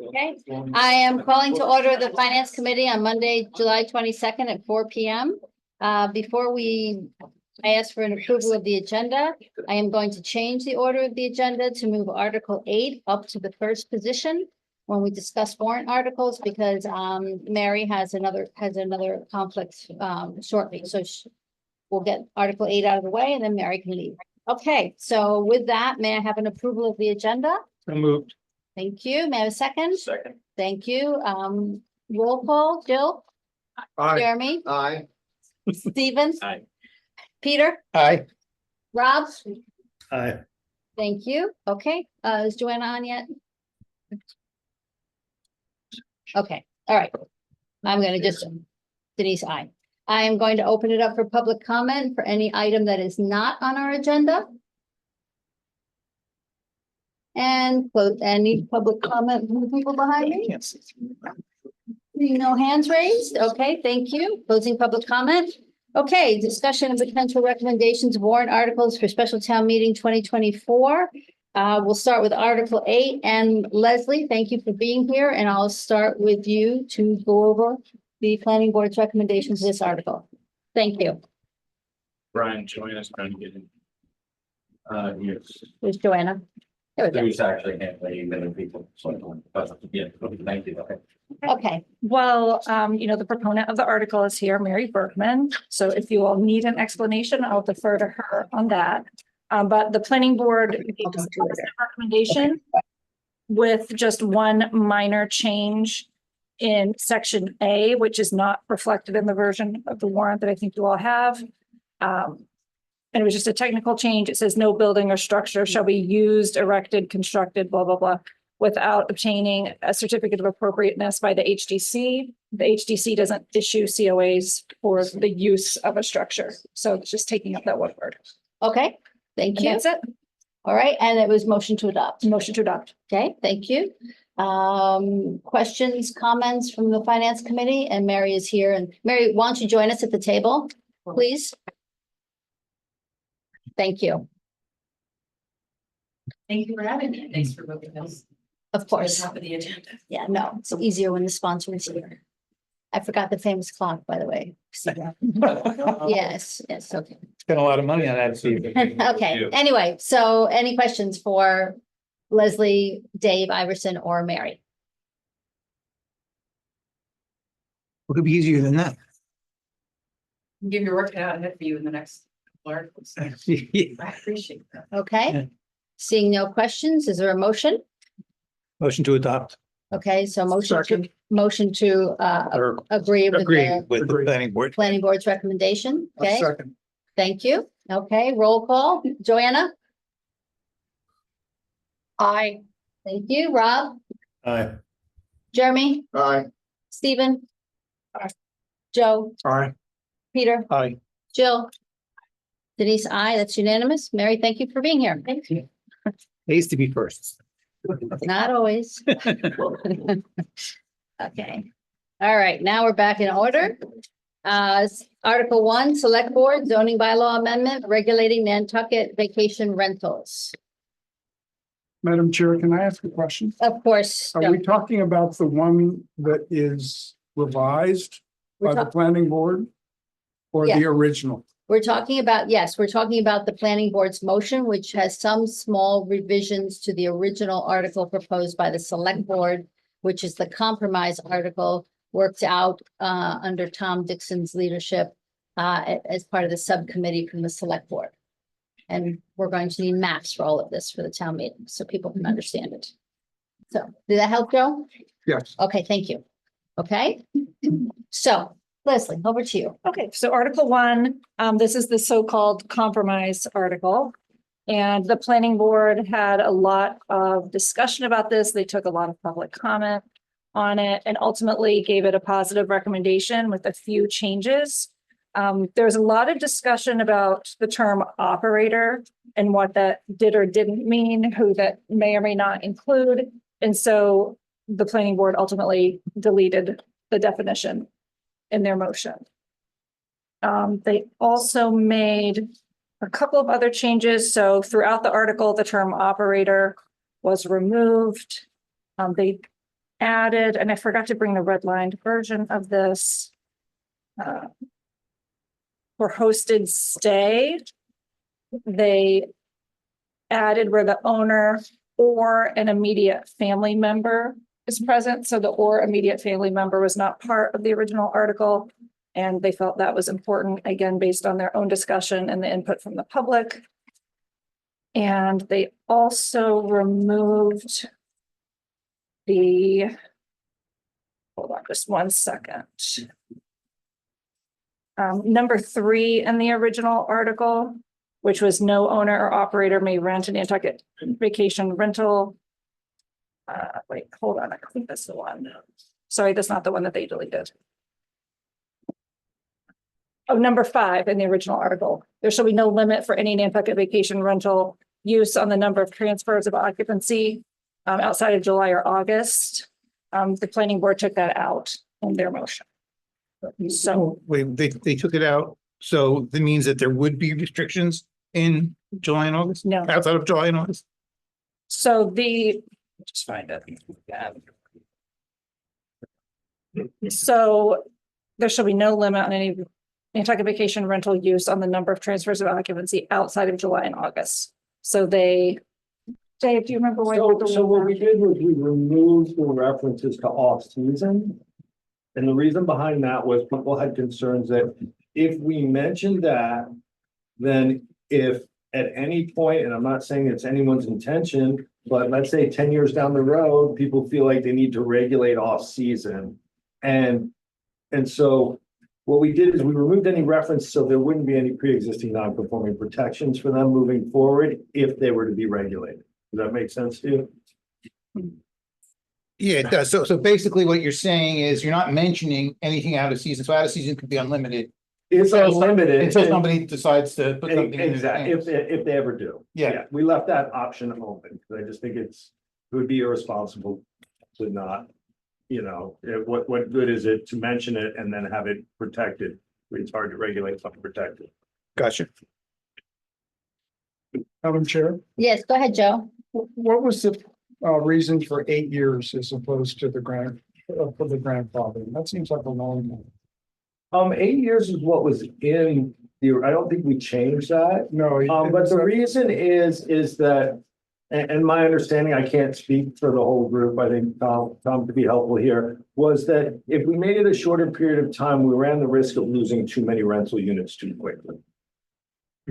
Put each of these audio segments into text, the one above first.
Okay, I am calling to order the Finance Committee on Monday, July 22nd at 4 p.m. Before I ask for an approval of the agenda. I am going to change the order of the agenda to move Article 8 up to the first position when we discuss warrant articles, because Mary has another conflict shortly. So we'll get Article 8 out of the way and then Mary can leave. Okay, so with that, may I have an approval of the agenda? So moved. Thank you. May I have a second? Second. Thank you. Roll call, Jill, Aye. Jeremy, Aye. Stephen, Aye. Peter, Aye. Rob. Aye. Thank you. Okay, is Joanna on yet? Okay, all right. I'm gonna just, Denise, I am going to open it up for public comment for any item that is not on our agenda. And close any public comment from the people behind me. Seeing no hands raised. Okay, thank you. Closing public comment. Okay, discussion of potential recommendations of warrant articles for special town meeting 2024. We'll start with Article 8, and Leslie, thank you for being here, and I'll start with you to go over the planning board's recommendations of this article. Thank you. Brian, Joanna's trying to get in. Yes, There's Joanna. There we go. there's actually handling many people, so, but, yeah, thank you, okay. Okay, Well, the proponent of the article is here, Mary Bergman. So if you all need an explanation, I'll defer to her on that. But the planning board made a recommendation with just one minor change in section A, which is not reflected in the version of the warrant that I think you all have. And it was just a technical change. It says no building or structure shall be used, erected, constructed, blah, blah, blah, without obtaining a certificate of appropriateness by the HDC. The HDC doesn't issue COAs for the use of a structure. So it's just taking up that one word. okay, thank And you. that's it. All right, and it was motion to adopt. Motion to adopt. Okay, thank you. Questions, comments from the finance committee, and Mary is here. And Mary, why don't you join us at the table, please? Thank you. Thank you for having me. Thanks for moving this. Of To the course. top of the agenda. Yeah, no, it's easier when the sponsor is here. I forgot the famous clock, by the way. Yes, yes, okay. Spent a lot of money on that, Steve. Okay, anyway, so any questions for Leslie, Dave, Iverson, or Mary? What could be easier than that? Give your work out ahead for you in the next articles. I appreciate that. Okay, Yeah. seeing no questions, is there a motion? Motion to adopt. Okay, so motion to, Second. Or agree with agree the with the planning board. planning board's recommendation. Okay, Second. thank you. Okay, roll call. Joanna? Aye. Thank you. Rob? Aye. Jeremy? Aye. Stephen? Joe? Aye. Peter? Aye. Jill? Denise, aye. That's unanimous. Mary, thank you for being here. Thank you. Pays to be first. Not always. Okay. All right, now we're back in order. Article 1, Select Board Zoning Bylaw Amendment regulating Nantucket vacation rentals. Madam Chair, can I ask a question? Of course. Are we talking about the one that is revised We're by the talk- planning board? Or Yeah. the original? We're talking about, yes, we're talking about the planning board's motion, which has some small revisions to the original article proposed by the select board, which is the compromise article worked out under Tom Dixon's leadership as part of the subcommittee from the select board. And we're going to need maps for all of this for the town meeting, so people can understand it. So, did that help, Joe? Yes. Okay, thank you. Okay, so Leslie, over to you. Okay, so Article 1, this is the so-called compromise article. And the planning board had a lot of discussion about this. They took a lot of public comment on it and ultimately gave it a positive recommendation with a few changes. There's a lot of discussion about the term operator and what that did or didn't mean, who that may or may not include. And so the planning board ultimately deleted the definition in their motion. They also made a couple of other changes. So throughout the article, the term operator was removed. They added, and I forgot to bring the redlined version of this. For hosted stay, they added where the owner or an immediate family member is present. So the or immediate family member was not part of the original article. And they felt that was important, again, based on their own discussion and the input from the public. And they also removed hold on just one second. Number 3 in the original article, which was no owner or operator may rent a Nantucket vacation rental. Wait, hold on, I think that's the one. Sorry, that's not the one that they deleted. Oh, number 5 in the original article, there shall be no limit for any Nantucket vacation rental use on the number of transfers of occupancy outside of July or August. The planning board took that out in their motion. So Wait, they took it out, so that means that there would be restrictions in July and August? No. Outside of July and August? So just find it. Yeah. So there shall be no limit on any Nantucket vacation rental use on the number of transfers of occupancy outside of July and August. So Dave, do you remember why? So what we did was we removed the references to off-season. And the reason behind that was people had concerns that if we mentioned that, then if at any point, and I'm not saying it's anyone's intention, but let's say 10 years down the road, people feel like they need to regulate off-season. And so what we did is we removed any reference so there wouldn't be any pre-existing non-conforming protections for them moving forward if they were to be regulated. Does that make sense to you? Yeah, it does. So basically what you're saying is you're not mentioning anything out of season. So out of season could be unlimited. It's unlimited. Until somebody decides to put something in. Exactly, if they ever do. Yeah. We left that option open, because I just think it would be irresponsible to not, what good is it to mention it and then have it protected? It's hard to regulate something protected. Gotcha. Madam Chair, Yes, go ahead, Joe. what was the reason for 8 years as opposed to for the grandfather? That seems like a long one. 8 years is what was in I don't think we changed that. No. But the reason is that, and my understanding, I can't speak for the whole group, I think Tom could be helpful here, was that if we made it a shorter period of time, we ran the risk of losing too many rental units too quickly.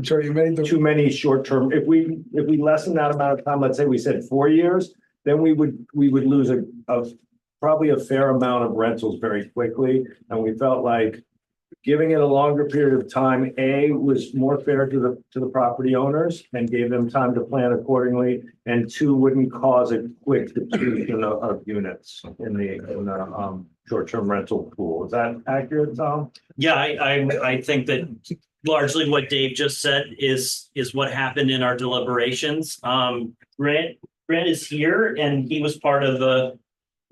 So you made Too many short-term, if we lessen that amount of time, let's say we said 4 years, then we would lose probably a fair amount of rentals very quickly. And we felt like giving it a longer period of time, was more fair to the property owners and gave them time to plan accordingly. And 2, wouldn't cause a quick depletion of units in the short-term rental pool. Is that accurate, Tom? Yeah, I think that largely what Dave just said is what happened in our deliberations. Grant is here and he was part of the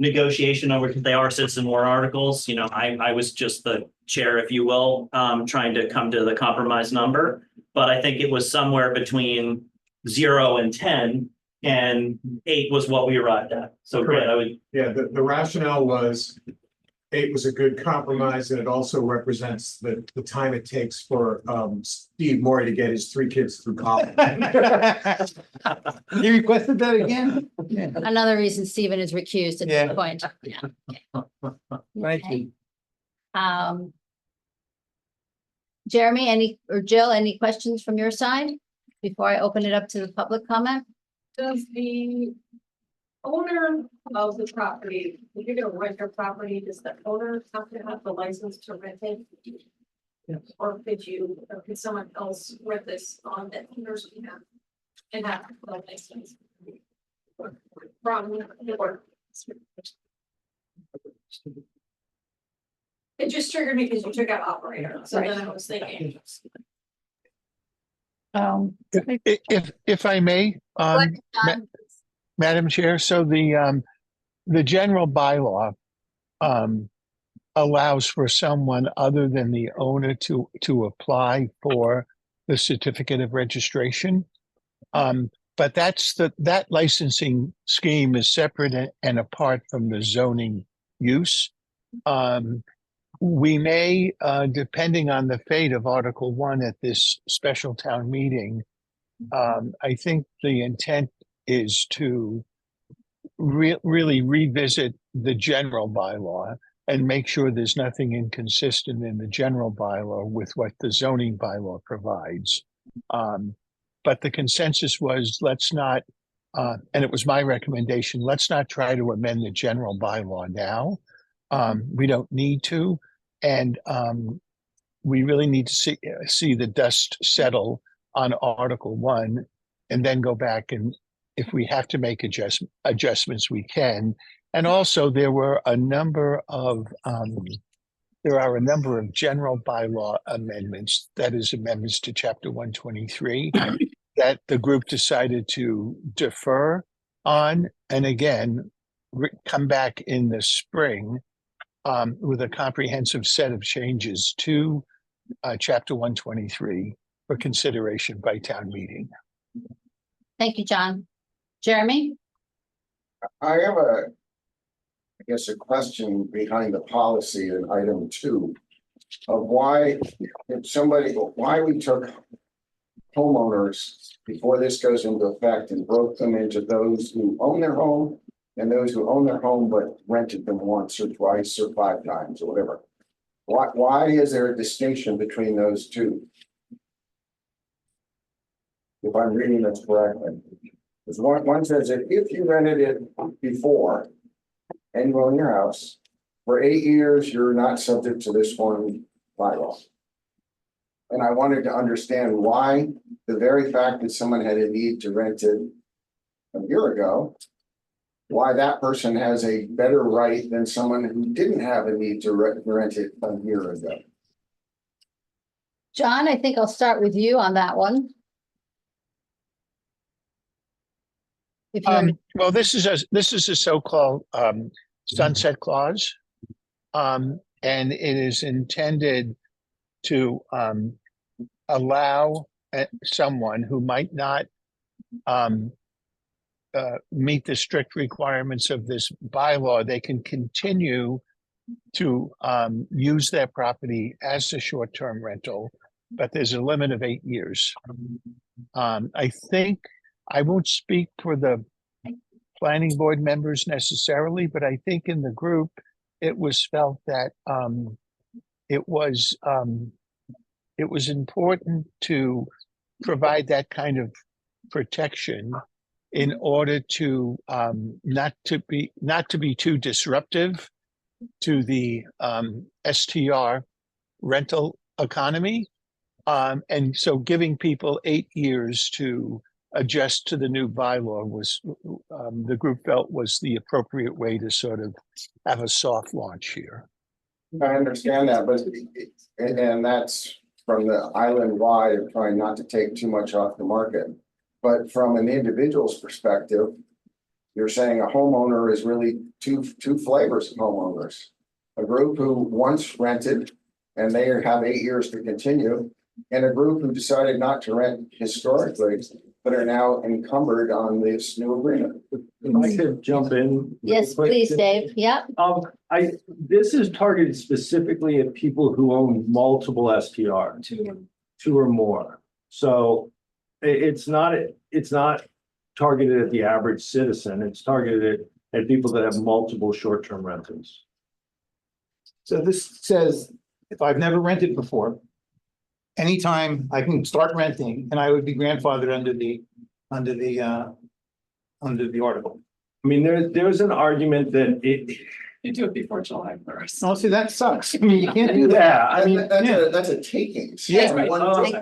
negotiation over the R citizen warrant articles. I was just the chair, if you will, trying to come to the compromise number. But I think it was somewhere between 0 and 10, and 8 was what we arrived at. So Grant, I would. Yeah, the rationale was 8 was a good compromise, and it also represents the time it takes for Steve Morey to get his 3 kids through college. You requested that again? Yeah. Another reason Stephen is recused at Yeah. this point. Yeah. Thank you. Jeremy, Jill, any questions from your side before I open it up to the public comment? Does the owner of the property, if you're gonna rent your property, does the owner have to have the license to rent it? Or could someone else rent this on the owner's behalf and have the license? From the board. It just triggered me because you took out operator, so then I was thinking. If I may, Madam Chair, so the general bylaw allows for someone other than the owner to apply for the certificate of registration. but that licensing scheme is separate and apart from the zoning use. We may, depending on the fate of Article 1 at this special town meeting, I think the intent is to really revisit the general bylaw and make sure there's nothing inconsistent in the general bylaw with what the zoning bylaw provides. But the consensus was, let's not, and it was my recommendation, let's not try to amend the general bylaw now. We don't need to. And we really need to see the dust settle on Article 1 and then go back, and if we have to make adjustments, we can. And also there are a number of general bylaw amendments, that is amendments to chapter 123 that the group decided to defer on, and again, come back in the spring with a comprehensive set of changes to chapter 123 for consideration by town meeting. Thank you, John. Jeremy? I have a question behind the policy in item 2 of why we took homeowners before this goes into effect and broke them into those who own their home and those who own their home but rented them once or twice or 5 times or whatever. Why is there a distinction between those two? If I'm reading this correctly. Because one says that if you rented it before and you own your house, for 8 years, you're not subject to this one bylaw. And I wanted to understand why the very fact that someone had a need to rent it a year ago, why that person has a better right than someone who didn't have a need to rent it a year ago. John, I think I'll start with you on that one. If you Well, this is a so-called sunset clause. And it is intended to allow someone who might not meet the strict requirements of this bylaw, they can continue to use their property as a short-term rental, but there's a limit of 8 years. I think, I won't speak for the planning board members necessarily, but I think in the group, it was felt that it was important to provide that kind of protection in order to not to be too disruptive to the STR rental economy. And so giving people 8 years to adjust to the new bylaw was the group felt was the appropriate way to sort of have a soft launch here. I understand that, but and that's from the island wide of trying not to take too much off the market. But from an individual's perspective, you're saying a homeowner is really two flavors of homeowners. A group who once rented and they have 8 years to continue, and a group who decided not to rent historically, but are now encumbered on this new agreement. If I could jump in. Yes, please, Dave. Yep. This is targeted specifically at people who own multiple STR, two or more. So it's not targeted at the average citizen. It's targeted at people that have multiple short-term rentals. So this says, if I've never rented before, anytime I can start renting and I would be grandfathered under the article. I mean, there's an argument that You do it before July 1st. Oh, see, that sucks. I mean, you can't do that. Yeah, I mean, That's a takings. Yeah, Hang right.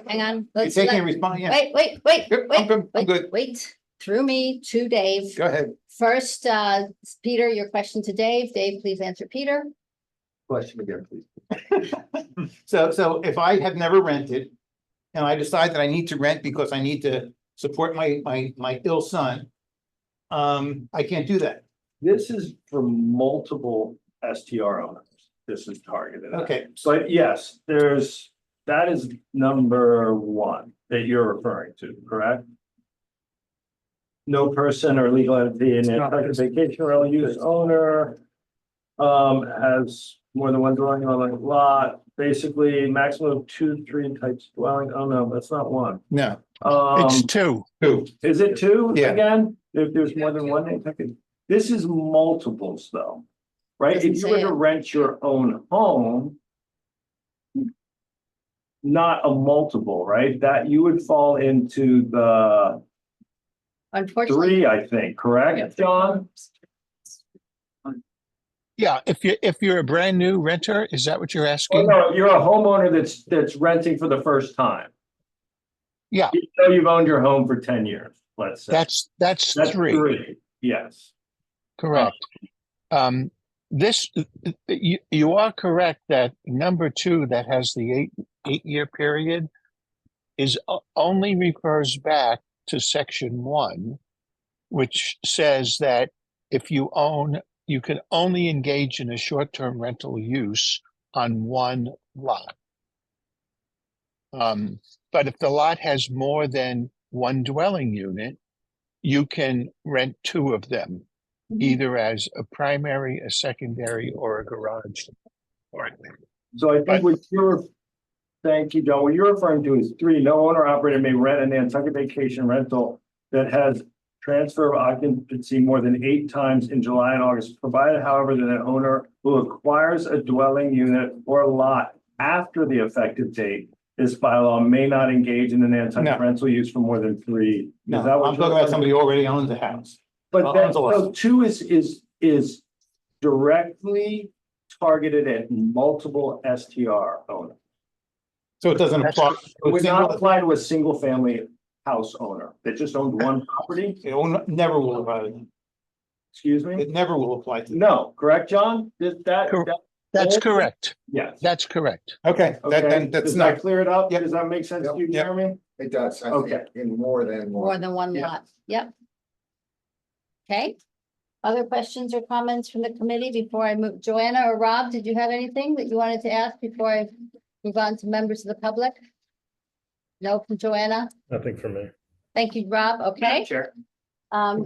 hang on. You're Let's taking a let- response, yeah. Wait, Yep, I'm good, I'm good. wait. Through me to Dave. Go ahead. First, Peter, your question to Dave. Dave, please answer Peter. question again, please. So if I have never rented and I decide that I need to rent because I need to support my ill son, I can't do that. This is for multiple STR owners. This is targeted. at. Okay, But yes, that is number one that you're referring to, correct? no person or legal entity in Nantucket vacation rental use owner. Has more than one dwelling on a lot, basically maximum of 2, 3 types of dwelling. Oh, no, that's not one. No, It's two. two. Is it 2 Yeah. again? If there's more than one Nantucket, this is multiples though, right? Doesn't If you say were to it. rent your own home. Not a multiple, right? That you would fall into the Unfortunately, 3, I think, correct, John? Yeah, if you're a brand new renter, is that what you're Oh, asking? no, you're a homeowner that's renting for the first time. Yeah. You know you've owned your home for 10 years, let's say. That's That's three, 3, yes. correct. This, you are correct that number 2 that has the 8-year period is only refers back to section 1, which says that if you own, you can only engage in a short-term rental use on one lot. But if the lot has more than one dwelling unit, you can rent 2 of them, either as a primary, a secondary, or a garage. So I think what you're, thank you, John, what you're referring to is 3, no owner operator may rent a Nantucket vacation rental that has transfer of occupancy more than 8 times in July and August, provided however that an owner who acquires a dwelling unit or lot after the effective date this bylaw may not engage in the Nantucket No. rental use for more than 3. No, Is that what I'm you're talking about referring- somebody who already owns a house. But that, owns a lot. so 2 is directly targeted at multiple STR owners. So it doesn't That's apply. correct. to a Would not single- apply to a single family house owner that just owned one property, Never will apply. excuse me? It never will apply to. No, correct, John? Cor- That's correct. Yes. That's correct. Okay, Okay, then that's does that not, clear it up? Yep. Does that make sense to you, Yep. Jeremy? It does, I Okay. think, in more than more one. than one Yeah. lot. Yep. Okay. Other questions or comments from the committee before I move? Joanna or Rob, did you have anything that you wanted to ask before I move on to members of the public? No from Joanna? Nothing for me. Thank you, Rob. Okay. Chair,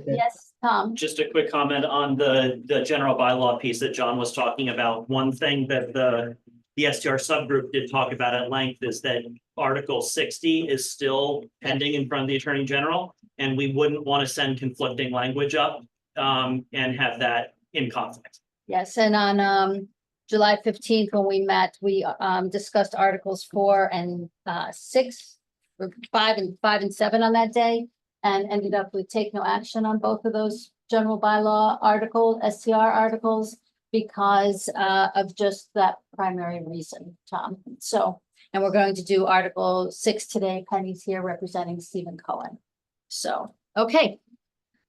Yes, Tom. just a quick comment on the general bylaw piece that John was talking about. One thing that the STR subgroup did talk about at length is that Article 60 is still pending in front of the Attorney General, and we wouldn't want to send conflicting language up and have that in conflict. Yes, and on July 15th, when we met, we discussed Articles 4 and 6, or 5 and 7 on that day, and ended up with take no action on both of those general bylaw article, STR articles, because of just that primary reason, Tom. So, and we're going to do Article 6 today. Penny's here representing Stephen Cohen. So, okay.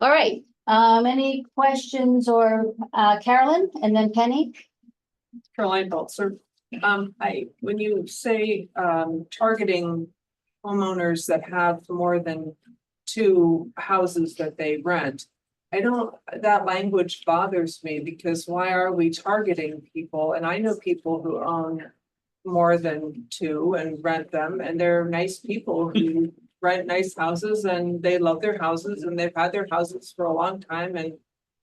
All right. Any questions or Carolyn and then Penny? Caroline Belzer. When you say, targeting homeowners that have more than 2 houses that they rent, that language bothers me because why are we targeting people? And I know people who own more than 2 and rent them, and they're nice people who rent nice houses and they love their houses and they've had their houses for a long time. And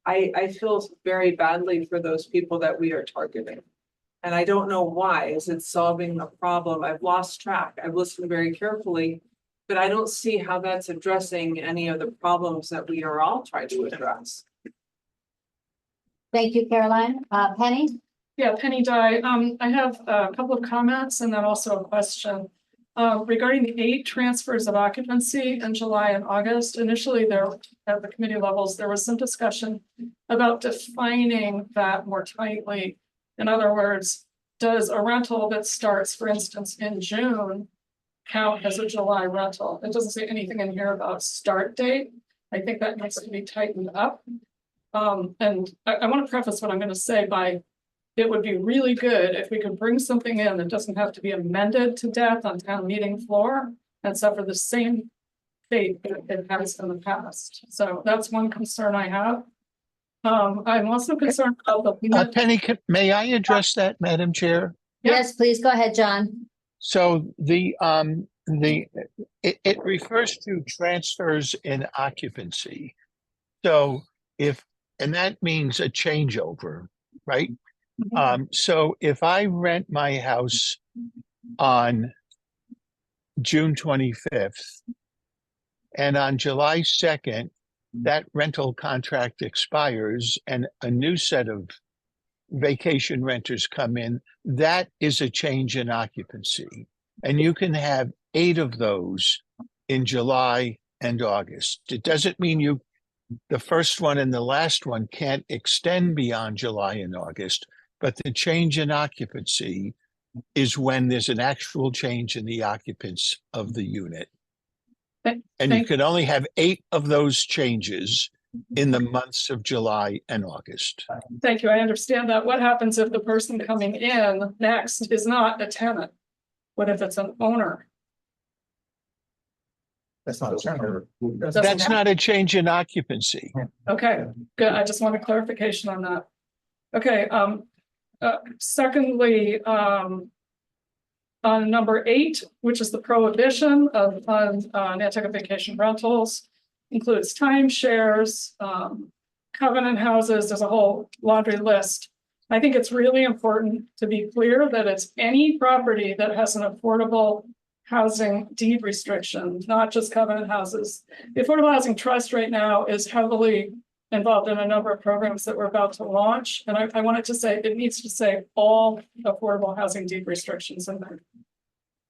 I feel very badly for those people that we are targeting. And I don't know why. Is it solving a problem? I've lost track. I've listened very carefully, but I don't see how that's addressing any of the problems that we are all trying to address. Thank you, Caroline. Penny? Yeah, Penny Dye. I have a couple of comments and then also a question. Regarding the 8 transfers of occupancy in July and August, initially there at the committee levels, there was some discussion about defining that more tightly. In other words, does a rental that starts, for instance, in June count as a July rental? It doesn't say anything in here about start date. I think that needs to be tightened up. And I want to preface what I'm going to say by it would be really good if we could bring something in that doesn't have to be amended to death on town meeting floor and suffer the same fate that it has in the past. So that's one concern I have. I'm also concerned about the. Penny, may I address that, Madam Chair? Yes, please go ahead, John. So the it refers to transfers in occupancy. So and that means a changeover, right? So if I rent my house on June 25th, and on July 2nd, that rental contract expires and a new set of vacation renters come in, that is a change in occupancy. And you can have 8 of those in July and August. It doesn't mean the first one and the last one can't extend beyond July and August, but the change in occupancy is when there's an actual change in the occupants of the unit. And you can only have 8 of those changes in the months of July and August. Thank you. I understand that. What happens if the person coming in next is not a tenant? What if it's an owner? That's not a turnover. That's not a change in occupancy. Okay, good. I just want a clarification on that. Okay, secondly, on number 8, which is the prohibition of Nantucket vacation rentals, includes timeshares, covenant houses, there's a whole laundry list. I think it's really important to be clear that it's any property that has an affordable housing deed restriction, not just covenant houses. The Affordable Housing Trust right now is heavily involved in a number of programs that we're about to launch. And I wanted to say, it needs to say all affordable housing deed restrictions in there.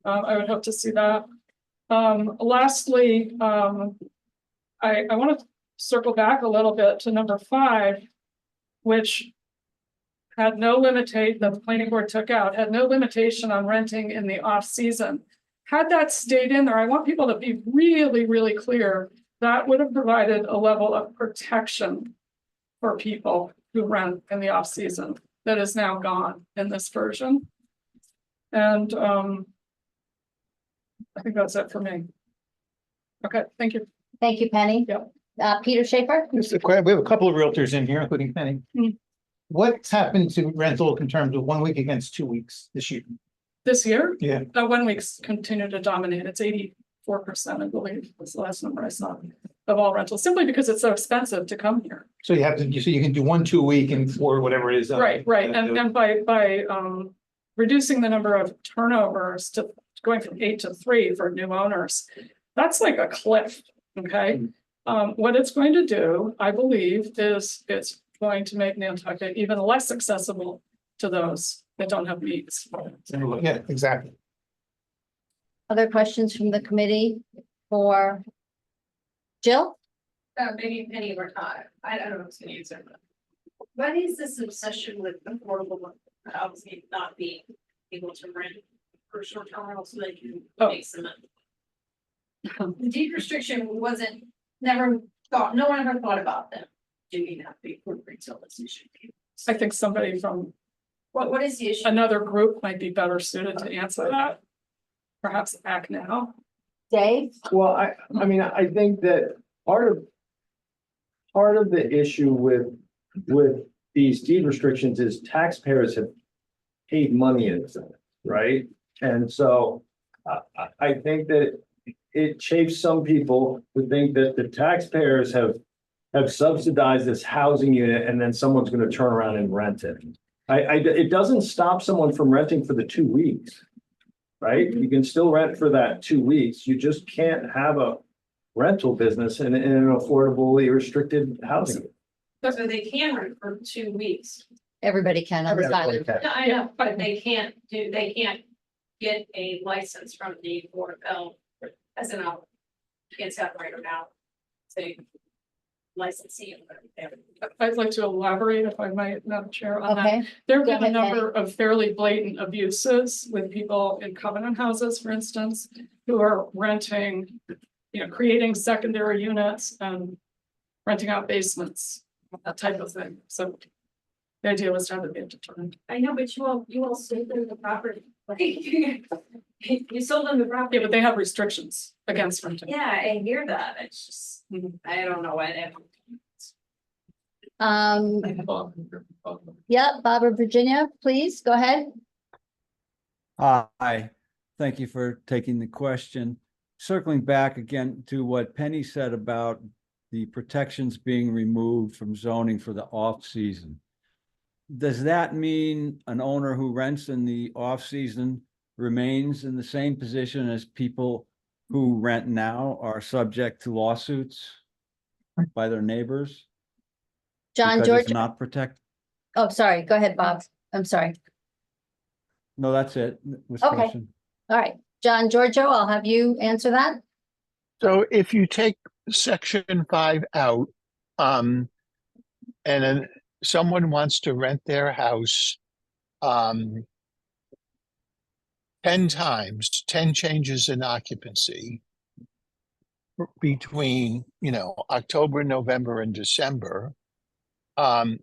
I would hope to see that. Lastly, I want to circle back a little bit to number 5, which had no limitation, the planning board took out, had no limitation on renting in the off season. Had that stayed in there, I want people to be really, really clear, that would have provided a level of protection for people who rent in the off season that is now gone in this version. And I think that's it for me. Okay, thank you. Thank you, Penny. Yep. Peter Schaefer? We have a couple of realtors in here, including Penny. What's happened to rental in terms of 1 week against 2 weeks this year? This year? Yeah. 1 week's continue to dominate. It's 84%, I believe, was the last number I saw of all rentals, simply because it's so expensive to come here. So you can do 1, 2 week and 4, whatever it is. Right. And by reducing the number of turnovers to going from 8 to 3 for new owners, that's like a cliff. Okay. What it's going to do, I believe, is it's going to make Nantucket even less accessible to those that don't have needs. Yeah, exactly. Other questions from the committee for Jill? Maybe Penny or Todd. I don't know who's gonna answer that. What is this obsession with affordable, obviously not being able to rent for short-term rentals so they can make some money? The deed restriction wasn't, no one ever thought about them doing that before retail decision. I think somebody from What is the issue? another group might be better suited to answer that. Perhaps act now. Dave? Well, I mean, I think that part of the issue with these deed restrictions is taxpayers have paid money into it, right? And so I think that it chafes some people who think that the taxpayers have subsidized this housing unit and then someone's going to turn around and rent it. It doesn't stop someone from renting for the 2 weeks, right? You can still rent for that 2 weeks. You just can't have a rental business in an affordably restricted housing. So they can rent for 2 weeks. Everybody can on this island. No, I know, but they can't get a license from the Board of Health as an out. Can't separate them out. Say licensee. I'd like to elaborate, if I might, Madam Chair, on that. Okay. There have Go been a ahead, number of fairly blatant abuses with people in covenant houses, for instance, who are renting, creating secondary units and renting out basements, that type of thing. So the idea was to have it be determined. I know, but you all sold them the property. Like, you sold them the property. Yeah, but they have restrictions against renting. Yeah, I hear that. It's just, I don't know what. Yeah, Barbara, Virginia, please, go ahead. Hi. Thank you for taking the question. Circling back again to what Penny said about the protections being removed from zoning for the off-season. Does that mean an owner who rents in the off-season remains in the same position as people who rent now are subject to lawsuits by their neighbors? John Because George, it's not protect, oh, sorry, go ahead, Bob. I'm sorry. no, that's it. This Okay. question. All right, John Giorgio, I'll have you answer that. So if you take section 5 out, and then someone wants to rent their house, 10 times, 10 changes in occupancy between, October, November, and December,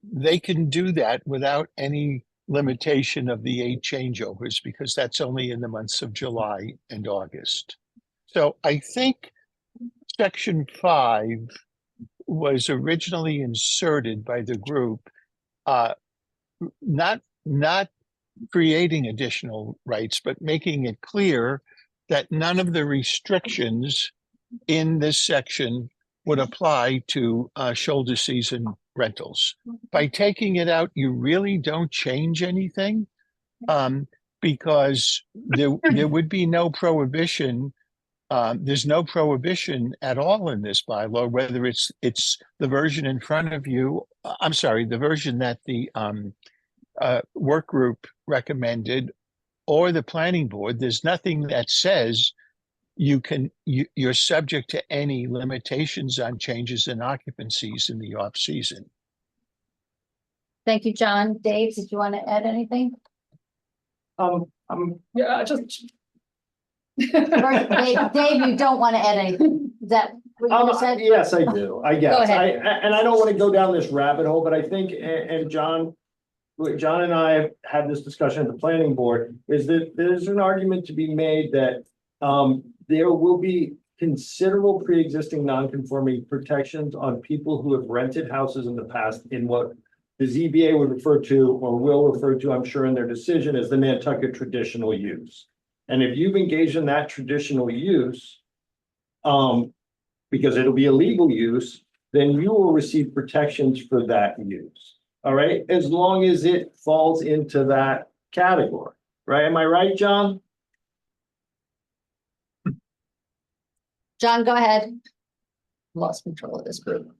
they can do that without any limitation of the 8 changeovers, because that's only in the months of July and August. So I think section 5 was originally inserted by the group, not creating additional rights, but making it clear that none of the restrictions in this section would apply to shoulder season rentals. By taking it out, you really don't change anything, because there would be no prohibition. There's no prohibition at all in this bylaw, whether it's the version in front of you. I'm sorry, the version that the work group recommended, or the planning board. There's nothing that says you're subject to any limitations on changes in occupancies in the off season. Thank you, John. Dave, did you want to add anything? Yeah, just. Dave, you don't want to add anything. Is that what you just said? Yes, I do, I guess. ahead. And I don't want to go down this rabbit hole, but I think, and John and I have had this discussion at the planning board, is that there's an argument to be made that there will be considerable pre-existing non-conforming protections on people who have rented houses in the past in what the ZBA would refer to, or will refer to, I'm sure in their decision, as the Nantucket traditional use. And if you've engaged in that traditional use, because it'll be a legal use, then you will receive protections for that use. All right, as long as it falls into that category, right? Am I right, John? John, go ahead. Lost control of this group.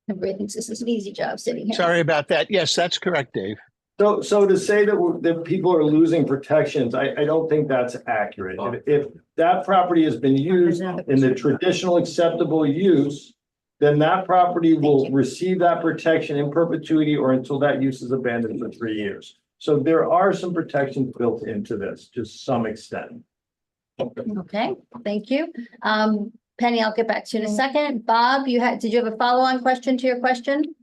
Everybody thinks this is an easy job sitting here. Sorry about that. Yes, that's correct, Dave. So to say that people are losing protections, I don't think that's accurate. If that property has been used in the traditional acceptable use, then that property will receive that protection in perpetuity or until that use is abandoned for 3 years. So there are some protections built into this to some extent. Okay, thank you. Penny, I'll get back to you in a second. Bob, did you have a follow-on question to your question?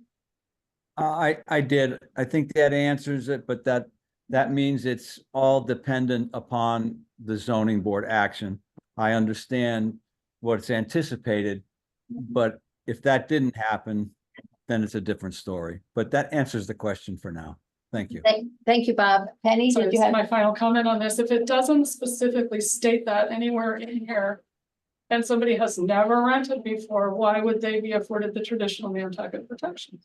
I did. I think that answers it, but that means it's all dependent upon the zoning board action. I understand what's anticipated, but if that didn't happen, then it's a different story. But that answers the question for now. Thank you. Thank you, Bob. Penny, So did this you is have? my final comment on this. If it doesn't specifically state that anywhere in here, and somebody has never rented before, why would they be afforded the traditional Nantucket protection?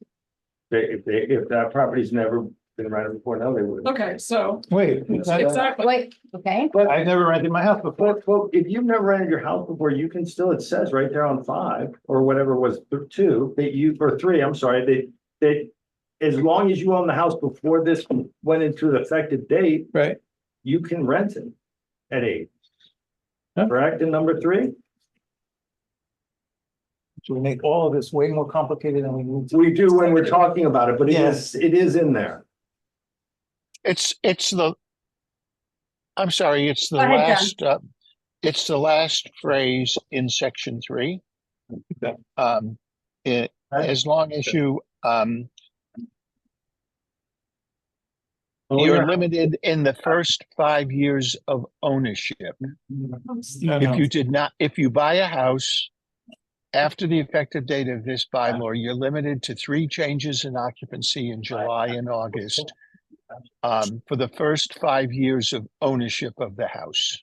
If that property's never been rented before, no, they wouldn't. Okay, so Wait, exactly. Wait, okay. But I've never rented my house before. Well, if you've never rented your house before, you can still, it says right there on 5 or whatever it was 2 that you, or 3, I'm sorry, that as long as you own the house before this went into the effective date, Right. you can rent it at 8. Huh? Correct, in number 3? So we make all of this way more complicated than we need to. We do when we're talking about it, but Yes. it is in there. It's the Go ahead, John. it's the last phrase in section 3. As long as you, you're limited in the first 5 years of ownership. If you buy a house after the effective date of this bylaw, you're limited to 3 changes in occupancy in July and August. for the first 5 years of ownership of the house.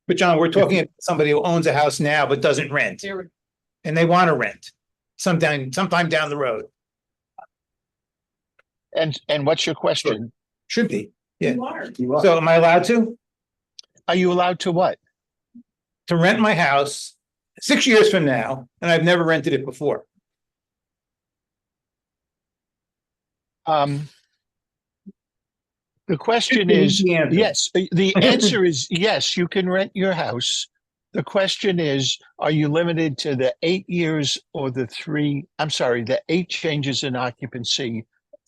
But John, we're talking about somebody who owns a house now but doesn't rent, and they want to rent sometime down the road. And what's your question? Should be. Yeah. You are. You are. So am I allowed to? Are you allowed to what? To rent my house 6 years from now, and I've never rented it before. The question Give me is, the answer. yes, the answer is yes, you can rent your house. The question is, are you limited to the 8 years or the 8 changes in occupancy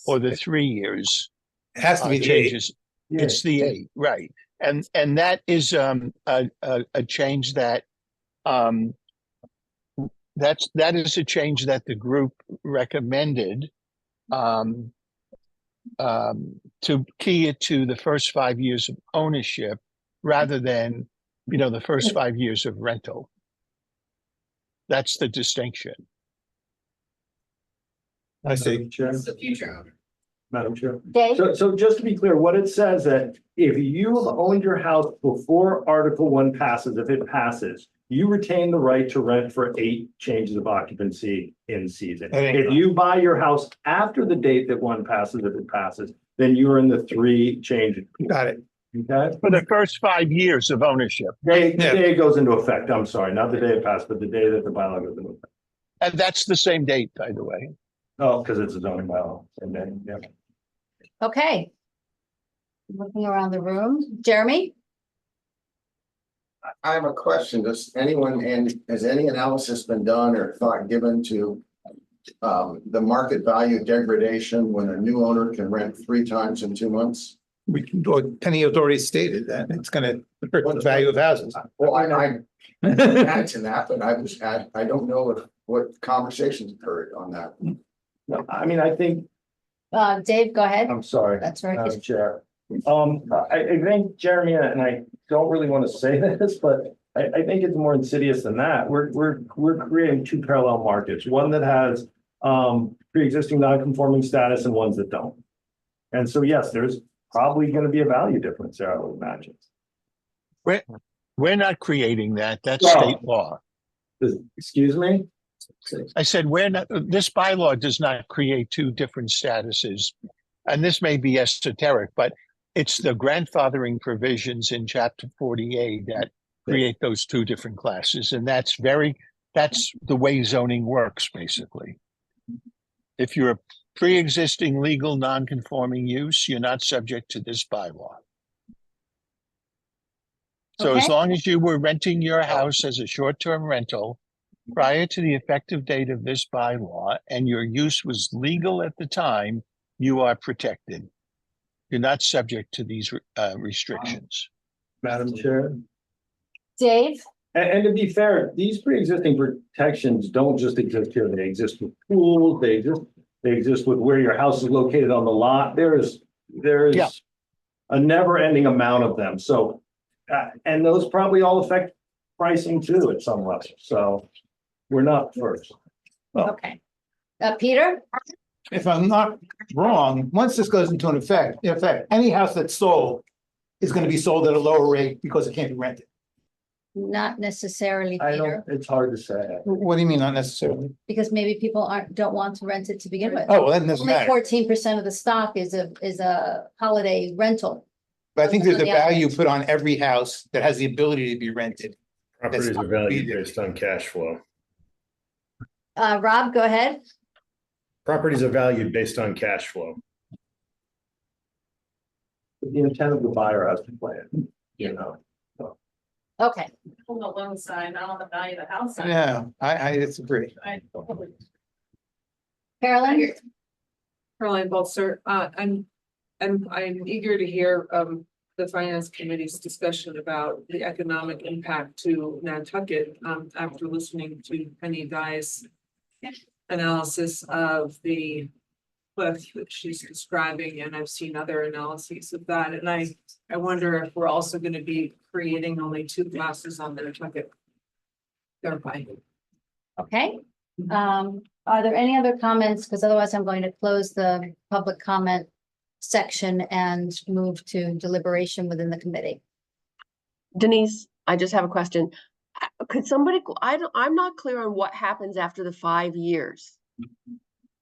or the 3 years? It has to be the 8. Changes. It's the 8, right? And that is a change that that is a change that the group recommended to key it to the first 5 years of ownership rather than, the first 5 years of rental. That's the distinction. I see. Chair, The future owner. Madam Chair. Dave? So just to be clear, what it says that if you have owned your house before Article 1 passes, if it passes, you retain the right to rent for 8 changes of occupancy in season. If you buy your house after the date that 1 passes, if it passes, then you are in the 3 changes. Got it. Okay? For the first 5 years of ownership. The day it goes into effect, I'm sorry, not the day it passed, but the day that the bylaw goes into effect. And that's the same date, by the way. Oh, because it's a zoning bylaw. And then, yeah. Okay. Looking around the room, Jeremy? I have a question. Does anyone, and has any analysis been done or thought given to the market value degradation when a new owner can rent 3 times in 2 months? Penny has already stated that it's gonna hurt the value of houses. Well, I add to that, but I don't know what conversations occurred on that. No, I mean, I think, Dave, go ahead. I'm sorry. That's right. Madam Chair. I think Jeremy, and I don't really want to say this, but I think it's more insidious than that. We're creating 2 parallel markets, one that has pre-existing non-conforming status and ones that don't. And so, yes, there's probably going to be a value difference there, I would imagine. We're not creating that. That's Well, state law. Excuse me? I said, this bylaw does not create 2 different statuses. And this may be esoteric, but it's the grandfathering provisions in chapter 48 that create those 2 different classes. And that's the way zoning works, basically. If you're a pre-existing legal non-conforming use, you're not subject to this bylaw. So as Okay. long as you were renting your house as a short-term rental prior to the effective date of this bylaw and your use was legal at the time, you are protected. You're not subject to these restrictions. Madam Chair. Dave? And to be fair, these pre-existing protections don't just exist here. They exist with pools, they exist with where your house is located on the lot. There is Yeah. a never-ending amount of them. So, and those probably all affect pricing too at some level. So we're not first. Okay. Peter? If I'm not wrong, once this goes into effect, any house that's sold is gonna be sold at a lower rate because it can't be rented. Not necessarily, I Peter, don't, it's hard to say. What do you mean, not necessarily? because maybe people don't want to rent it to begin with. Oh, well, that doesn't Only matter. 14% of the stock is a holiday rental. But I think there's a Yeah. value put on every house that has the ability to be rented. Properties are valued based on cash flow. Rob, go ahead. Properties are valued based on cash flow. The intent of the buyer has to play it, you know. Okay. On the loan side, not on the value of the house side. Yeah, I disagree. Carolyn? Caroline Bolzer, I'm eager to hear the finance committee's discussion about the economic impact to Nantucket after listening to Penny Dye's analysis of the cliff that she's describing, and I've seen other analyses of that, and I wonder if we're also going to be creating only 2 classes on the Nantucket Turnpike. Okay. Are there any other comments? Because otherwise I'm going to close the public comment section and move to deliberation within the committee. Denise, I just have a question. Could somebody, I'm not clear on what happens after the 5 years.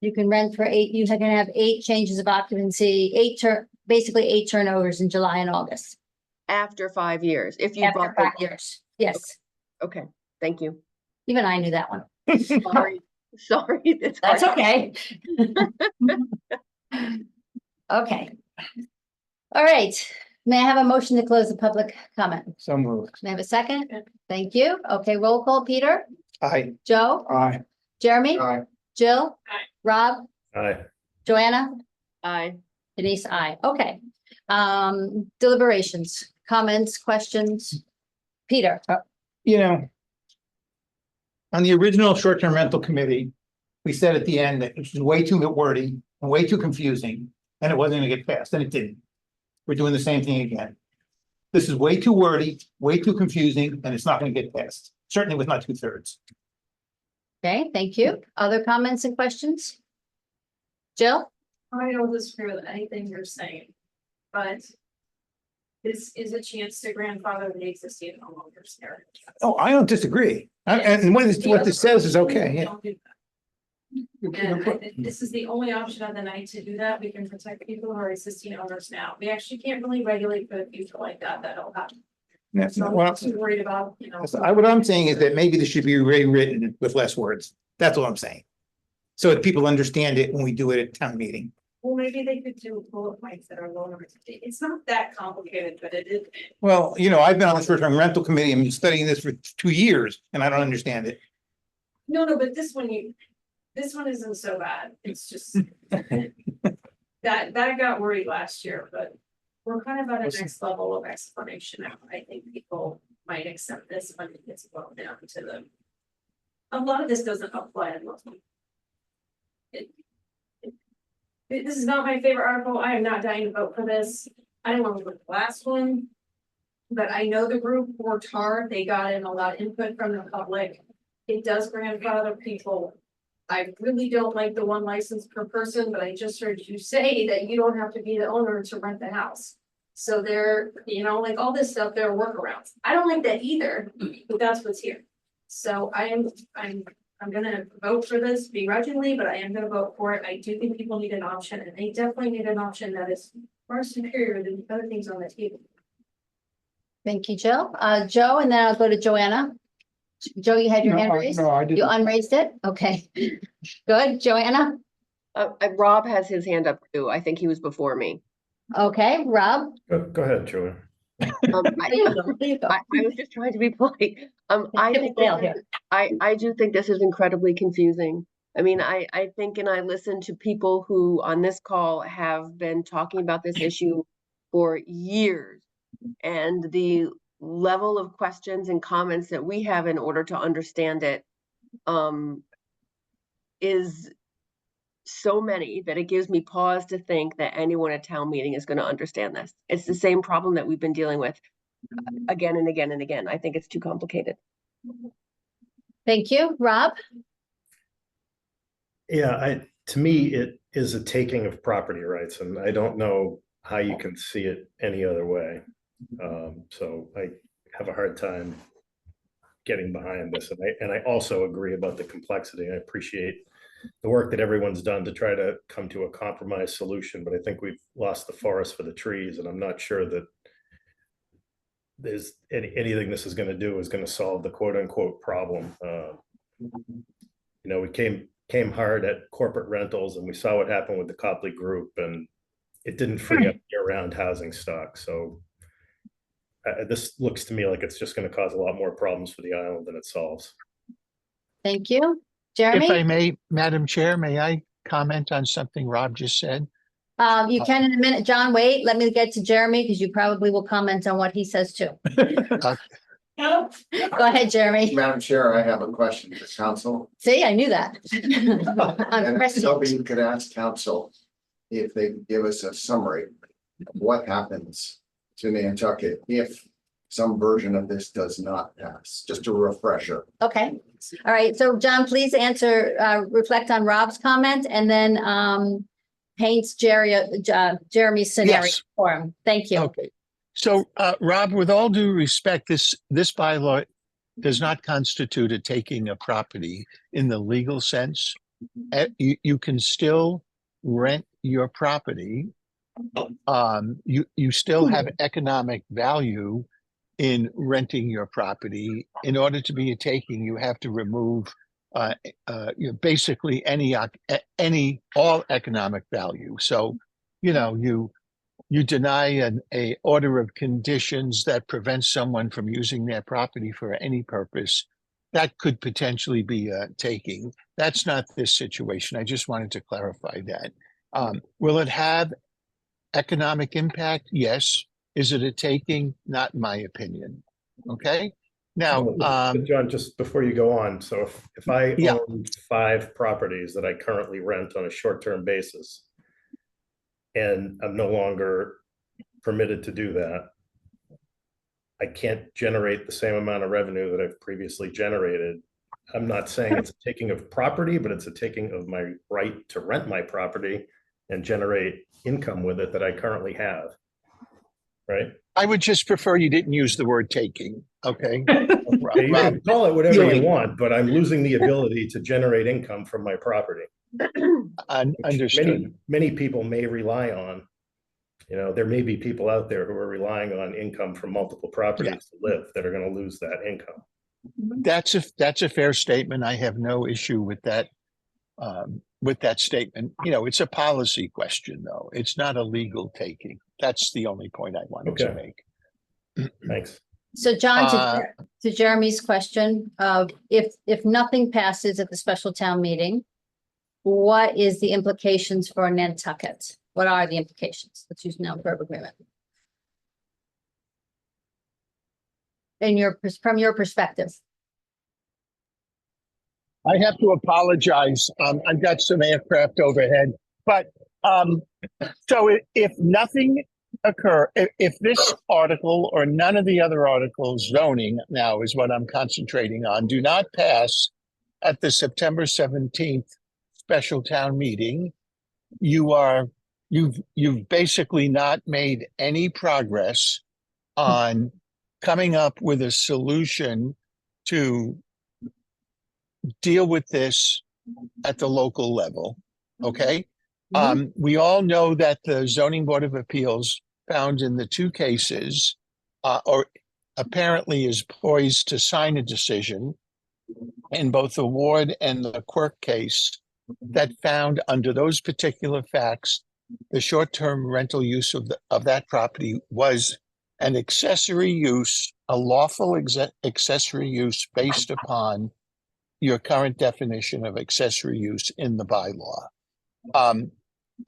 You can rent for 8, you can have 8 changes of occupancy, basically 8 turnovers in July and August. After 5 years, if you After bought 5 years, yes. Okay, thank you. Even I knew that one. Sorry, sorry. That's okay. Okay. All right. May I have a motion to close the public comment? So moved. May I have a second? Thank you. Okay, roll call, Peter, Aye. Joe, Aye. Jeremy, Aye. Jill, Aye. Rob, Aye. Joanna, Aye. Denise, I. Okay. Deliberations, comments, questions? Peter, You know, on the original short-term rental committee, we said at the end that it was way too wordy and way too confusing, and it wasn't gonna get passed, and it didn't. We're doing the same thing again. This is way too wordy, way too confusing, and it's not gonna get passed. Certainly with not 2/3. okay, thank you. Other comments and questions? Jill? I don't disagree with anything you're saying, but this is a chance to grandfather the existing homeowners there. Oh, I don't disagree. And what this says is okay, yeah. Don't do that. And this is the only option of the night to do that. We can protect people who are existing owners now. We actually can't really regulate for the future like that. That'll happen. That's So not I'm what not too worried about, you know. what I'm saying is that maybe this should be rewritten with less words. That's all I'm saying. So that people understand it when we do it at town meeting. Well, maybe they could do bullet points that are lower. It's not that complicated, but it is. Well, you know, I've been on the short-term rental committee. I'm studying this for 2 years and I don't understand it. No, but this one isn't so bad. It's just that I got worried last year, but we're kind of at a next level of explanation now. I think people might accept this when it gets well down to them. A lot of this doesn't apply to most people. This is not my favorite article. I am not dying to vote for this. I don't want to vote for the last one. But I know the group worked hard. They got in a lot of input from the public. It does grandfather people. I really don't like the 1 license per person, but I just heard you say that you don't have to be the owner to rent the house. So there, you know, like all this stuff, there are workarounds. I don't like that either, but that's what's here. So I'm gonna vote for this begrudgingly, but I am gonna vote for it. I do think people need an option, and they definitely need an option that is far superior than the other things on the table. Thank you, Jill. Joe, and then I'll go to Joanna. Joe, you had your hand raised? No, I You didn't. unraised it? Okay. Good. Joanna? Rob has his hand up too. I think he was before me. Okay, Rob? Go ahead, Joanne. There you go. There you go. I was just trying to be polite. I Tip think the tail this is- I do think this is incredibly confusing. I mean, I think, and I listen to people who on this call have been talking about this issue for years. And the level of questions and comments that we have in order to understand it is so many that it gives me pause to think that anyone at town meeting is going to understand this. It's the same problem that we've been dealing with again and again and again. I think it's too complicated. Thank you. Rob? Yeah, to me, it is a taking of property rights, and I don't know how you can see it any other way. So I have a hard time getting behind this, and I also agree about the complexity. I appreciate the work that everyone's done to try to come to a compromise solution, but I think we've lost the forest for the trees, and I'm not sure that there's anything this is going to do is going to solve the quote unquote problem. You know, we came hard at corporate rentals, and we saw what happened with the Copley Group, and it didn't free up year-round housing stock. So this looks to me like it's just going to cause a lot more problems for the island than it solves. Thank you. If I Jeremy? may, Madam Chair, may I comment on something Rob just said? You can in a minute. John, wait, let me get to Jeremy because you probably will comment on what he says too. Go ahead, Jeremy. Madam Chair, I have a question for council. See, I knew that. I'm And pressing so it. you could ask council if they give us a summary of what happens to Nantucket if some version of this does not pass, just a refresher. Okay, all right, so John, please answer, reflect on Rob's comment and then paints Jeremy's scenario Yes. for him. Thank you. Okay. So, Rob, with all due respect, this bylaw does not constitute a taking of property in the legal sense. You can still rent your property. You still have economic value in renting your property. In order to be a taking, you have to remove basically all economic value. So, you deny a order of conditions that prevents someone from using their property for any purpose. That could potentially be a taking. That's not this situation. I just wanted to clarify that. Will it have economic impact? Yes. Is it a taking? Not in my opinion. Okay. Now, John, just before you go on, so if I Yeah. own 5 properties that I currently rent on a short-term basis, and I'm no longer permitted to do that, I can't generate the same amount of revenue that I've previously generated. I'm not saying it's a taking of property, but it's a taking of my right to rent my property and generate income with it that I currently have. Right? I would just prefer you didn't use the word taking. Okay. Okay, you can call it whatever you want, but I'm losing the ability to generate income from my property. Understood. Many people may rely on. There may be people out there who are relying on income from multiple properties to live that are going to lose that income. That's a fair statement. I have no issue with that statement. It's a policy question, though. It's not a legal taking. That's the only point I wanted to make. Thanks. So John, to Jeremy's question of if nothing passes at the special town meeting, what is the implications for Nantucket? What are the implications? Let's use now verb agreement. From your perspective. I have to apologize. I've got some aircraft overhead, but so if nothing if this article or none of the other articles, zoning now is what I'm concentrating on, do not pass at the September 17th special town meeting, you've basically not made any progress on coming up with a solution to deal with this at the local level. Okay. We all know that the Zoning Board of Appeals found in the 2 cases, or apparently is poised to sign a decision in both the Ward and the Quirk case that found under those particular facts, the short-term rental use of that property was an accessory use, a lawful accessory use based upon your current definition of accessory use in the bylaw.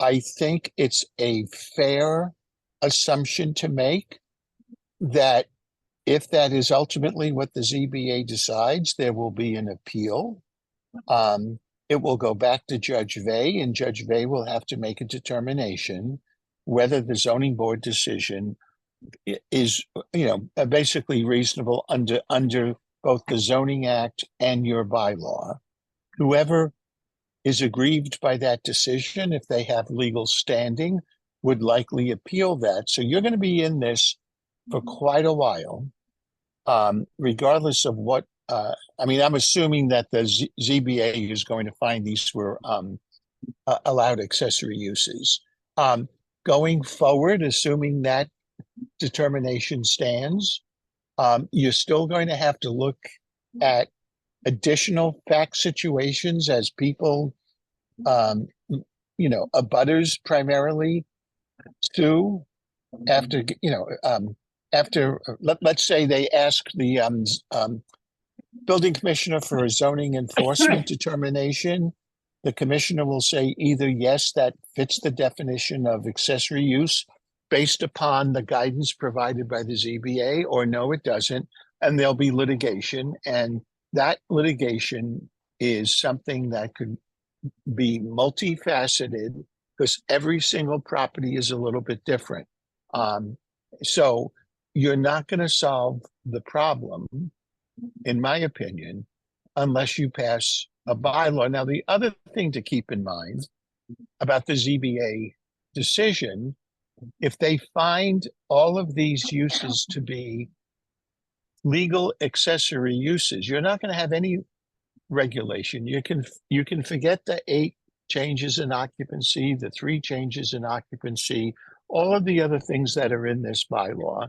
I think it's a fair assumption to make that if that is ultimately what the ZBA decides, there will be an appeal. It will go back to Judge Vey, and Judge Vey will have to make a determination whether the zoning board decision is, basically reasonable under both the Zoning Act and your bylaw. Whoever is aggrieved by that decision, if they have legal standing, would likely appeal that. So you're going to be in this for quite a while, regardless of what, I'm assuming that the ZBA is going to find these were allowed accessory uses. Going forward, assuming that determination stands, you're still going to have to look at additional fact situations as people, abutters primarily sue after, let's say they ask the building commissioner for a zoning enforcement determination. The commissioner will say either yes, that fits the definition of accessory use based upon the guidance provided by the ZBA, or no, it doesn't. And there'll be litigation, and that litigation is something that could be multifaceted because every single property is a little bit different. So you're not going to solve the problem, in my opinion, unless you pass a bylaw. Now, the other thing to keep in mind about the ZBA decision, if they find all of these uses to be legal accessory uses, you're not going to have any regulation. You can forget the 8 changes in occupancy, the 3 changes in occupancy, all of the other things that are in this bylaw.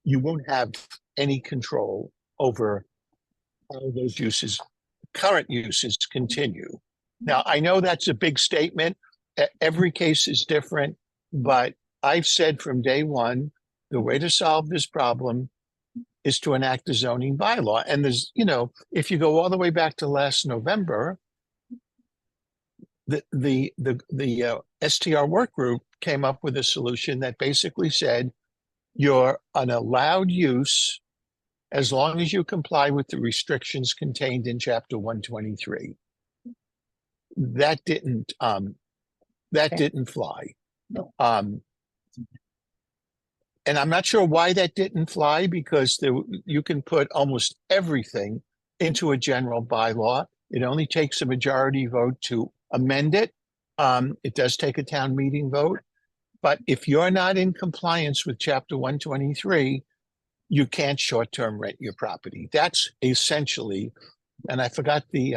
You won't have any control over how those uses, current uses, continue. Now, I know that's a big statement. Every case is different, but I've said from day one, the way to solve this problem is to enact a zoning bylaw. And there's, you know, if you go all the way back to last November, the STR work group came up with a solution that basically said you're an allowed use as long as you comply with the restrictions contained in Chapter 123. That didn't fly. No. And I'm not sure why that didn't fly, because you can put almost everything into a general bylaw. It only takes a majority vote to amend it. It does take a town meeting vote. But if you're not in compliance with Chapter 123, you can't short-term rent your property. That's essentially, and I forgot the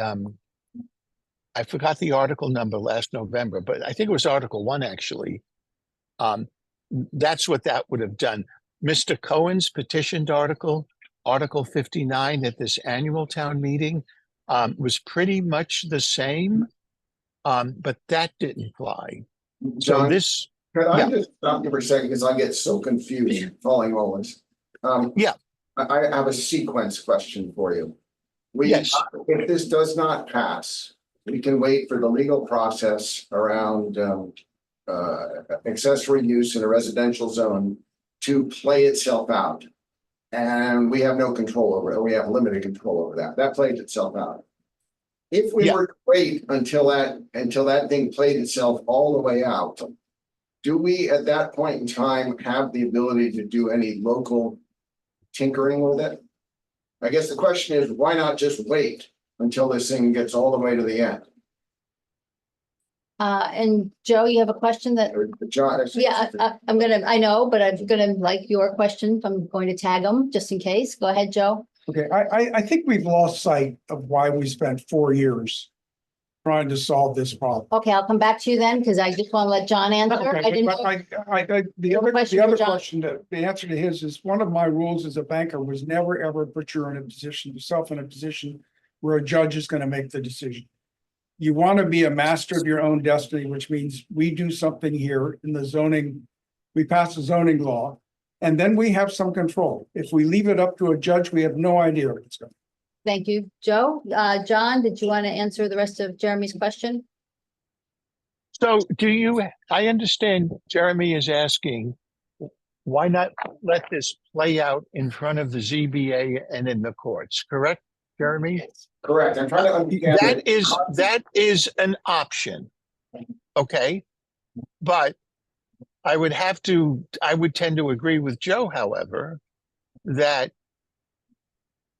article number last November, but I think it was Article 1 actually. That's what that would have done. Mr. Cohen's petitioned Article 59 at this annual town meeting was pretty much the same, but that didn't fly. So John, this, could I yeah. just stop you for a second, because I get so confused following all this. Yeah. I have a sequence question for you. Yes. If this does not pass, we can wait for the legal process around accessory use in a residential zone to play itself out. And we have no control over it. We have limited control over that. That plays itself out. If we were to wait until that thing played itself all the way out, do we at that point in time have the ability to do any local tinkering with it? I guess the question is, why not just wait until this thing gets all the way to the end? And Joe, you have a question that, John, yeah, I know, but I'm gonna like your question. I'm going to tag them just in case. Go ahead, Joe. Okay, I think we've lost sight of why we spent 4 years trying to solve this problem. Okay, I'll come back to you then, because I just want to let John answer. I Okay, didn't but know. the have a other question for John? question, the answer to his is, one of my rules as a banker was never, ever put you in a position, yourself in a position where a judge is going to make the decision. You want to be a master of your own destiny, which means we do something here in the zoning, we pass a zoning law, and then we have some control. If we leave it up to a judge, we have no idea what it's going to be. Thank you, Joe. John, did you want to answer the rest of Jeremy's question? So I understand Jeremy is asking, why not let this play out in front of the ZBA and in the courts, correct, Jeremy? Correct. I'm trying to understand. That is an option. Okay. But I would tend to agree with Joe, however, that,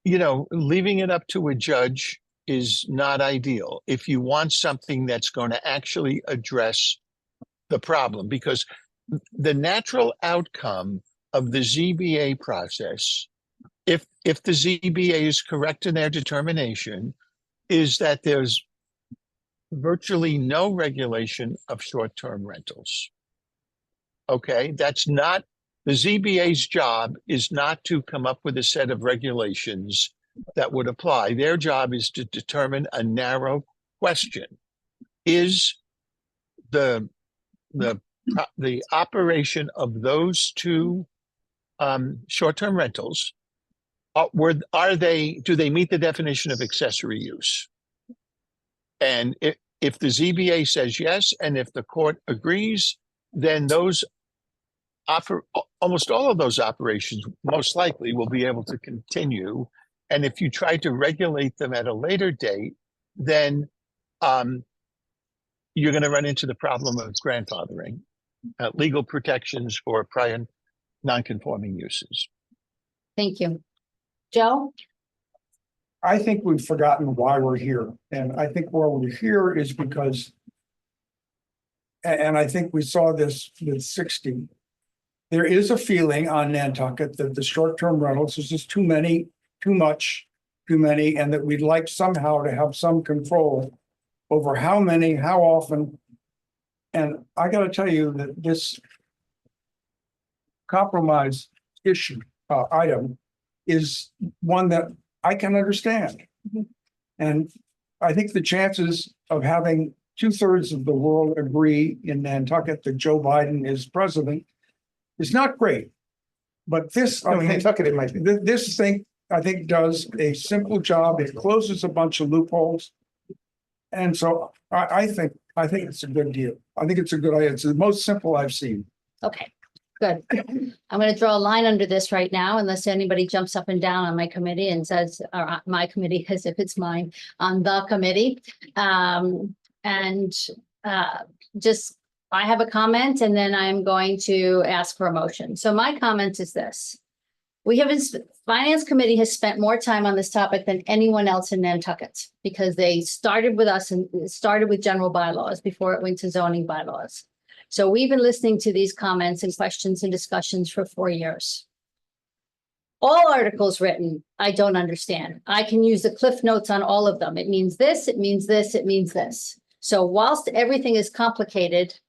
you know, leaving it up to a judge is not ideal if you want something that's going to actually address the problem, because the natural outcome of the ZBA process, if the ZBA is correct in their determination, is that there's virtually no regulation of short-term rentals. Okay, that's not, the ZBA's job is not to come up with a set of regulations that would apply. Their job is to determine a narrow question. Is the operation of those two short-term rentals, do they meet the definition of accessory use? And if the ZBA says yes, and if the court agrees, then almost all of those operations most likely will be able to continue. And if you try to regulate them at a later date, then you're going to run into the problem of grandfathering, legal protections for prior non-conforming uses. Thank you. Joe? I think we've forgotten why we're here. And I think why we're here is because and I think we saw this with 60. There is a feeling on Nantucket that the short-term rentals is just too many, too many, and that we'd like somehow to have some control over how many, how often. And I gotta tell you that this compromise issue, item is one that I can understand. And I think the chances of having 2/3 of the world agree in Nantucket that Joe Biden is president is not great. But this, No, in Nantucket, it might be. this thing, I think, does a simple job. It closes a bunch of loopholes. And so I think it's a good deal. I think it's a good idea. It's the most simple I've seen. Okay, good. I'm gonna draw a line under this right now unless anybody jumps up and down on my committee and says, or my committee, as if it's mine, on the committee. Just, I have a comment and then I'm going to ask for a motion. So my comment is this. Finance Committee has spent more time on this topic than anyone else in Nantucket because they started with us and it started with general bylaws before it went to zoning bylaws. So we've been listening to these comments and questions and discussions for 4 years. All articles written, I don't understand. I can use the cliff notes on all of them. It means this, it means this, it means this. So whilst everything is complicated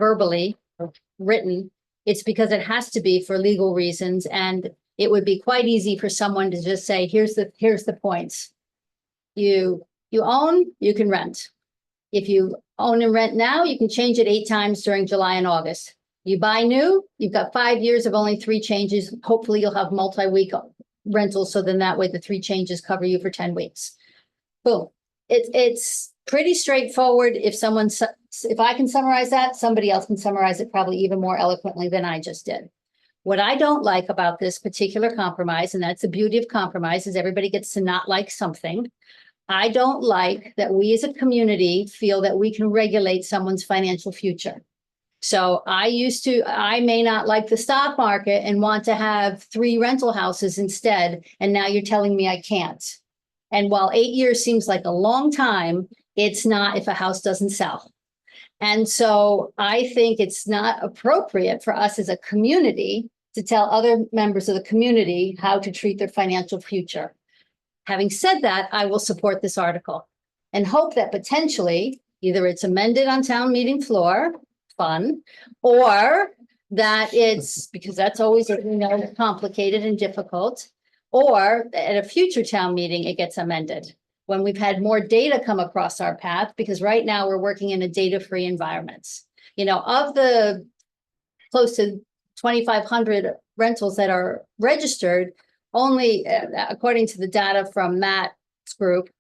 verbally or written, it's because it has to be for legal reasons. And it would be quite easy for someone to just say, here's the points. You own, you can rent. If you own and rent now, you can change it 8 times during July and August. You buy new, you've got 5 years of only 3 changes. Hopefully you'll have multi-week rentals. So then that way the 3 changes cover you for 10 weeks. Boom. It's pretty straightforward. If I can summarize that, somebody else can summarize it probably even more eloquently than I just did. What I don't like about this particular compromise, and that's the beauty of compromise, is everybody gets to not like something. I don't like that we as a community feel that we can regulate someone's financial future. So I may not like the stock market and want to have 3 rental houses instead. And now you're telling me I can't. And while 8 years seems like a long time, it's not if a house doesn't sell. And so I think it's not appropriate for us as a community to tell other members of the community how to treat their financial future. Having said that, I will support this article and hope that potentially either it's amended on town meeting floor, fun, or that it's, because that's always, complicated and difficult, or at a future town meeting, it gets amended when we've had more data come across our path, because right now we're working in a data-free environment. Of the close to 2,500 rentals that are registered, only according to the data from Matt's group,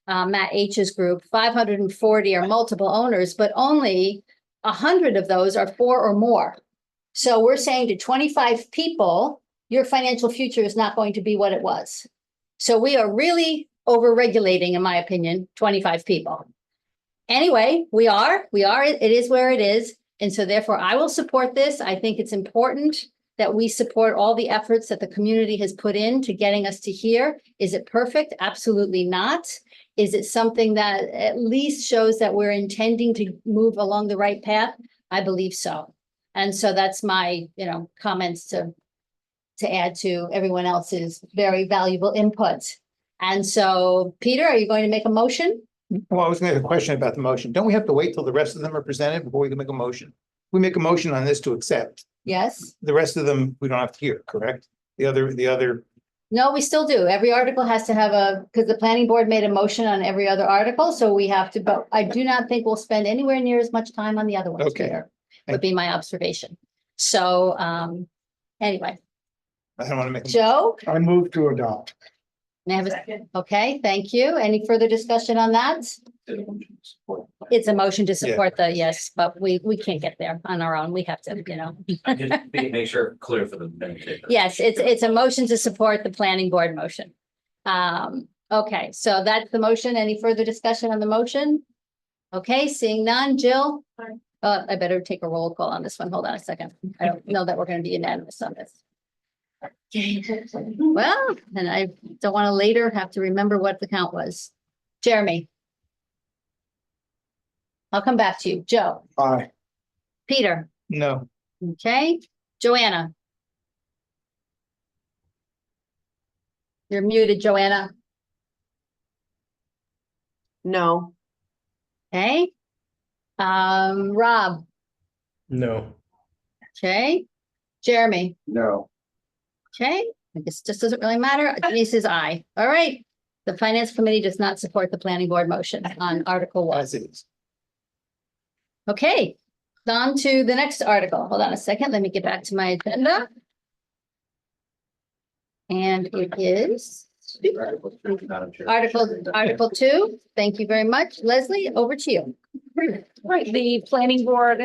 Matt H's group, 540 are multiple owners, but only 100 of those are 4 or more. So we're saying to 25 people, your financial future is not going to be what it was. So we are really over-regulating, in my opinion, 25 people. Anyway, it is where it is. And so therefore I will support this. I think it's important that we support all the efforts that the community has put into getting us to here. Is it perfect? Absolutely not. Is it something that at least shows that we're intending to move along the right path? I believe so. And so that's my, comments to add to everyone else's very valuable input. And so, Peter, are you going to make a motion? Well, I was gonna have a question about the motion. Don't we have to wait till the rest of them are presented before we can make a motion? We make a motion on this to accept. Yes? The rest of them, we don't have to hear, correct? The other, No, we still do. Every article has to have because the planning board made a motion on every other article, so we have to, but I do not think we'll spend anywhere near as much time on the other ones. Okay. Peter, would be my observation. So, anyway, I don't want to make. Joe? I move to adopt. May I have okay, thank you. Any further discussion on that? It's a motion to support yes, but we can't get there on our own. We have to, Just make sure clear for the benefit. Yes, it's a motion to support the planning board motion. Okay, so that's the motion. Any further discussion on the motion? Okay, seeing none. Jill? I better take a roll call on this one. Hold on a second. I don't know that we're going to be unanimous on this. Well, and I don't want to later have to remember what the count was. Jeremy? I'll come back to you. Joe? Aye. Peter, No. okay, Joanna. You're muted, Joanna. No. Okay. Rob, No. okay, Jeremy, No. okay, I guess it just doesn't really matter. Denise is aye. All right. The finance committee does not support the planning board motion on Article 1. As it is. Okay, on to the next article. Hold on a second. Let me get back to my agenda. And it is Article 2. Thank you very much. Leslie, over to you. Right, the planning board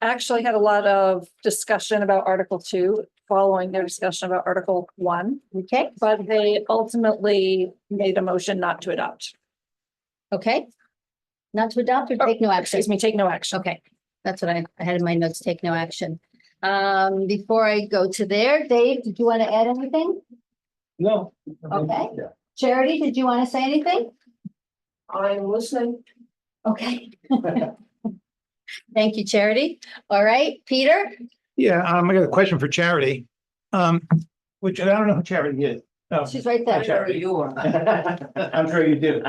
actually had a lot of discussion about Article 2 following their discussion about Article 1. Okay, But they ultimately made a motion not to adopt. okay. Not to adopt or take no action? Excuse me, take no action. Okay, that's what I had in my notes, take no action. Before I go to there, Dave, did you want to add anything? No. Okay. Charity, did you want to say anything? I'm listening. Okay. Thank you, Charity. All right, Peter? Yeah, I got a question for Charity. Which I don't know who Charity is. Oh, She's right there. Charity. I'm sure you do.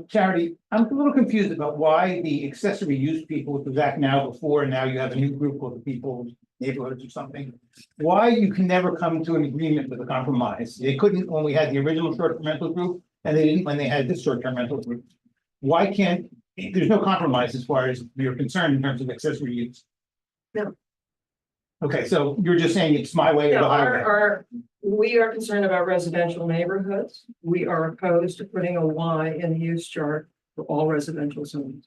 Charity, I'm a little confused about why the accessory use people, which was act now before, and now you have a new group called the people neighborhoods or something. Why you can never come to an agreement with a compromise? They couldn't when we had the original short-term rental group, and they didn't when they had this short-term rental group. Why can't, there's no compromise as far as you're concerned in terms of accessory use? No. Okay, so you're just saying it's my way or No, the highway? we are concerned about residential neighborhoods. We are opposed to putting a Y in the use chart for all residential zones.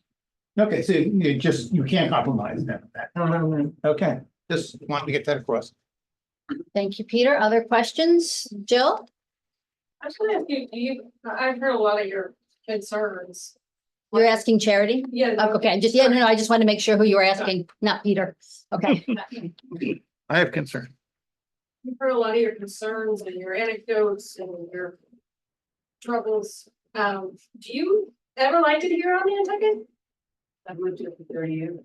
Okay, so you can't compromise then. Okay, just wanted to get that across. Thank you, Peter. Other questions? Jill? I was gonna ask you, I've heard a lot of your concerns. You're asking Charity? Yeah. Oh, okay, no, I just wanted to make sure who you were asking, not Peter. Okay. I have concern. You've heard a lot of your concerns and your anecdotes and your troubles. Do you ever like it here on Nantucket? I've lived here for 30 years.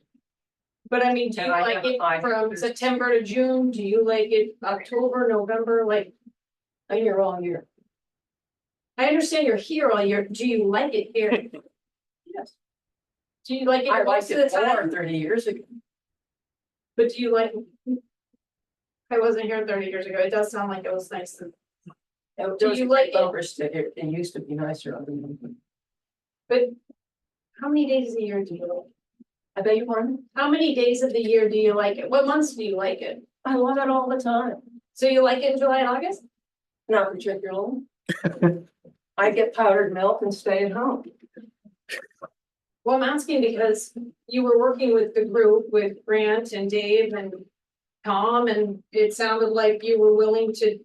But I mean, do you And I like have it 5 from years. September to June? Do you like it October, November? Like, I'm here all year. I understand you're here all year. Do you like it here? Yes. Do you like it I most liked of the it more time? 30 years ago. But do you like? I wasn't here 30 years ago. It does sound like it was nice. Do you like it? It used to be nicer. But how many days of the year do you like? I beg your pardon? How many days of the year do you like it? What months do you like it? I love it all the time. So you like it in July and August? Not particularly. I get powdered milk and stay at home. Well, I'm asking because you were working with the group with Grant and Dave and Tom, and it sounded like you were willing to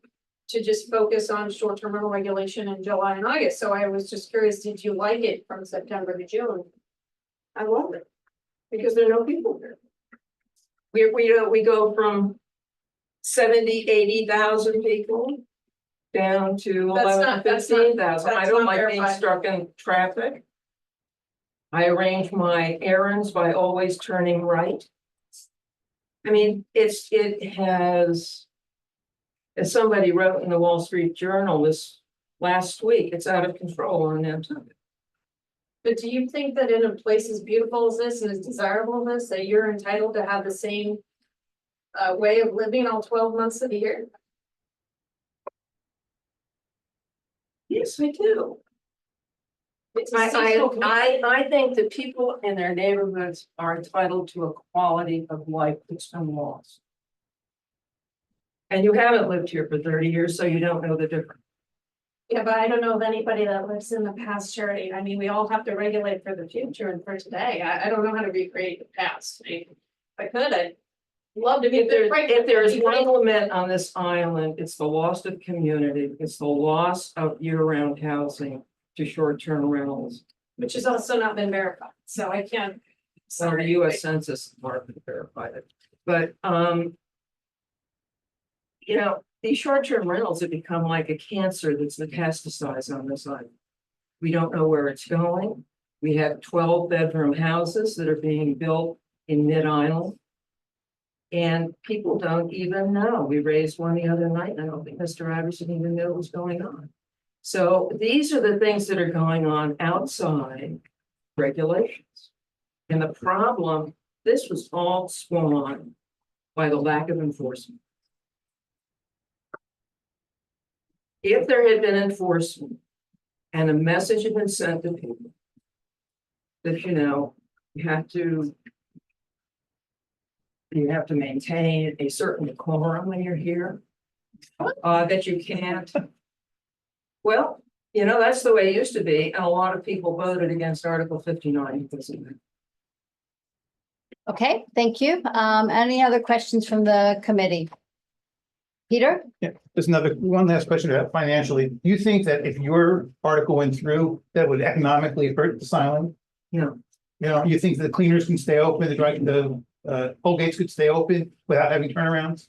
just focus on short-term rental regulation in July and August. So I was just curious, did you like it from September to June? I love it. Because there are no people here. We go from 70,000-80,000 people down to That's 11,000 not- to that's not- 15,000. I that's don't not like being verified. stuck in traffic. I arrange my errands by always turning right. I mean, it has, as somebody wrote in the Wall Street Journal this last week, it's out of control on Nantucket. But do you think that in a place as beautiful as this and as desirable as this, that you're entitled to have the same way of living all 12 months of the year? Yes, I do. It's a seasonal community. I think that people in their neighborhoods are entitled to a quality of life that's been lost. And you haven't lived here for 30 years, so you don't know the difference. Yeah, but I don't know of anybody that lives in the past, Charity. I mean, we all have to regulate for the future and for today. I don't know how to recreate the past. I mean, if I could, I'd love to be. If there is one lament on this island, it's the loss of community, it's the loss of year-round housing to short-term rentals. Which has also not been verified, so I can't. So the US Census Department verified it, but, you know, these short-term rentals have become like a cancer that's metastasized on this island. We don't know where it's going. We have 12-bedroom houses that are being built in Mid-Island. And people don't even know. We raised one the other night, and I don't think Mr. Iverson even knew what was going on. So these are the things that are going on outside regulations. And the problem, this was all spawned by the lack of enforcement. If there had been enforcement and a message had been sent to people that, you know, you have to maintain a certain decorum when you're here, that you can't. Well, you know, that's the way it used to be, and a lot of people voted against Article 59 because of that. Okay, thank you. Any other questions from the committee? Peter? Yeah, there's one last question about financially. Do you think that if your article went through, that would economically hurt the Asylum? Yeah. You know, you think the cleaners can stay open, the toll gates could stay open without having turnarounds?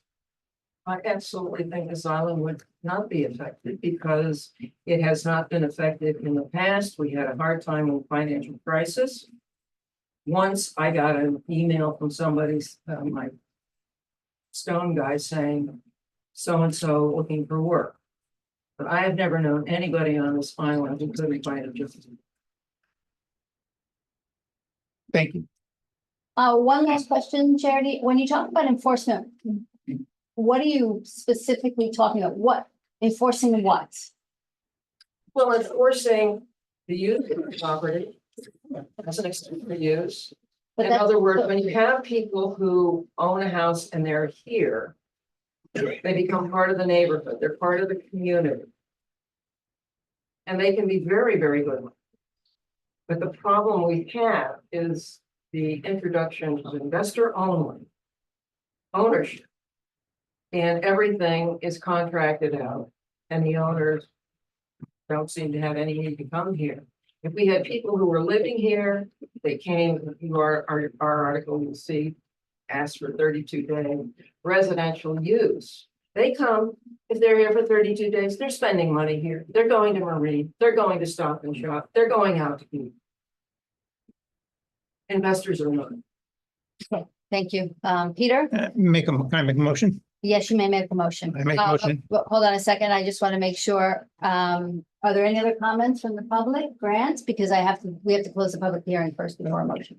I absolutely think Asylum would not be affected because it has not been affected in the past. We had a hard time with financial crisis. Once I got an email from somebody's, my stone guy saying, so-and-so looking for work. But I have never known anybody on this island who couldn't find a job. Thank you. One last question, Charity. When you talk about enforcement, what are you specifically talking about? What, enforcing what? Well, enforcing the use of the property as an extended use. But In that's- other words, when you have people who own a house and they're here, they become part of the neighborhood, they're part of the community. And they can be very, very good. But the problem we have is the introduction of investor only ownership. And everything is contracted out and the owners don't seem to have any need to come here. If we had people who were living here, they came, our article, you'll see, asked for 32-day residential use. They come, if they're here for 32 days, they're spending money here. They're going to Marine, they're going to Stop and Shop, they're going out to eat. Investors are not. Okay, thank you. Peter? Can I make a motion? Yes, you may make a motion. I make a motion. Hold on a second. I just want to make sure. Are there any other comments from the public? Grant? Because we have to close the public hearing first before a motion.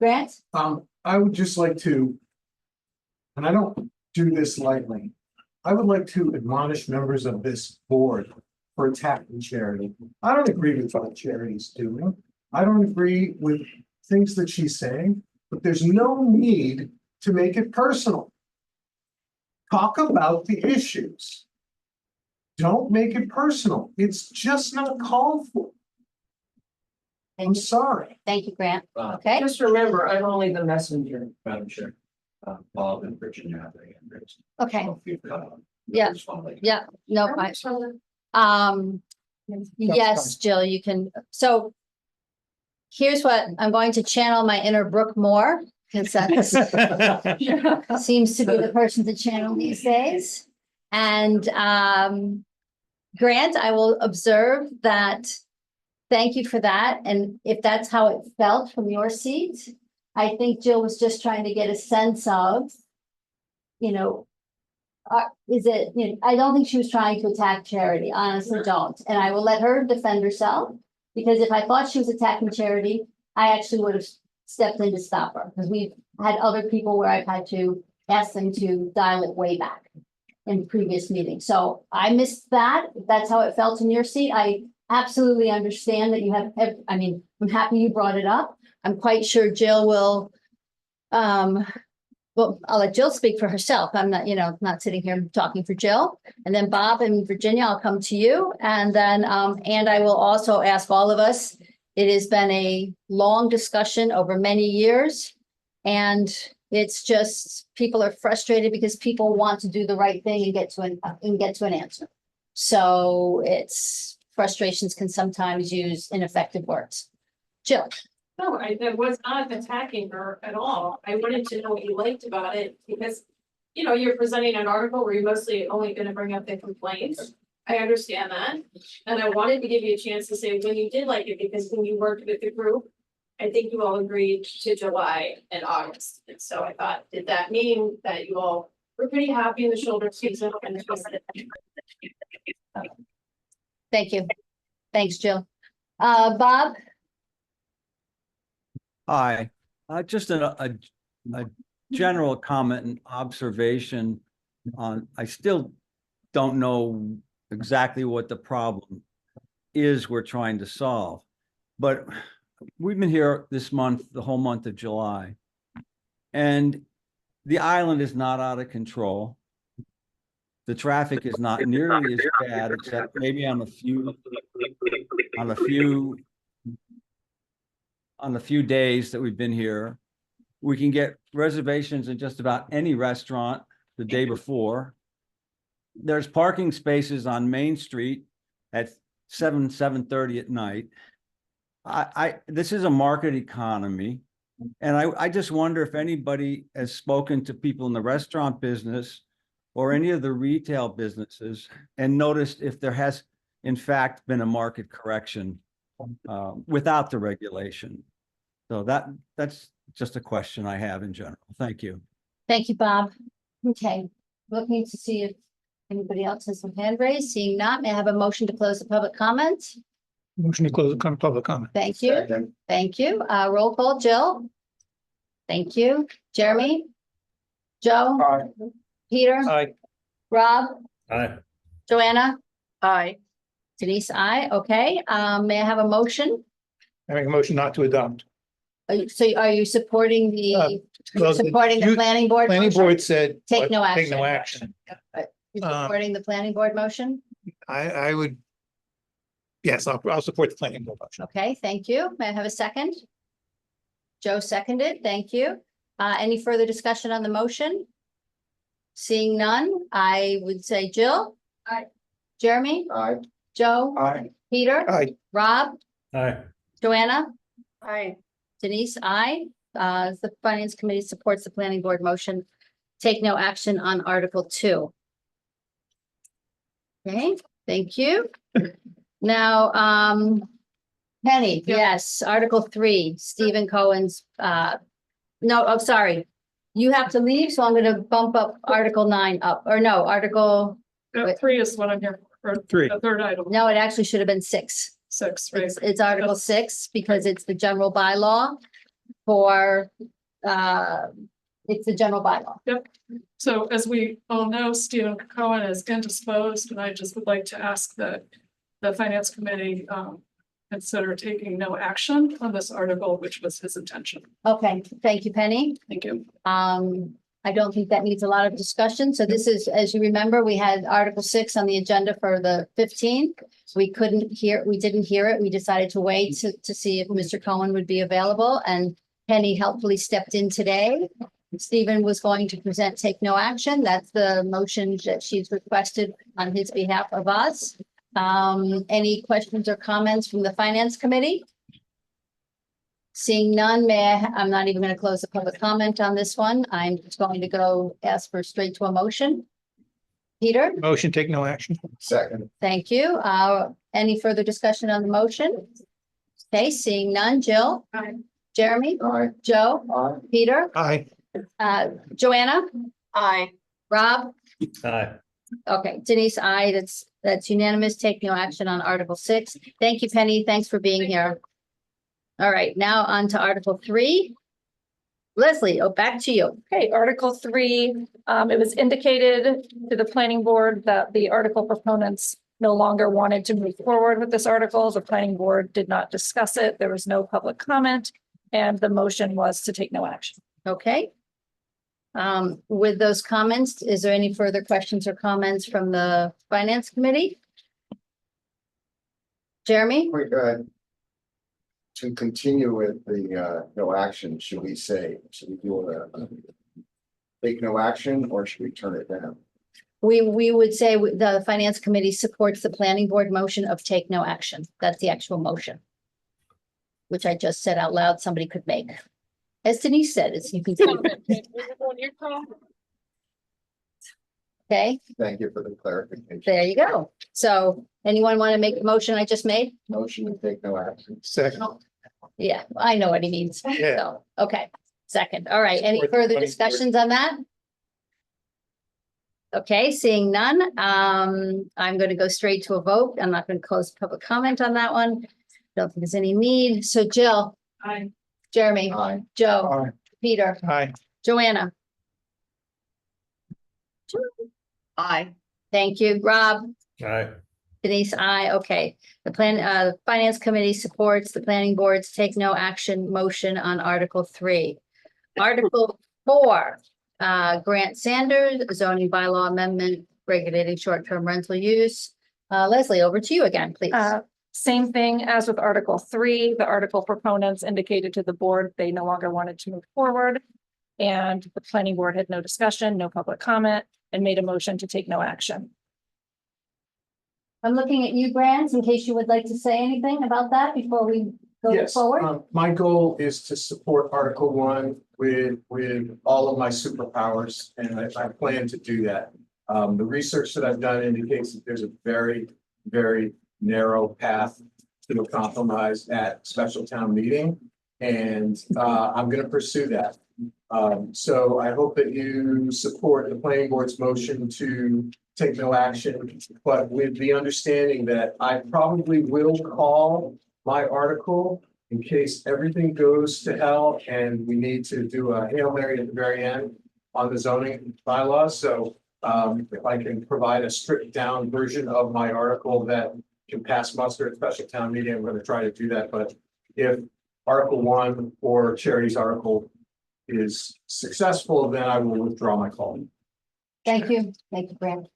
Grant? I would just like to, and I don't do this lightly, I would like to admonish members of this board for attacking Charity. I don't agree with what Charity's doing. I don't agree with things that she's saying, but there's no need to make it personal. Talk about the issues. Don't make it personal. It's just not called for. I'm sorry. Thank you, Grant. Okay. Just remember, I'm only the messenger. Madam Chair, Bob and Virginia have their hand raised. Okay. So if you, Yeah. respond. Yeah, no, yes, Jill, you can, so here's what, I'm going to channel my inner Brooke Moore, because that's seems to be the person to channel these days. And Grant, I will observe that. Thank you for that. And if that's how it felt from your seat, I think Jill was just trying to get a sense of, you know, is it, you know, I don't think she was trying to attack Charity, honestly don't. And I will let her defend herself, because if I thought she was attacking Charity, I actually would have stepped in to stop her, because we've had other people where I've had to ask them to dial it way back in previous meetings. So I missed that. If that's how it felt in your seat, I absolutely understand that you have, I mean, I'm happy you brought it up. I'm quite sure Jill will, well, I'll let Jill speak for herself. I'm not, you know, not sitting here talking for Jill. And then Bob and Virginia, I'll come to you. And then, and I will also ask all of us. It has been a long discussion over many years. And it's just, people are frustrated because people want to do the right thing and get to an answer. So it's, frustrations can sometimes use ineffective words. Jill. No, I was not attacking her at all. I wanted to know what you liked about it because, you know, you're presenting an article where you're mostly only going to bring up the complaints. I understand that. And I wanted to give you a chance to say when you did like it, because when you worked with the group, I think you all agreed to July and August. And so I thought, did that mean that you all were pretty happy in the shoulder season? And it was- Thank you. Thanks, Jill. Bob? Hi, just a general comment and observation on, I still don't know exactly what the problem is we're trying to solve. But we've been here this month, the whole month of July. And the island is not out of control. The traffic is not nearly as bad, except maybe on a few days that we've been here. We can get reservations in just about any restaurant the day before. There's parking spaces on Main Street at 7:30 at night. This is a market economy. And I just wonder if anybody has spoken to people in the restaurant business or any of the retail businesses and noticed if there has in fact been a market correction without the regulation. So that's just a question I have in general. Thank you. Thank you, Bob. Okay, looking to see if anybody else has some hand raised. Seeing not, may I have a motion to close the public comments? Motion to close the public comment. Thank you. Second. Thank you. Roll call, Jill. Thank you. Jeremy? Joe? Peter? Aye. Rob? Aye. Joanna? Aye. Denise, I. Okay, may I have a motion? I make a motion not to adopt. So are you supporting Well, supporting the planning board? Planning motion? board said. Take no Take no action. action. You supporting the planning board motion? I would. Yes, I'll support the planning board motion. Okay, thank you. May I have a second? Joe seconded. Thank you. Any further discussion on the motion? Seeing none, I would say Jill. Aye. Jeremy, Aye. Joe, Aye. Peter, Aye. Rob, Aye. Joanna, Aye. Denise, I. The Finance Committee supports the planning board motion. Take no action on Article 2. Okay, thank you. Now, Penny, yes, Article 3, Stephen Cohen's, no, oh, sorry. You have to leave, so I'm gonna bump up Article 9 up, or no, Article, Wait. 3 is what I'm here for. Three. The third item, no, it actually should have been 6. 6, right? It's Article 6 because it's the general bylaw for, it's the general bylaw. So as we all know, Stephen Cohen is indisposed, and I just would like to ask that the Finance Committee consider taking no action on this article, which was his intention. Okay, thank you, Penny. Thank you. I don't think that needs a lot of discussion. So this is, as you remember, we had Article 6 on the agenda for the 15th. We didn't hear it. We decided to wait to see if Mr. Cohen would be available, and Penny helpfully stepped in today. Stephen was going to present take no action. That's the motion that she's requested on his behalf of us. Any questions or comments from the Finance Committee? Seeing none, I'm not even going to close the public comment on this one. I'm just going to go ask for straight to a motion. Peter, Motion, take no action. Second. thank you. Any further discussion on the motion? Okay, seeing none. Jill? Aye. Jeremy? Aye. Joe? Aye. Peter? Aye. Joanna? Aye. Rob? Aye. Okay, Denise, that's unanimous. Take no action on Article 6. Thank you, Penny. Thanks for being here. All right, now on to Article 3. Leslie, back to you. Okay, Article 3, it was indicated to the planning board that the article proponents no longer wanted to move forward with this article. The planning board did not discuss it. There was no public comment, and the motion was to take no action. Okay. With those comments, is there any further questions or comments from the Finance Committee? Jeremy? Quick, to continue with the no action, should we do take no action, or should we turn it down? We would say the Finance Committee supports the planning board motion of take no action. That's the actual motion, which I just said out loud somebody could make. As Denise said, you can. Okay, Thank you for the clarification. there you go. So anyone want to make the motion I just made? Motion to take no action. Second. Yeah, I know what he means. Yeah. So, okay, second. All right. Any Support the further planning board. discussions on that? Okay, seeing none, I'm going to go straight to a vote. I'm not going to close public comment on that one. Don't think there's any need. So Jill, Aye. Jeremy, Aye. Joe, Aye. Peter, Aye. Joanna. Aye. Thank you. Rob, All right. Denise, I, okay. The Finance Committee supports the planning board's take no action motion on Article 3. Article 4, Grant Sanders zoning bylaw amendment regulating short-term rental use. Leslie, over to you again, please. Same thing as with Article 3, the article proponents indicated to the board they no longer wanted to move forward. And the planning board had no discussion, no public comment, and made a motion to take no action. I'm looking at you, Grant, in case you would like to say anything about that before we go Yes, forward. my goal is to support Article 1 with all of my superpowers, and I plan to do that. The research that I've done indicates that there's a very, very narrow path to a compromise at special town meeting, and I'm gonna pursue that. So I hope that you support the planning board's motion to take no action, but with the understanding that I probably will call my article in case everything goes to hell and we need to do a Hail Mary at the very end on the zoning bylaws. So if I can provide a stripped down version of my article that can pass muster at special town meeting, I'm going to try to do that. But if Article 1 or Charity's article is successful, then I will withdraw my call. Thank you. Thank you, Grant.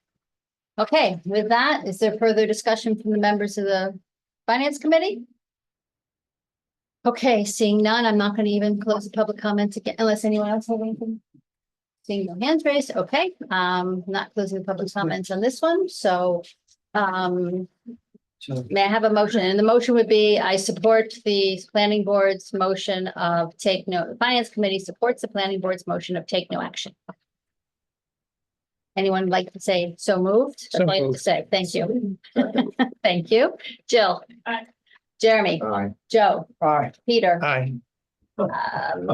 Okay, with that, is there further discussion from the members of the Finance Committee? Okay, seeing none, I'm not going to even close the public comments again unless anyone else has anything. Seeing no hands raised, okay, not closing the public comments on this one, so may I have a motion? And the motion would be, I support the planning board's motion of take no, the Finance Committee supports the planning board's motion of take no action. Anyone like to say so moved? So Like to moved. say, thank you. Thank you. Jill. Aye. Jeremy. Aye. Joe. Aye. Peter. Aye.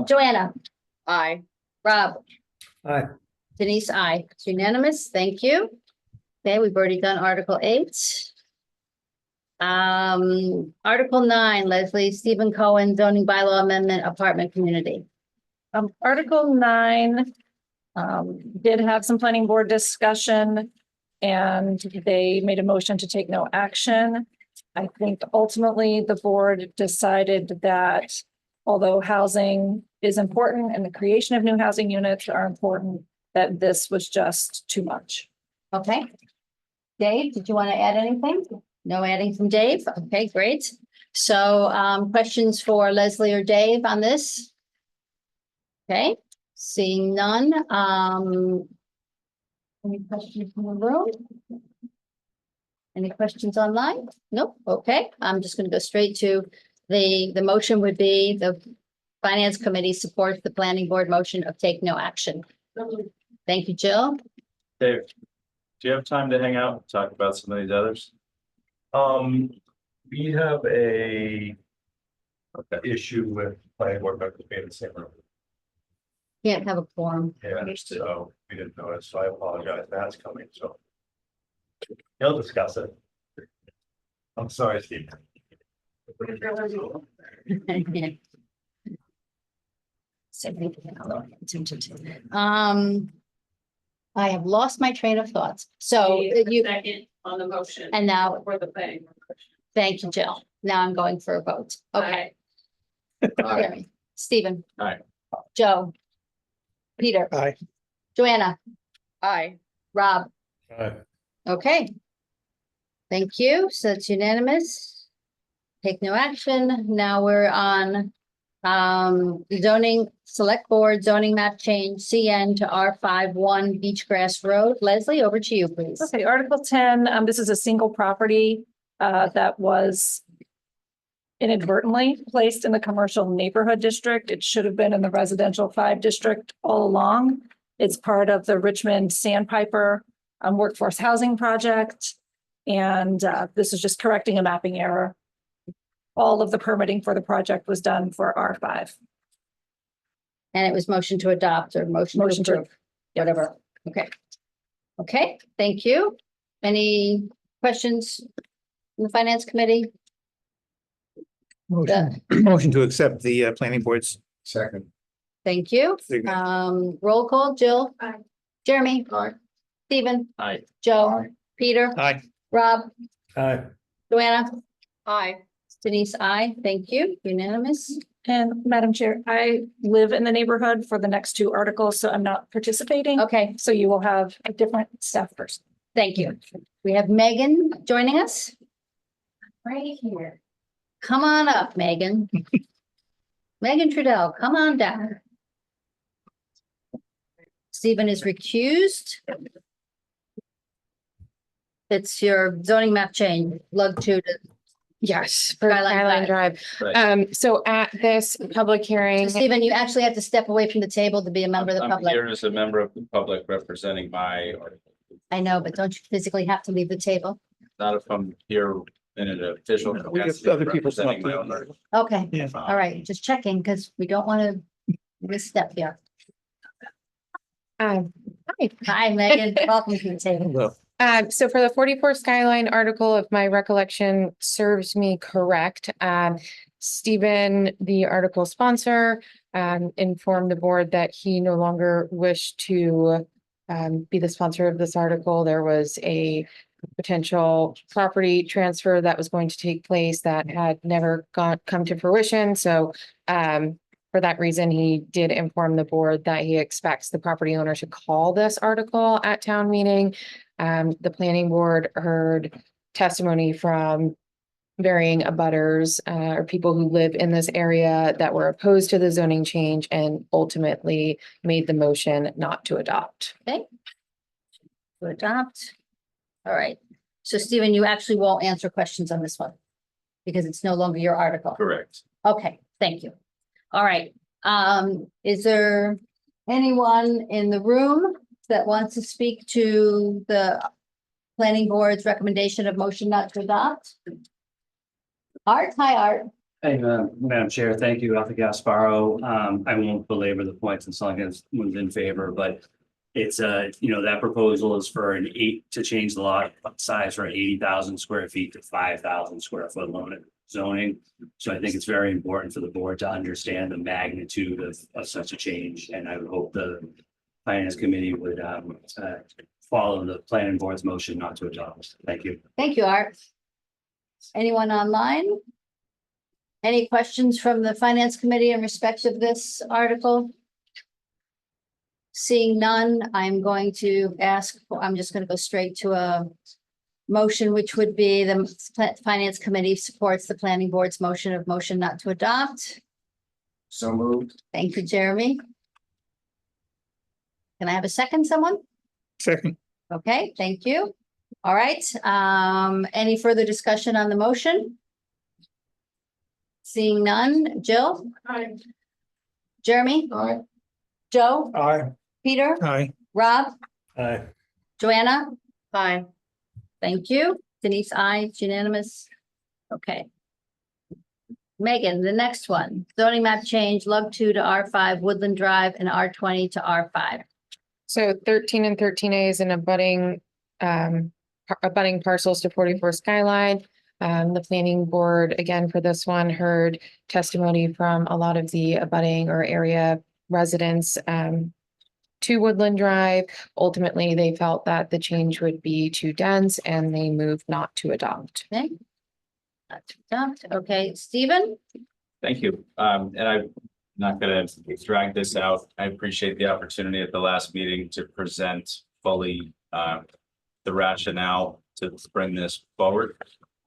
Joanna. Aye. Rob. Aye. Denise, I. It's unanimous. Thank you. Okay, we've already done Article 8. Article 9, Leslie, Stephen Cohen, zoning bylaw amendment, apartment community. Article 9 did have some planning board discussion and they made a motion to take no action. I think ultimately the board decided that although housing is important and the creation of new housing units are important, that this was just too much. Okay. Dave, did you want to add anything? No adding from Dave? Okay, great. So questions for Leslie or Dave on this? Okay, seeing none. Any questions from the room? Any questions online? Nope. Okay, I'm just going to go straight to the motion would be the Finance Committee supports the planning board motion of take no action. Thank you, Jill. Dave, do you have time to hang out and talk about some of these others? We have a issue with planning board members being in the same room. Can't have a quorum. Yeah, so we didn't notice, so I apologize, that's coming, so. He'll discuss it. I'm sorry, Steve. I have lost my train of thoughts. So you, Second on the motion. and now, For the thing. thank you, Jill. Now I'm going for a vote. Okay. Jeremy, Stephen. Aye. Joe. Peter. Aye. Joanna. Aye. Rob. Aye. Okay. Thank you. So it's unanimous. Take no action. Now we're on zoning, select board zoning map change CN to R51 Beachgrass Road. Leslie, over to you, please. Okay, Article 10, this is a single property that was inadvertently placed in the commercial neighborhood district. It should have been in the residential 5 district all along. It's part of the Richmond Sandpiper workforce housing project. And this is just correcting a mapping error. all of the permitting for the project was done for R5. And it was motion to adopt or motion Motion to to- approve, whatever. Okay. Okay, thank you. Any questions from the finance committee? Motion to accept the planning board's. Second. Thank you. Signature. Roll call, Jill. Aye. Jeremy. Aye. Stephen. Aye. Joe. Peter. Aye. Rob. Aye. Joanna. Aye. Denise, I. Thank you. Unanimous. And Madam Chair, I live in the neighborhood for the next two articles, so I'm not participating. Okay, So you will have a different staff person. thank you. We have Megan joining us. Right here. Come on up, Megan. Megan Trudell, come on down. Stephen is recused. It's your zoning map change, lug two to Yes, for Skyline Skyline Drive. Right. So at this public hearing, Stephen, you actually have to step away from the table to be a member of the I'm public. here as a member of the public representing my, I know, but don't you physically have to leave the table? not if I'm here in an official. We have capacity other people come up representing my own. to- Okay, Yeah. all right, just checking because we don't want to misstep here. hi. Hi, Megan, welcome to the table. Well, So for the 44 Skyline article, if my recollection serves me correct, Stephen, the article sponsor, informed the board that he no longer wished to be the sponsor of this article. There was a potential property transfer that was going to take place that had never come to fruition. So for that reason, he did inform the board that he expects the property owner to call this article at town meeting. The planning board heard testimony from varying abutters or people who live in this area that were opposed to the zoning change and ultimately made the motion not to adopt. Okay. To adopt. All right, so Stephen, you actually won't answer questions on this one because it's no longer your article. Correct. Okay, thank you. All right, is there anyone in the room that wants to speak to the planning board's recommendation of motion not to adopt? Art, hi Art. Hey, Madam Chair, thank you, Alpha Gasparo. I won't belabor the points and so against one's in favor, but it's that proposal is for to change the lot size from 80,000 square feet to 5,000 square foot limit zoning. So I think it's very important for the board to understand the magnitude of such a change, and I would hope the finance committee would follow the planning board's motion not to adopt. Thank you. Thank you, Art. Anyone online? Any questions from the finance committee in respect of this article? Seeing none, I'm going to I'm just going to go straight to a motion, which would be the finance committee supports the planning board's motion of motion not to adopt. So moved. Thank you, Jeremy. Can I have a second, someone? Second. Okay, thank you. All right, any further discussion on the motion? Seeing none, Jill? Aye. Jeremy? Aye. Joe? Aye. Peter? Aye. Rob? Aye. Joanna? Aye. Thank you. Denise, I, it's unanimous. Okay. Megan, the next one, zoning map change, lug 2 to R5, Woodland Drive, and R20 to R5. So 13 and 13A is an abutting parcels to 44 Skyline. The planning board, again, for this one, heard testimony from a lot of the abutting or area residents to Woodland Drive. Ultimately, they felt that the change would be too dense and they moved not to adopt. Okay. Not to adopt. Okay, Stephen? Thank you. And I'm not gonna drag this out. I appreciate the opportunity at the last meeting to present fully the rationale to bring this forward.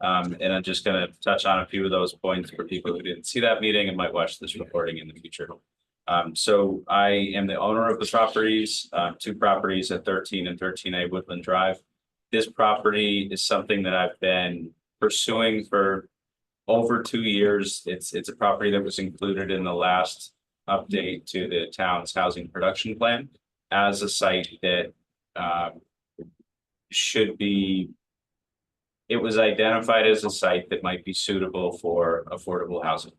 And I'm just gonna touch on a few of those points for people who didn't see that meeting and might watch this recording in the future. So I am the owner of the properties, 2 properties at 13 and 13A Woodland Drive. This property is something that I've been pursuing for over 2 years. It's a property that was included in the last update to the town's housing production plan as a site that should be it was identified as a site that might be suitable for affordable housing.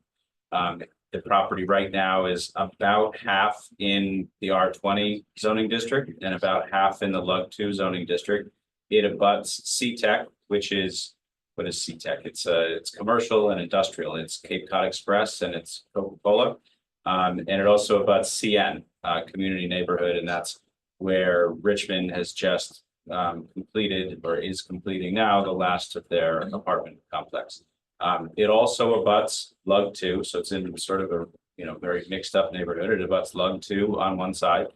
The property right now is about half in the R20 zoning district and about half in the LUG2 zoning district. It abuts CTEC, which is, what is CTEC? It's commercial and industrial. It's Cape Cod Express and it's Coca-Cola. And it also abuts CN, community neighborhood, and that's where Richmond has just completed or is completing now the last of their apartment complex. It also abuts LUG2, so it's in sort of a very mixed up neighborhood. It abuts LUG2 on one side,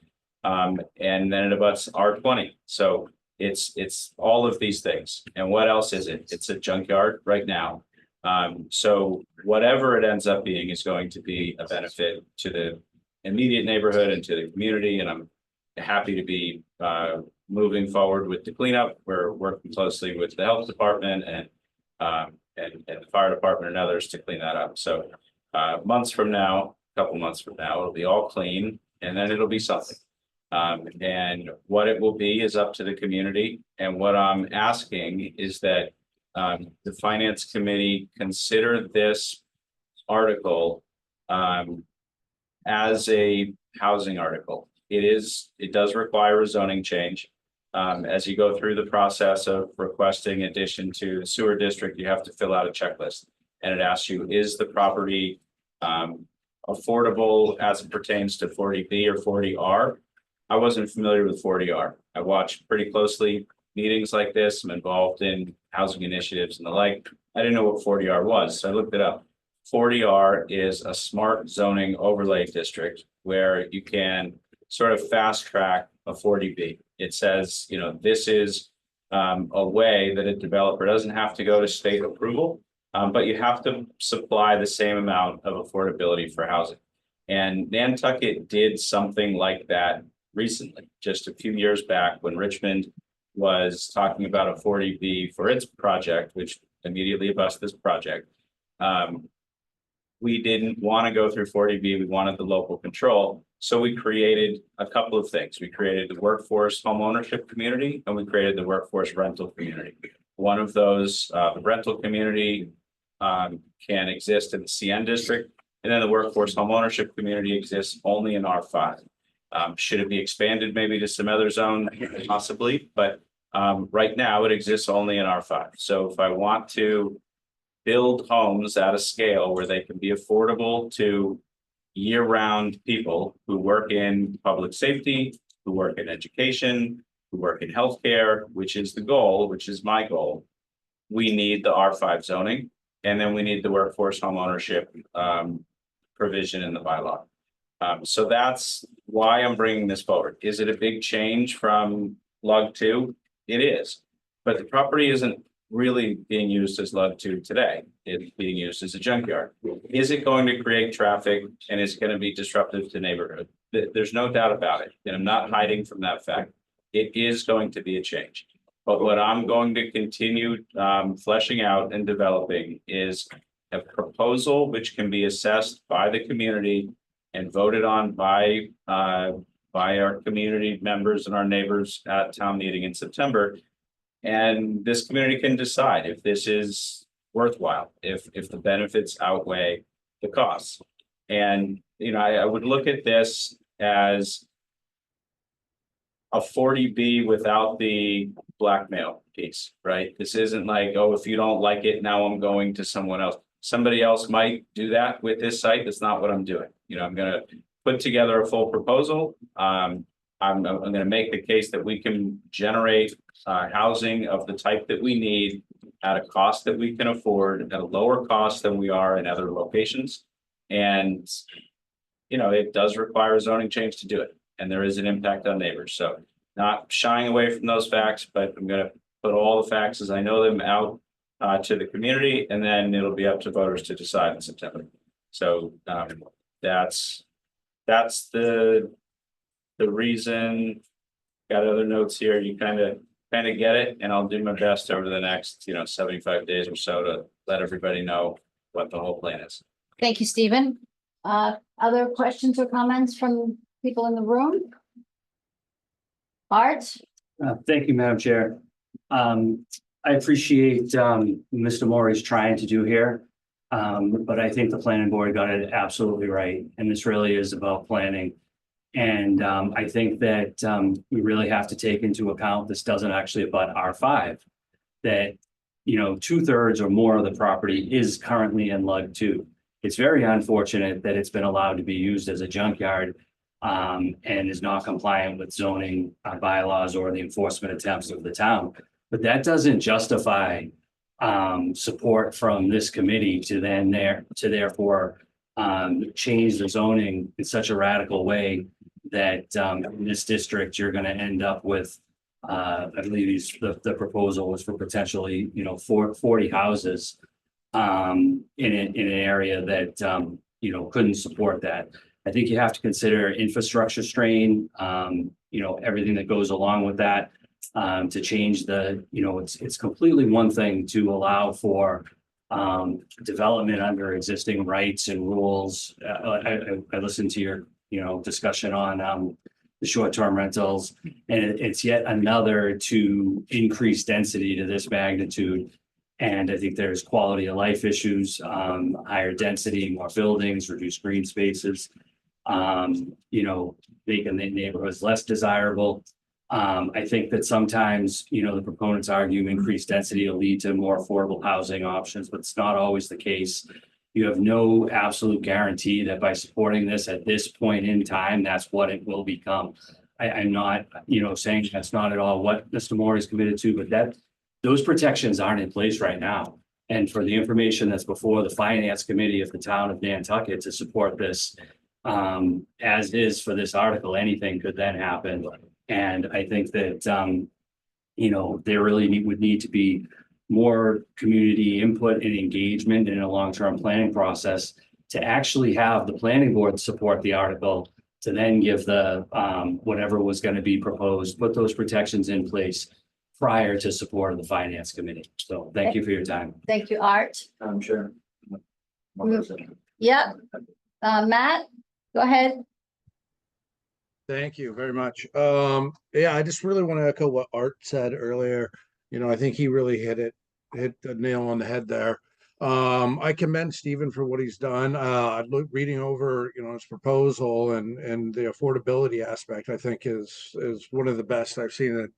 and then it abuts R20. So it's all of these things. And what else is it? It's a junkyard right now. So whatever it ends up being is going to be a benefit to the immediate neighborhood and to the community. And I'm happy to be moving forward with the cleanup. We're working closely with the health department and the fire department and others to clean that up. So months from now, a couple months from now, it'll be all clean and then it'll be something. And what it will be is up to the community. And what I'm asking is that the finance committee consider this article as a housing article. It does require a zoning change. As you go through the process of requesting addition to the sewer district, you have to fill out a checklist. And it asks you, is the property affordable as it pertains to 40B or 40R? I wasn't familiar with 40R. I watched pretty closely meetings like this. I'm involved in housing initiatives and the like. I didn't know what 40R was, so I looked it up. 40R is a smart zoning overlay district where you can sort of fast track a 40B. It says, this is a way that a developer doesn't have to go to state approval, but you have to supply the same amount of affordability for housing. And Nantucket did something like that recently, just a few years back when Richmond was talking about a 40B for its project, which immediately abuts this project. We didn't want to go through 40B. We wanted the local control. So we created a couple of things. We created the workforce homeownership community and we created the workforce rental community. One of those, the rental community can exist in the CN district, and then the workforce homeownership community exists only in R5. Should it be expanded maybe to some other zone? Possibly, but right now it exists only in R5. So if I want to build homes at a scale where they can be affordable to year-round people who work in public safety, who work in education, who work in healthcare, which is the goal, which is my goal, we need the R5 zoning, and then we need the workforce homeownership provision in the bylaw. So that's why I'm bringing this forward. Is it a big change from LUG2? It is, but the property isn't really being used as LUG2 today. It's being used as a junkyard. Is it going to create traffic and is it going to be disruptive to neighborhood? There's no doubt about it, and I'm not hiding from that fact. It is going to be a change. But what I'm going to continue fleshing out and developing is a proposal which can be assessed by the community and voted on by our community members and our neighbors at town meeting in September. And this community can decide if this is worthwhile, if the benefits outweigh the costs. And, I would look at this as a 40B without the blackmail piece, right? This isn't like, oh, if you don't like it, now I'm going to someone else. Somebody else might do that with this site. That's not what I'm doing. I'm going to put together a full proposal. I'm going to make the case that we can generate housing of the type that we need at a cost that we can afford, at a lower cost than we are in other locations. And, it does require a zoning change to do it. And there is an impact on neighbors. So not shying away from those facts, but I'm going to put all the facts as I know them out to the community, and then it'll be up to voters to decide in September. So that's the reason. Got other notes here. You kind of get it, and I'll do my best over the next 75 days or so to let everybody know what the whole plan is. Thank you, Stephen. Other questions or comments from people in the room? Art? Thank you, Madam Chair. I I appreciate Mr. Maury's trying to do here. But I think the planning board got it absolutely right, and this really is about planning. And I think that we really have to take into account, this doesn't actually abut R5. That, you know, 2/3 or more of the property is currently in LUG 2. It's very unfortunate that it's been allowed to be used as a junkyard and is not compliant with zoning bylaws or the enforcement attempts of the town. But that doesn't justify support from this committee to then therefore change the zoning in such a radical way that in this district, you're gonna end up with I believe the proposal was for potentially, you know, 40 houses in an area that you know, couldn't support that. I think you have to consider infrastructure strain, you know, everything that goes along with that. To change the, you know, it's completely one thing to allow for development under existing rights and rules. I listened to your, you know, discussion on the short-term rentals, and it's yet another to increase density to this magnitude. And I think there's quality of life issues, higher density, more buildings, reduced green spaces, you know, making the neighborhoods less desirable. I think that sometimes, you know, the proponents argue increased density will lead to more affordable housing options, but it's not always the case. You have no absolute guarantee that by supporting this at this point in time, that's what it will become. I'm not, you know, saying that's not at all what Mr. Moore is committed to, but those protections aren't in place right now. And for the information that's before the finance committee of the town of Nantucket to support this, as is for this article, anything could then happen. And I think that, you know, there really would need to be more community input and engagement in a long-term planning process to actually have the planning board support the article, to then give the, whatever was going to be proposed, put those protections in place prior to support of the finance committee. So thank you for your time. Thank you, Art. I'm sure. Yep. Matt, go ahead. Thank you very much. Yeah, I just really want to echo what Art said earlier. You know, I think he really hit the nail on the head there. I commend Stephen for what he's done. Reading over, you know, his proposal and the affordability aspect, I think is one of the best I've seen it.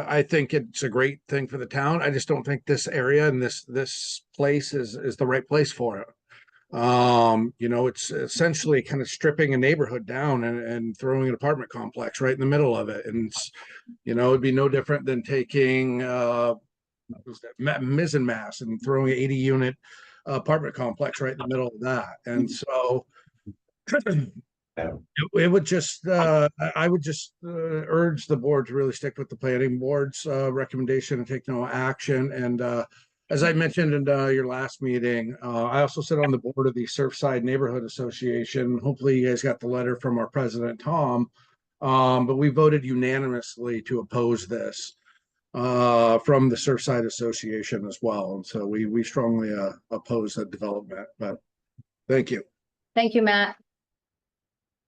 I think it's a great thing for the town. I just don't think this area and this place is the right place for it. You know, it's essentially kind of stripping a neighborhood down and throwing an apartment complex right in the middle of it. And it's, you know, it'd be no different than taking Mizzen Mass and throwing an 80-unit apartment complex right in the middle of that. And so it would just I would just urge the board to really stick with the planning board's recommendation and take no action. And as I mentioned in your last meeting, I also sit on the board of the Surfside Neighborhood Association. Hopefully you guys got the letter from our president, Tom, but we voted unanimously to oppose this from the Surfside Association as well. And so we strongly oppose that development, but thank you. Thank you, Matt.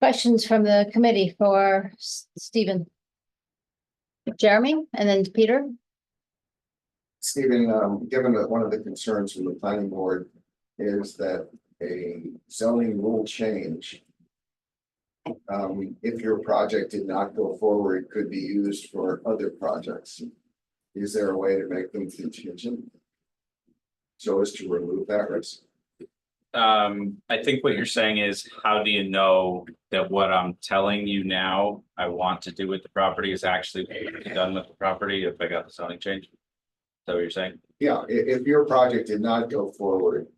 Questions from the committee for Stephen? Jeremy, and then Peter. Stephen, given that one of the concerns from the planning board is that a zoning rule change, if your project did not go forward, could be used for other projects. Is there a way to make them contingent so as to remove that risk? I think what you're saying is, how do you know that what I'm telling you now I want to do with the property is actually done with the property if I got the zoning change? Is that what you're saying? Yeah, if your project did not go forward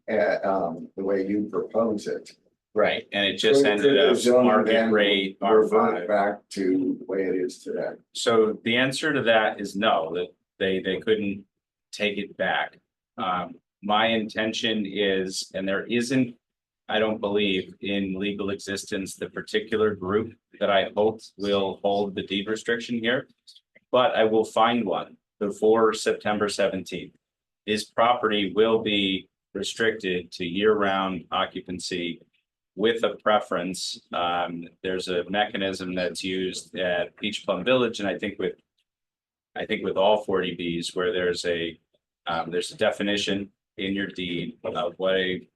at the way you propose it. Right, and it just ended up market rate R5 back to the way it is today. So the answer to that is no, that they couldn't take it back. My intention is, and there isn't, I don't believe, in legal existence, the particular group that I hope will hold the deed restriction here, but I will find one before September 17th. This property will be restricted to year-round occupancy with a preference. There's a mechanism that's used at Peach Plum Village, and I think with I think with all 40Bs where there's a definition in your deed of what a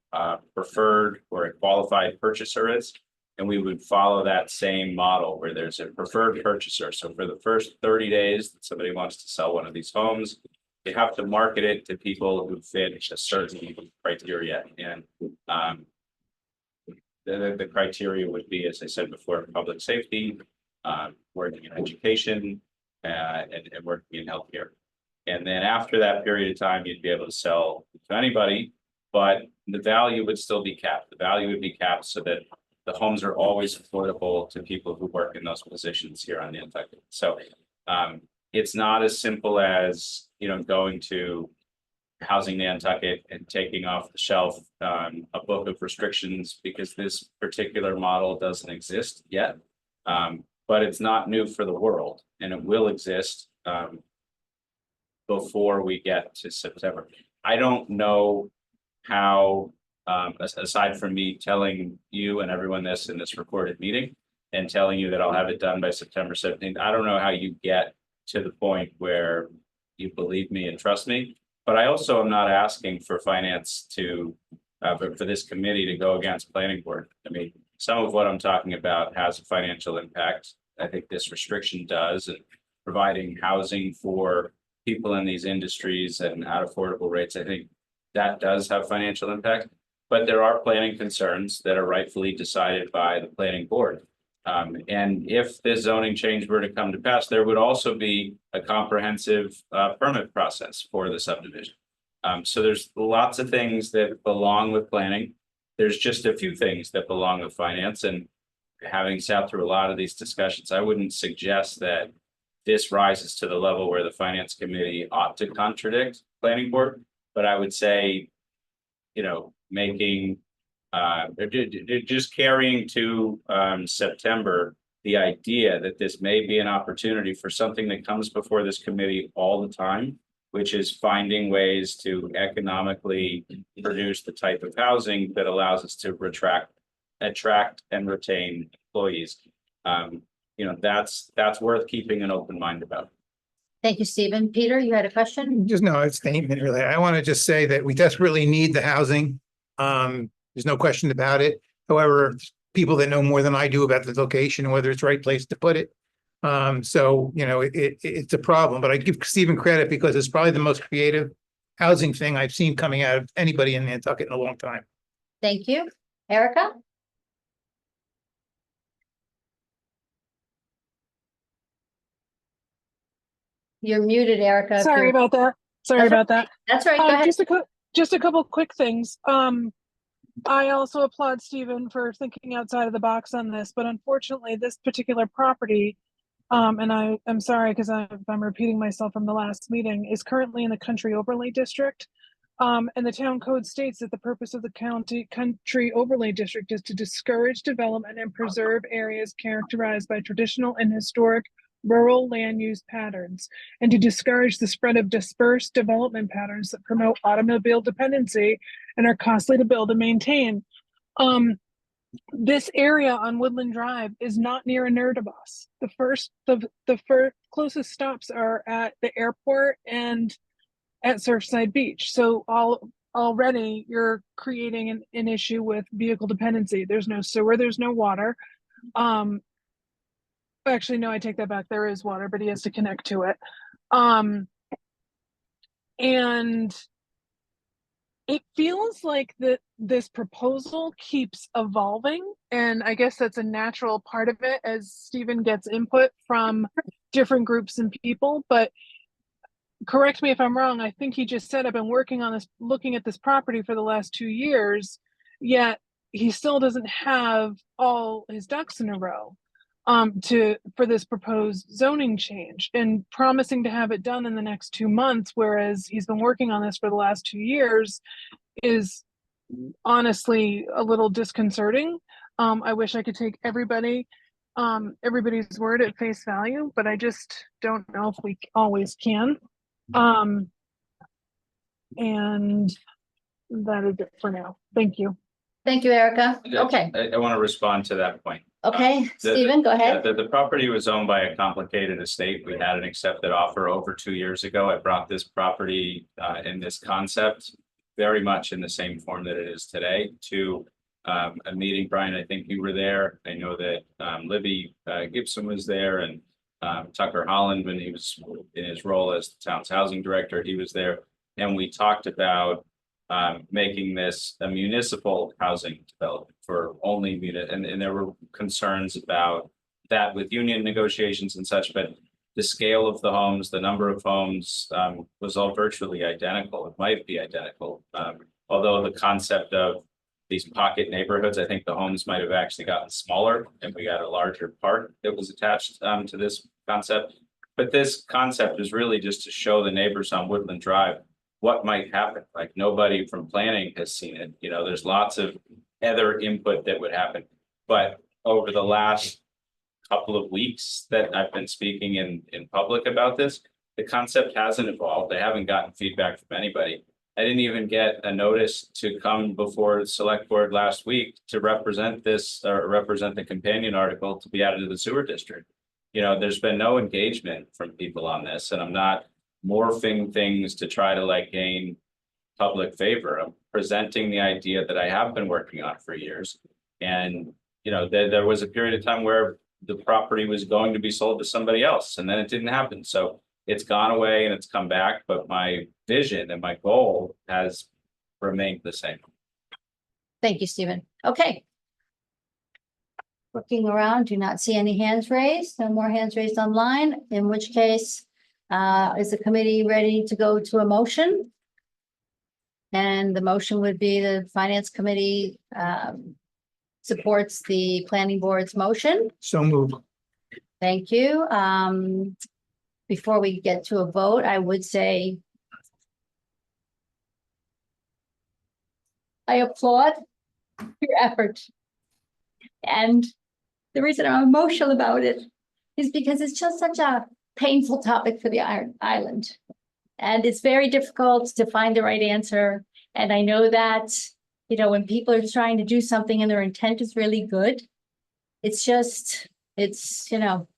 preferred or a qualified purchaser is. And we would follow that same model where there's a preferred purchaser. So for the first 30 days that somebody wants to sell one of these homes, they have to market it to people who fit a certain criteria. And the criteria would be, as I said before, public safety, working in education, and working in healthcare. And then after that period of time, you'd be able to sell to anybody, but the value would still be capped. The value would be capped so that the homes are always affordable to people who work in those positions here on Nantucket. So it's not as simple as, going to Housing Nantucket and taking off the shelf a book of restrictions, because this particular model doesn't exist yet. But it's not new for the world, and it will exist before we get to September. I don't know how, aside from me telling you and everyone this in this recorded meeting and telling you that I'll have it done by September 17th, I don't know how you get to the point where you believe me and trust me. But I also am not asking for finance to, for this committee to go against planning board. I mean, some of what I'm talking about has a financial impact. I think this restriction does, and providing housing for people in these industries and at affordable rates, I think that does have financial impact. But there are planning concerns that are rightfully decided by the planning board. And if this zoning change were to come to pass, there would also be a comprehensive permit process for the subdivision. So there's lots of things that belong with planning. There's just a few things that belong with finance. And having sat through a lot of these discussions, I wouldn't suggest that this rises to the level where the finance committee ought to contradict planning board. But I would say, making just carrying to September the idea that this may be an opportunity for something that comes before this committee all the time, which is finding ways to economically produce the type of housing that allows us to attract and retain employees. That's worth keeping an open mind about. Thank you, Stephen. Peter, you had a question? Just no, it's statement really. I want to just say that we desperately need the housing. There's no question about it. However, people that know more than I do about the location and whether it's the right place to put it. It's a problem, but I give Stephen credit because it's probably the most creative housing thing I've seen coming out of anybody in Nantucket in a long time. Thank you. Erica? You're muted, Erica. Sorry about that. That's right. Go ahead. Just a couple quick things. I also applaud Stephen for thinking outside of the box on this, but unfortunately, this particular property, and I'm sorry because I'm repeating myself from the last meeting, is currently in the country overlay district. And the town code states that the purpose of the country overlay district is to discourage development and preserve areas characterized by traditional and historic rural land use patterns, and to discourage the spread of dispersed development patterns that promote automobile dependency and are costly to build and maintain. This area on Woodland Drive is not near a Nerdabus. The first closest stops are at the airport and at Surfside Beach. So already you're creating an issue with vehicle dependency. There's no sewer, there's no water. Actually, no, I take that back. There is water, but he has to connect to it. And it feels like this proposal keeps evolving. And I guess that's a natural part of it as Stephen gets input from different groups and people. But correct me if I'm wrong. I think he just said, I've been working on this, looking at this property for the last 2 years, yet he still doesn't have all his ducks in a row. For this proposed zoning change, and promising to have it done in the next 2 months, whereas he's been working on this for the last 2 years, is honestly a little disconcerting. I wish I could take everybody's word at face value, but I just don't know if we always can. And that is it for now. Thank you. Thank you, Erica. Okay. I want to respond to that point. Okay, The- Stephen, go Yeah, ahead. the property was owned by a complicated estate. We had an accepted offer over 2 years ago. I brought this property in this concept very much in the same form that it is today to a meeting. Brian, I think you were there. I know that Libby Gibson was there, and Tucker Holland, when he was in his role as the town's housing director, he was there. And we talked about making this a municipal housing development for only and there were concerns about that with union negotiations and such, but the scale of the homes, the number of homes was all virtually identical. It might be identical. Although the concept of these pocket neighborhoods, I think the homes might have actually gotten smaller and we got a larger part that was attached to this concept. But this concept is really just to show the neighbors on Woodland Drive what might happen. Like, nobody from planning has seen it. You know, there's lots of other input that would happen. But over the last couple of weeks that I've been speaking in public about this, the concept hasn't evolved. I haven't gotten feedback from anybody. I didn't even get a notice to come before the select board last week to represent this or represent the companion article to be added to the sewer district. You know, there's been no engagement from people on this, and I'm not morphing things to try to like gain public favor. I'm presenting the idea that I have been working on for years. And, you know, there was a period of time where the property was going to be sold to somebody else, and then it didn't happen. So it's gone away and it's come back, but my vision and my goal has remained the same. Thank you, Stephen. Okay. Looking around, do not see any hands raised, no more hands raised online, in which case, is the committee ready to go to a motion? And the motion would be the finance committee supports the planning board's motion. So moved. Thank you. Before we get to a vote, I would say I applaud your effort. And the reason I'm emotional about it is because it's just such a painful topic for the island. And it's very difficult to find the right answer. And I know that, you know, when people are trying to do something and their intent is really good, it's just, it's, you know,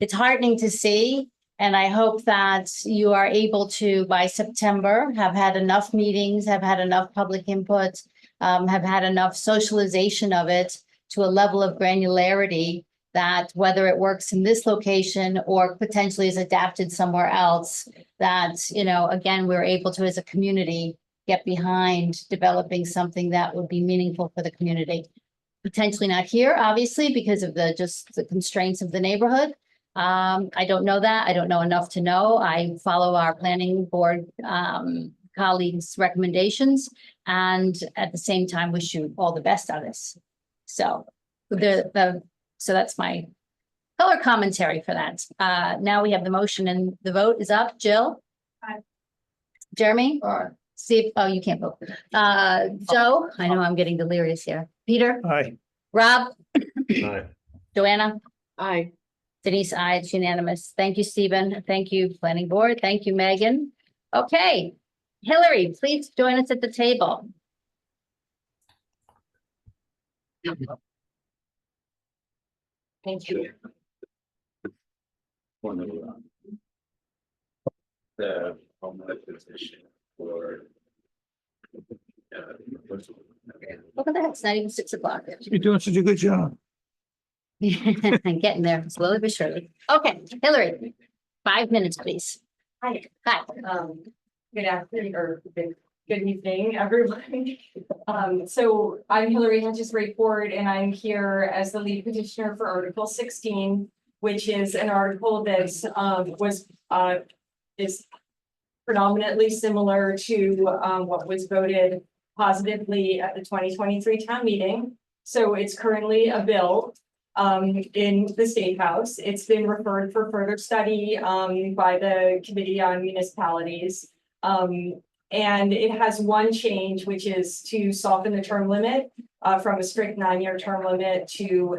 it's heartening to see. And I hope that you are able to, by September, have had enough meetings, have had enough public input, have had enough socialization of it to a level of granularity that whether it works in this location or potentially is adapted somewhere else, that, you know, again, we're able to, as a community, get behind developing something that would be meaningful for the community. Potentially not here, obviously, because of just the constraints of the neighborhood. I don't know that. I don't know enough to know. I follow our planning board colleagues' recommendations, and at the same time wish you all the best on this. So so that's my color commentary for that. Now we have the motion and the vote is up. Jill? Aye. Jeremy? Aye. Steve? Oh, you can't vote. Joe? I know I'm getting delirious here. Peter? Aye. Rob? Aye. Joanna? Aye. Denise, aye, it's unanimous. Thank you, Stephen. Thank you, planning board. Thank you, Megan. Okay, Hillary, please join us at the table. Thank you. The homeland position for. Look at that, it's not even 6 o'clock. You're doing such a good job. I'm getting there slowly but surely. Okay, Hillary, 5 minutes, please. Hi. Hi. Good afternoon or good evening, everyone. So I'm Hillary Hedges-Rayford, and I'm here as the lead petitioner for Article 16, which is an article that is predominantly similar to what was voted positively at the 2023 town meeting. So it's currently a bill in the State House. It's been referred for further study by the Committee on Municipalities. And it has one change, which is to soften the term limit from a strict 9-year term limit to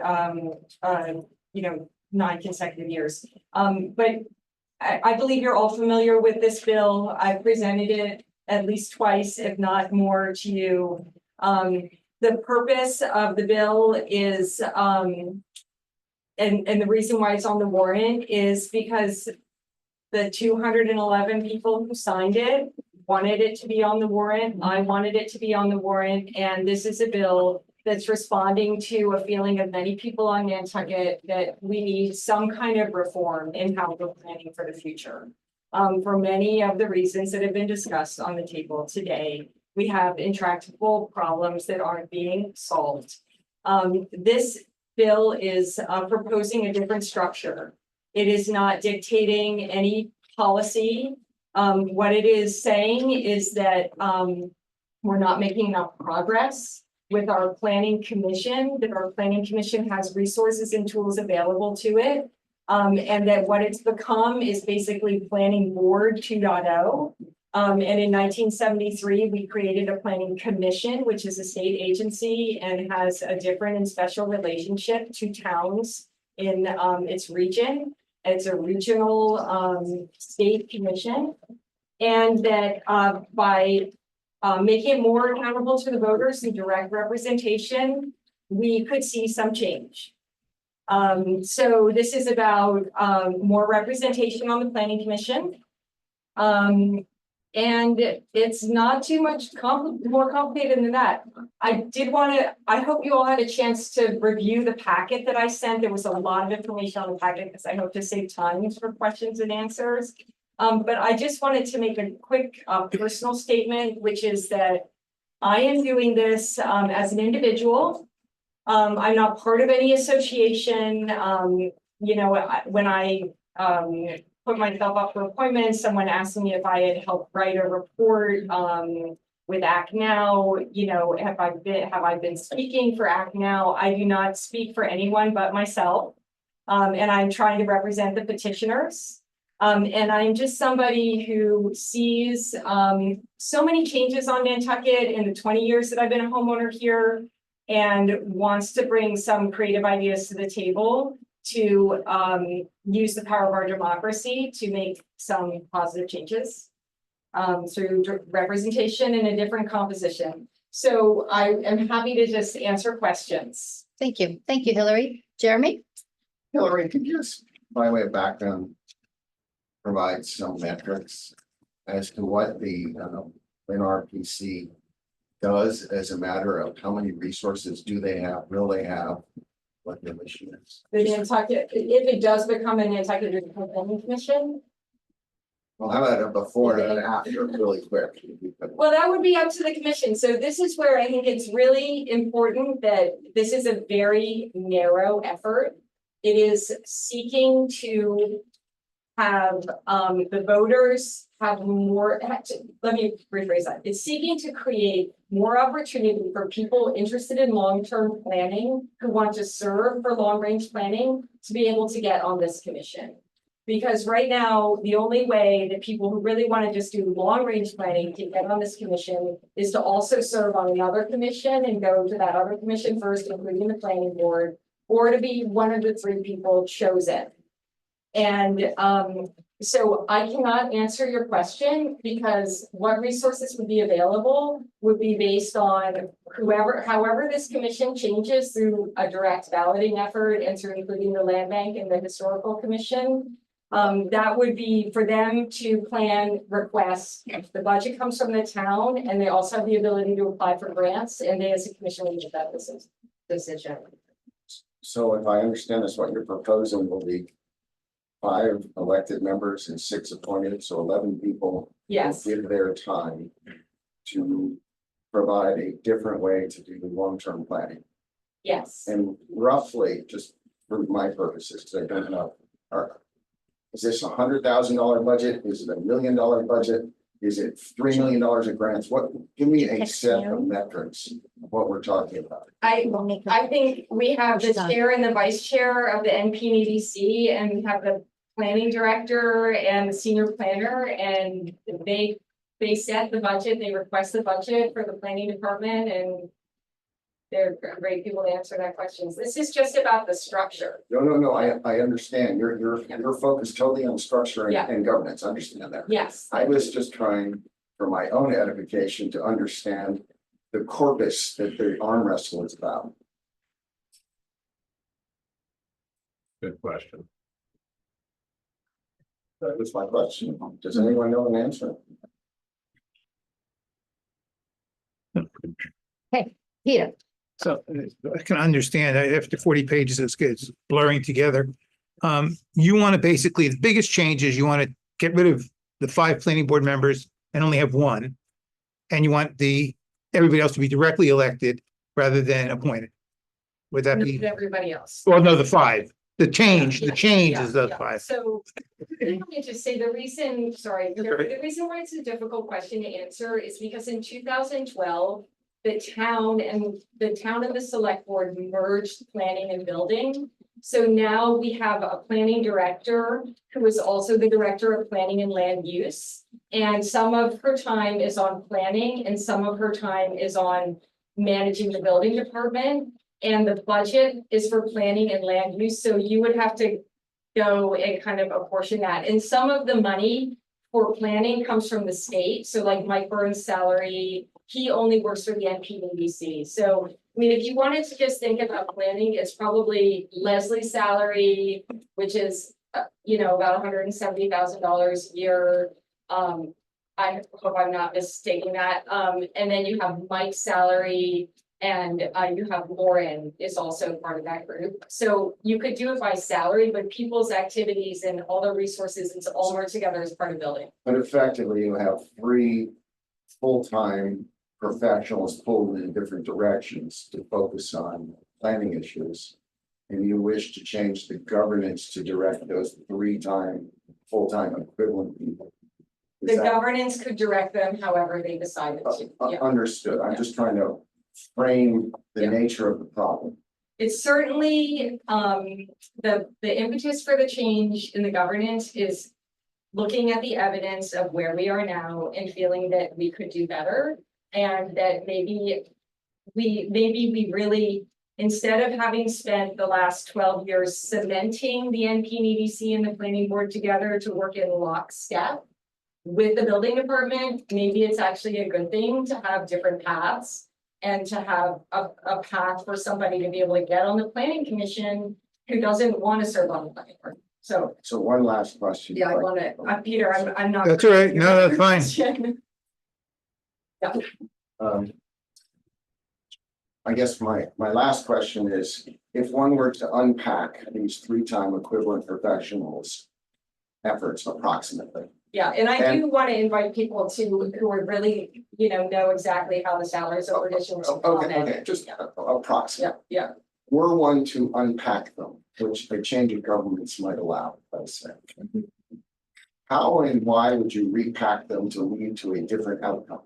9 consecutive years. But I believe you're all familiar with this bill. I've presented it at least twice, if not more, to you. the purpose of the bill is, and the reason why it's on the warrant is because the 211 people who signed it wanted it to be on the warrant. I wanted it to be on the warrant, and this is a bill that's responding to a feeling of many people on Nantucket that we need some kind of reform in how we're planning for the future. For many of the reasons that have been discussed on the table today, we have intractable problems that aren't being solved. This bill is proposing a different structure. It is not dictating any policy. What it is saying is that we're not making enough progress with our planning commission, that our planning commission has resources and tools available to it. And that what it's become is basically planning board 2.0. And in 1973, we created a planning commission, which is a state agency and has a different and special relationship to towns in its region. It's a regional state commission. And that by making it more accountable to the voters and direct representation, we could see some change. So this is about more representation on the planning commission. And it's not too much more complicated than that. I hope you all had a chance to review the packet that I sent. There was a lot of information on the packet because I hope to save time for questions and answers. But I just wanted to make a quick personal statement, which is that I am doing this as an individual. I'm not part of any association. You know, when I put myself up for appointments, someone asked me if I had helped write a report with Act Now. You know, have I been speaking for Act Now? I do not speak for anyone but myself. And I'm trying to represent the petitioners. And I'm just somebody who sees so many changes on Nantucket in the 20 years that I've been a homeowner here, and wants to bring some creative ideas to the table to use the power of our democracy to make some positive changes through representation in a different composition. So I am happy to just answer questions. Thank you. Thank you, Hillary. Jeremy? Hillary, could you just, by way of background, provide some metrics as to what the NRPC does as a matter of how many resources do they have, will they have, what their mission is? The Nantucket, if it does become a Nantucket Planning Commission. Well, how about a before and an after, really quick? Well, that would be up to the commission. So this is where I think it's really important that this is a very narrow effort. It is seeking to have the voters have more, let me rephrase that. It's seeking to create more opportunity for people interested in long-term planning who want to serve for long-range planning to be able to get on this commission. Because right now, the only way that people who really want to just do long-range planning can get on this commission is to also serve on another commission and go to that other commission first, including the planning board, or to be one of the 3 people chosen. And so I cannot answer your question because what resources would be available would be based on however this commission changes through a direct balloting effort and through including the land bank and the historical commission. That would be for them to plan requests. The budget comes from the town and they also have the ability to apply for grants, and they as a commission will make that decision. So if I understand this, what you're proposing will be 5 elected members and 6 appointed, so 11 people. Yes. Will give their time to provide a different way to do long-term planning. Yes. And roughly, just for my purposes, because I don't know, is this $100,000 budget? Is it $1 million budget? Is it $3 million of grants? What? Give me a set of metrics of what we're talking about. I think we have the chair and the vice chair of the NP and EDC, and we have the planning director and the senior planner, and they set the budget, they request the budget for the planning department, and they're great people to answer that questions. This is just about the structure. No, I understand. You're focused totally on structure and governance. I understand that. Yes. I was just trying, for my own edification, to understand the corpus that the arm wrestle is about? Good question. That was my question. Does anyone know an answer? Hey, Peter. So I can understand after 40 pages, it's blurring together. You want to basically, the biggest change is you want to get rid of the 5 planning board members and only have 1. And you want everybody else to be directly elected rather than appointed. Would that be? Everybody else. Well, no, the 5. The change Yeah, is the yeah. 5. So let me just say the reason, sorry, That's all right. the reason why it's a difficult question to answer is because in 2012, the town and the select board merged planning and building. So now we have a planning director who is also the director of planning and land use. And some of her time is on planning and some of her time is on managing the building department. And the budget is for planning and land use, so you would have to go and kind of apportion that. And some of the money for planning comes from the state, so like Mike Burns' salary, he only works for the NPDC. So, I mean, if you wanted to just think about planning, it's probably Leslie's salary, which is, about $170,000 a year. I hope I'm not mistaking that. And then you have Mike's salary. And you have Lauren is also part of that group. So you could do it by salary, but people's activities and all their resources, it's all merged together as part of building. But effectively, you have 3 full-time professionals pulled in different directions to focus on planning issues. And you wish to change the governance to direct those 3 full-time equivalent people. The governance could direct them however they decided to. Yeah. Understood. I'm just trying to frame the nature of the problem. It's certainly, the impetus for the change in the governance is looking at the evidence of where we are now and feeling that we could do better. And that maybe we really, instead of having spent the last 12 years cementing the NPDC and the planning board together to work in lockstep with the building department, maybe it's actually a good thing to have different paths. And to have a path for somebody to be able to get on the planning commission who doesn't want to serve on the planning board. So one last question. yeah, I want to, Peter, I'm not. That's all right. No, that's fine. Yeah. I guess my last question is, if one were to unpack these 3-time equivalent professionals' efforts approximately. Yeah, and I do want to invite people who are really, know exactly how the salaries are auditioned. Okay, just approximate. Yeah. Were one to unpack them, which a change of governments might allow, let's say. How and why would you repack them to lead to a different outcome?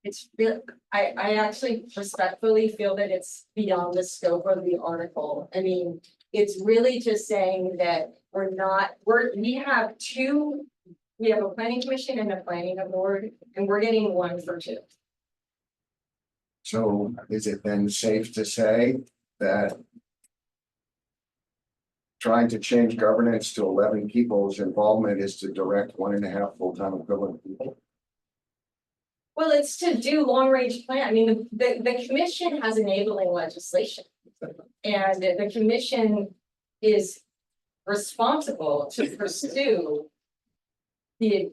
It's real, I actually respectfully feel that it's beyond the scope of the article. I mean, it's really just saying that we have a planning commission and a planning board, and we're getting 1 for 2. So is it then safe to say that trying to change governance to 11 people's involvement is to direct 1.5 full-time equivalent people? Well, it's to do long range plan. I mean, the commission has enabling legislation. And the commission is responsible to pursue to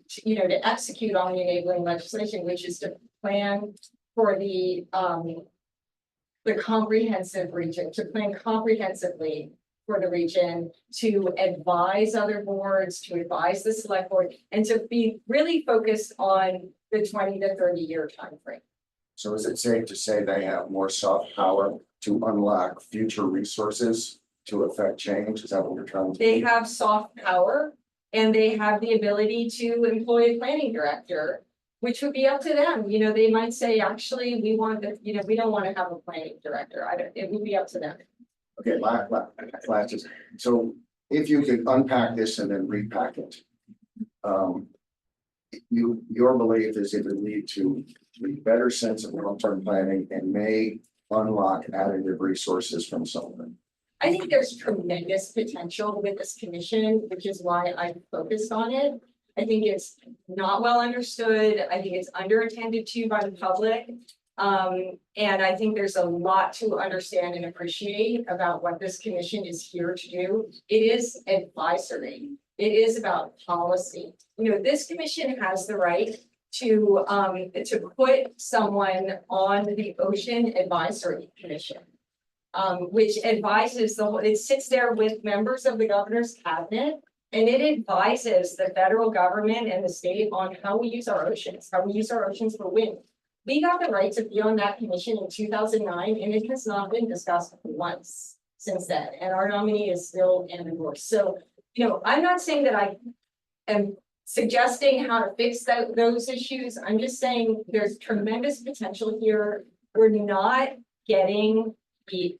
execute on the enabling legislation, which is to plan for the comprehensive region, to plan comprehensively for the region, to advise other boards, to advise the select board, and to be really focused on the 20 to 30 year time frame. So is it safe to say they have more soft power to unlock future resources to affect change? Is that what you're trying to do? They have soft power and they have the ability to employ a planning director, which would be up to them. They might say, actually, we want to, we don't want to have a planning director. It would be up to them. Okay, last, so if you could unpack this and then repack it. Your belief is it would lead to a better sense of long-term planning and may unlock additive resources from some of them. I think there's tremendous potential with this commission, which is why I focused on it. I think it's not well understood. I think it's underattended to by the public. And I think there's a lot to understand and appreciate about what this commission is here to do. It is advisory. It is about policy. You know, this commission has the right to put someone on the Ocean Advisory Commission. Which advises it sits there with members of the governor's cabinet. And it advises the federal government and the state on how we use our oceans, how we use our oceans for wind. We got the right to be on that commission in 2009, and it has not been discussed once since then. And our nominee is still in the course. So, you know, I'm not saying that I am suggesting how to fix those issues. I'm just saying there's tremendous potential here. We're not getting the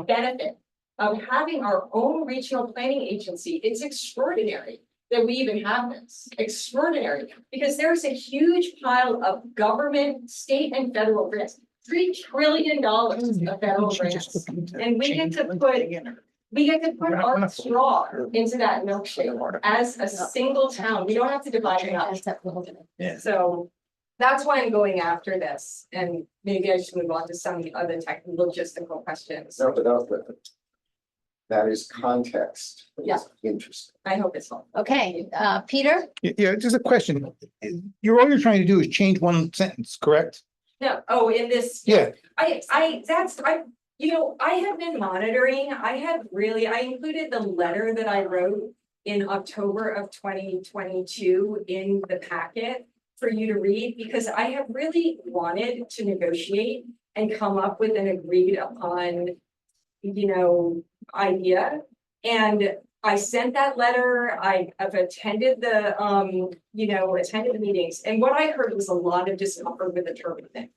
benefit of having our own regional planning agency. It's extraordinary that we even have this. Extraordinary, because there's a huge pile of government, state and federal grants, $3 trillion of federal grants. And we get to put our straw into that milkshake as a single town. We don't have to divide it up. So that's why I'm going after this, and maybe I should move on to some of the other technical logistical questions. No, but that is context. Yeah. Interesting. I hope it's all. Okay, Peter? Yeah, just a question. All you're trying to do is change one sentence, correct? No, oh, in this. Yeah. I have been monitoring, I included the letter that I wrote in October of 2022 in the packet for you to read, because I have really wanted to negotiate and come up with an agreed upon, idea. And I sent that letter. I've attended the meetings, and what I heard was a lot of discomfort with the term limit.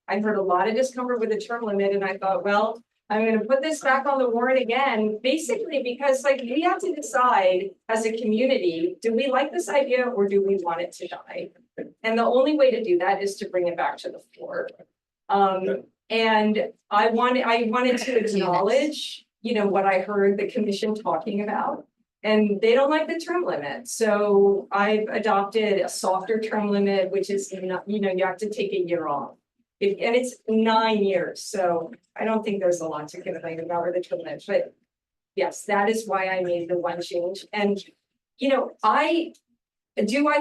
I heard a lot of discomfort with the term limit, and I thought, well, I'm going to put this back on the warrant again, basically because we have to decide as a community, do we like this idea or do we want it to die? And the only way to do that is to bring it back to the floor. And I wanted to acknowledge, what I heard the commission talking about, and they don't like the term limit. So I've adopted a softer term limit, which is, you have to take a year off. And it's 9 years, so I don't think there's a lot to complain about with the term limit, but yes, that is why I made the one change. And, I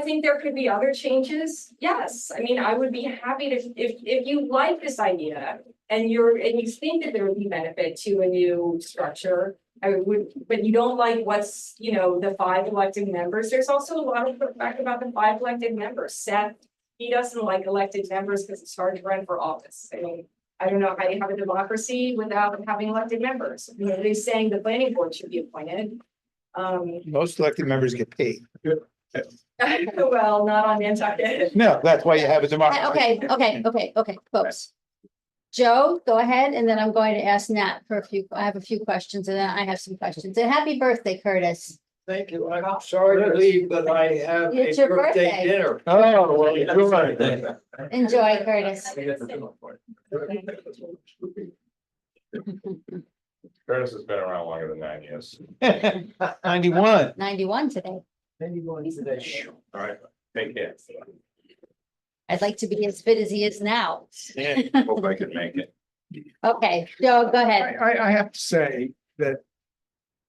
think there could be other changes? Yes, I mean, I would be happy to, if you like this idea and you think that there would be benefit to a new structure, but you don't like what's, the 5 elected members. There's also a lot of pushback about the 5 elected members. Seth, he doesn't like elected members because it's hard to run for office. I mean, I don't know how you have a democracy without having elected members. Nobody's saying the planning board should be appointed. Most elected members get paid. Well, not on Nantucket. No, that's why you have a democracy. Okay, folks. Joe, go ahead, and then I'm going to ask Nat for I have a few questions, and then I have some questions. And happy birthday, Curtis. Thank you. I'm sorry to leave, but I have It's a your birthday birthday. dinner. Oh, well, good. Enjoy, Curtis. Curtis has been around longer than 9 years. 91. 91 today. 91 today. All right, take care. I'd like to be as fit as he is now. Yeah, hope I can make it. Okay, Joe, go ahead. I have to say that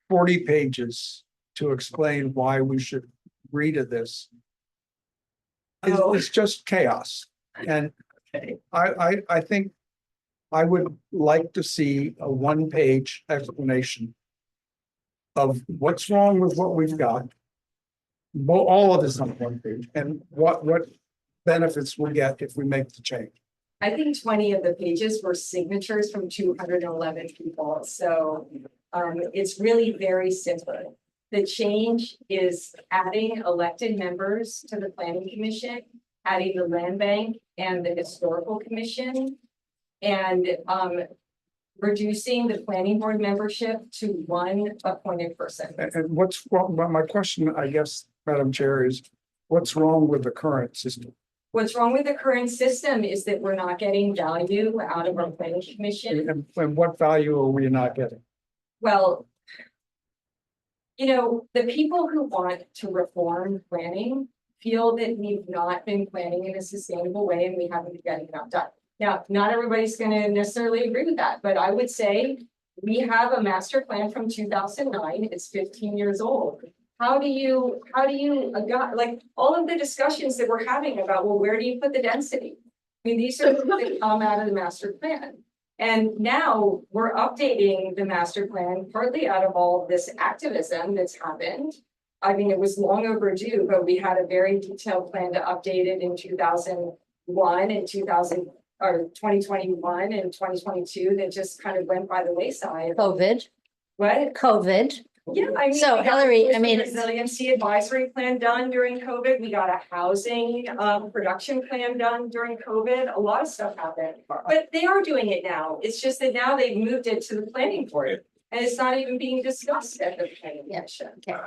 40 pages to explain why we should agree to this is just chaos. And I think I would like to see a 1-page explanation of what's wrong with what we've got. All of this on 1 page, and what benefits we'll get if we make the change. I think 20 of the pages were signatures from 211 people. So it's really very simple. The change is adding elected members to the planning commission, adding the land bank and the historical commission, and reducing the planning board membership to 1 appointed person. And what's wrong? My question, I guess, Madam Chair, is what's wrong with the current system? What's wrong with the current system is that we're not getting value out of our planning commission. And what value are we not getting? Well, you know, the people who want to reform planning feel that we've not been planning in a sustainable way and we haven't been getting enough done. Now, not everybody's gonna necessarily agree with that, but I would say we have a master plan from 2009. It's 15 years old. How do you, like, all of the discussions that we're having about, well, where do you put the density? I mean, these are things that come out of the master plan. And now we're updating the master plan partly out of all of this activism that's happened. I mean, it was long overdue, but we had a very detailed plan to update it in 2001 and 2021 and 2022 that just kind of went by the wayside. COVID. What? COVID. Yeah, I mean. So we got Hillary, the I mean, Resiliency advisory plan done during COVID. We got a housing production plan done during COVID. A lot of stuff happened. But they are doing it now. It's just that now they've moved it to the planning board. And it's not even being discussed at the planning commission. Okay.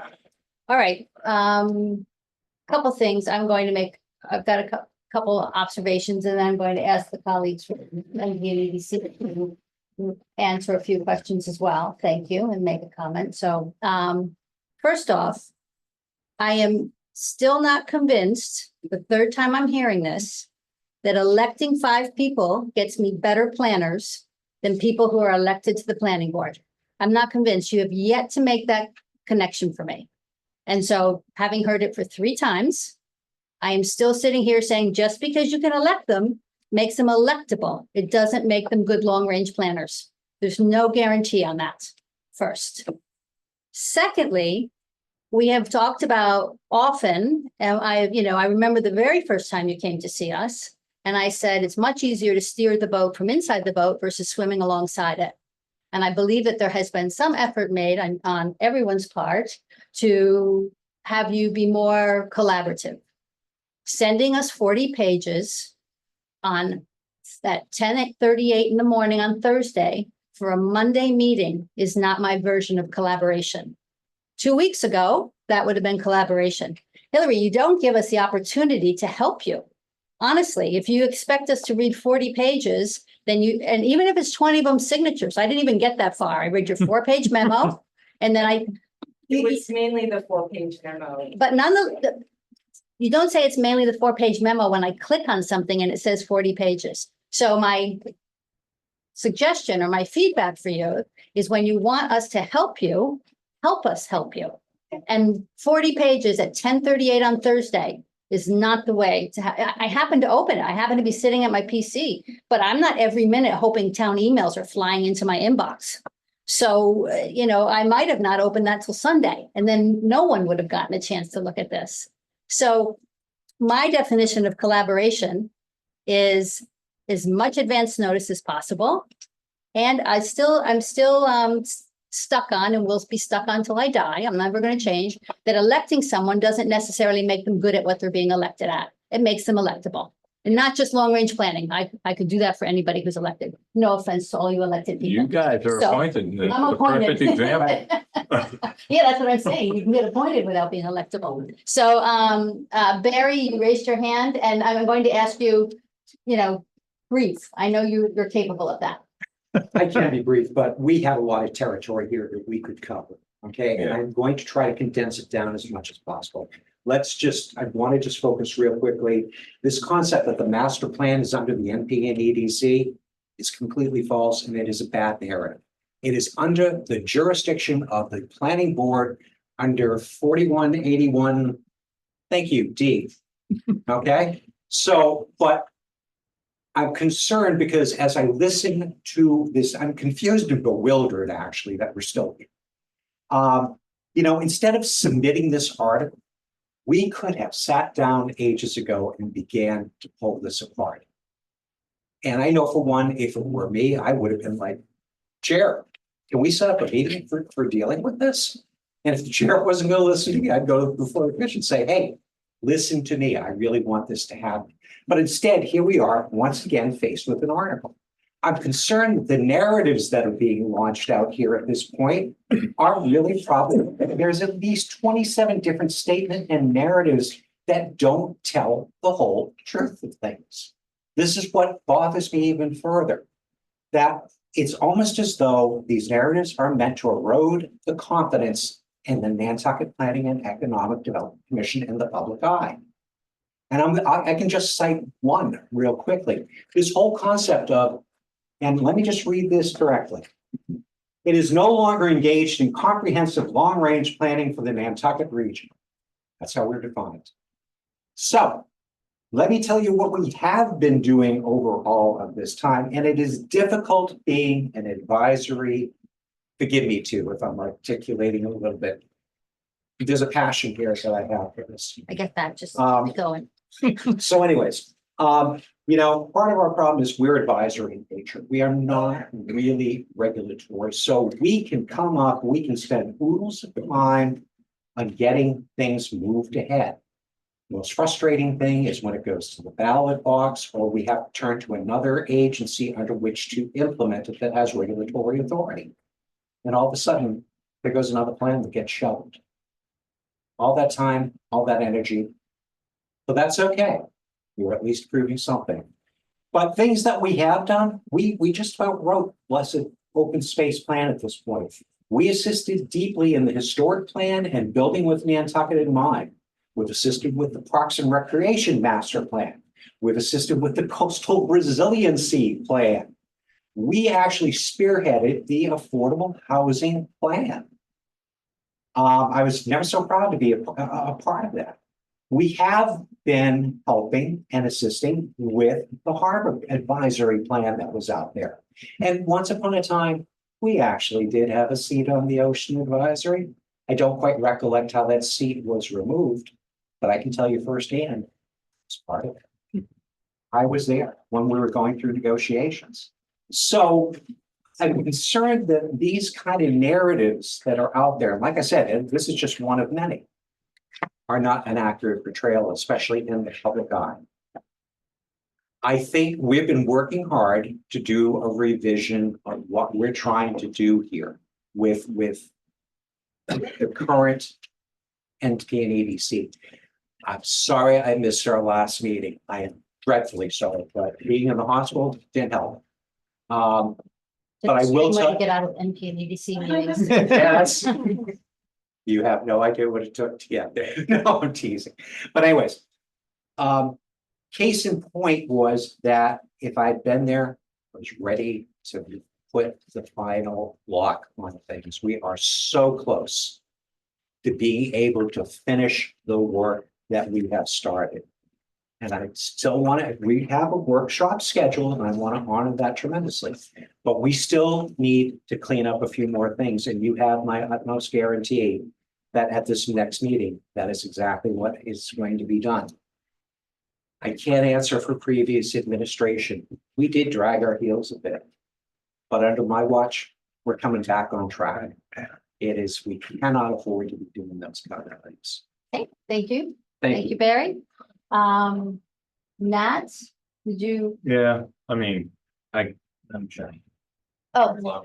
All right, couple things I'm going to make. I've got a couple of observations and then I'm going to ask the colleagues from NVEDC to answer a few questions as well. Thank you, and make a comment. So, first off, I am still not convinced, the third time I'm hearing this, that electing 5 people gets me better planners than people who are elected to the planning board. I'm not convinced. You have yet to make that connection for me. And so, having heard it for 3 times, I am still sitting here saying just because you can elect them makes them electable. It doesn't make them good long-range planners. There's no guarantee on that, first. Secondly, we have talked about often, and I remember the very first time you came to see us, and I said it's much easier to steer the boat from inside the boat versus swimming alongside it. And I believe that there has been some effort made on everyone's part to have you be more collaborative. Sending us 40 pages on that 10:38 in the morning on Thursday for a Monday meeting is not my version of collaboration. 2 weeks ago, that would have been collaboration. Hillary, you don't give us the opportunity to help you. Honestly, if you expect us to read 40 pages, then and even if it's 20 of them signatures, I didn't even get that far. I read your 4-page memo and then It was mainly the 4-page memo. but you don't say it's mainly the 4-page memo when I click on something and it says 40 pages. So my suggestion or my feedback for you is when you want us to help you, help us help you. And 40 pages at 10:38 on Thursday is not the way to I happen to open it. I happen to be sitting at my PC, but I'm not every minute hoping town emails are flying into my inbox. So, I might have not opened that till Sunday and then no one would have gotten a chance to look at this. So my definition of collaboration is as much advance notice as possible. And I'm still stuck on, and will be stuck on till I die, I'm never going to change, that electing someone doesn't necessarily make them good at what they're being elected at. It makes them electable. And not just long-range planning. I could do that for anybody who's elected. No offense to all you elected people. You guys are So, appointed. That's I'm the perfect appointed. example. Yeah, that's what I'm saying. You can get appointed without being electable. So, Barry, you raised your hand and I'm going to ask you, brief. I know you're capable of that. I can be brief, but we have a lot of territory here that we could cover, okay? And I'm going to try to condense it down as much as possible. I want to just focus real quickly. This concept that the master plan is under the NP and EDC is completely false, and it is a bad narrative. It is under the jurisdiction of the planning board under 4181. Thank you, D. Okay, so, but I'm concerned because as I listen to this, I'm confused and bewildered actually that we're still here. Instead of submitting this article, we could have sat down ages ago and began to pull this apart. And I know for one, if it were me, I would have been like, Chair, can we set up a meeting for dealing with this? And if the chair wasn't going to listen to me, I'd go before the commission and say, hey, listen to me. I really want this to happen. But instead, here we are once again faced with an article. I'm concerned the narratives that are being launched out here at this point are really problematic. There's at least 27 different statements and narratives that don't tell the whole truth of things. This is what bothers me even further, that it's almost as though these narratives are meant to erode the confidence in the Nantucket Planning and Economic Development Commission in the public eye. And I can just cite one real quickly. This whole concept of, and let me just read this correctly. It is no longer engaged in comprehensive long-range planning for the Nantucket region. That's how we're defined. So let me tell you what we have been doing over all of this time, and it is difficult being an advisory. Forgive me too, if I'm articulating a little bit. There's a passion here that I have for this. I get that, just keep going. So anyways, you know, part of our problem is we're advisory in nature. We are not really regulatory. So we can come up, we can spend oodles of time on getting things moved ahead. The most frustrating thing is when it goes to the ballot box, or we have to turn to another agency under which to implement it that has regulatory authority. And all of a sudden, there goes another plan that gets shelved. All that time, all that energy. But that's okay. You're at least proving something. But things that we have done, we just about wrote blessed open space plan at this point. We assisted deeply in the historic plan and building with Nantucket in mind. We've assisted with the Parks and Recreation Master Plan. We've assisted with the Coastal Resiliency Plan. We actually spearheaded the Affordable Housing Plan. I was never so proud to be a part of that. We have been helping and assisting with the Harbor Advisory Plan that was out there. And once upon a time, we actually did have a seat on the Ocean Advisory. I don't quite recollect how that seat was removed, but I can tell you firsthand, it's part of it. I was there when we were going through negotiations. So I'm concerned that these kind of narratives that are out there, like I said, and this is just one of many, are not an accurate portrayal, especially in the public eye. I think we've been working hard to do a revision of what we're trying to do here with the current NP and EDC. I'm sorry I missed our last meeting. I am dreadfully sorry, but being in the hospital didn't help. But I will Way tell to get out of NP and EDC meetings. Yes. You have no idea what it took to get there. No, I'm teasing. But anyways, case in point was that if I'd been there, I was ready to put the final lock on things. We are so close to being able to finish the work that we have started. And I still want to, we have a workshop scheduled and I want to honor that tremendously. But we still need to clean up a few more things. And you have my utmost guarantee that at this next meeting, that is exactly what is going to be done. I can't answer for previous administration. We did drag our heels a bit. But under my watch, we're coming back on track. It is, we cannot afford to be doing those kind of things. Okay, thank you. Thank Thank you. you, Barry. Nat, did you, Yeah, I mean, I'm sure. oh,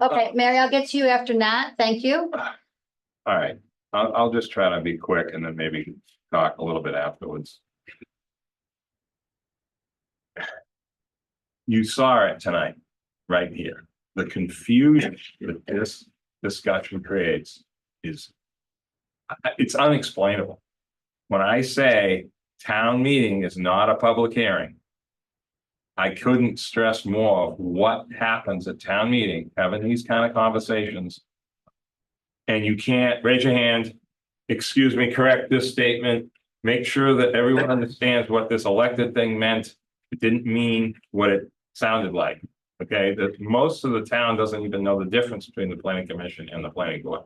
okay, Mary, I'll get to you after Nat. Thank you. All right, I'll just try to be quick and then maybe talk a little bit afterwards. You saw it tonight, right here. The confusion that this discussion creates is, it's unexplainable. When I say town meeting is not a public hearing, I couldn't stress more what happens at town meeting, having these kind of conversations. And you can't raise your hand, excuse me, correct this statement, make sure that everyone understands what this elected thing meant. It didn't mean what it sounded like. Okay, that most of the town doesn't even know the difference between the planning commission and the planning board.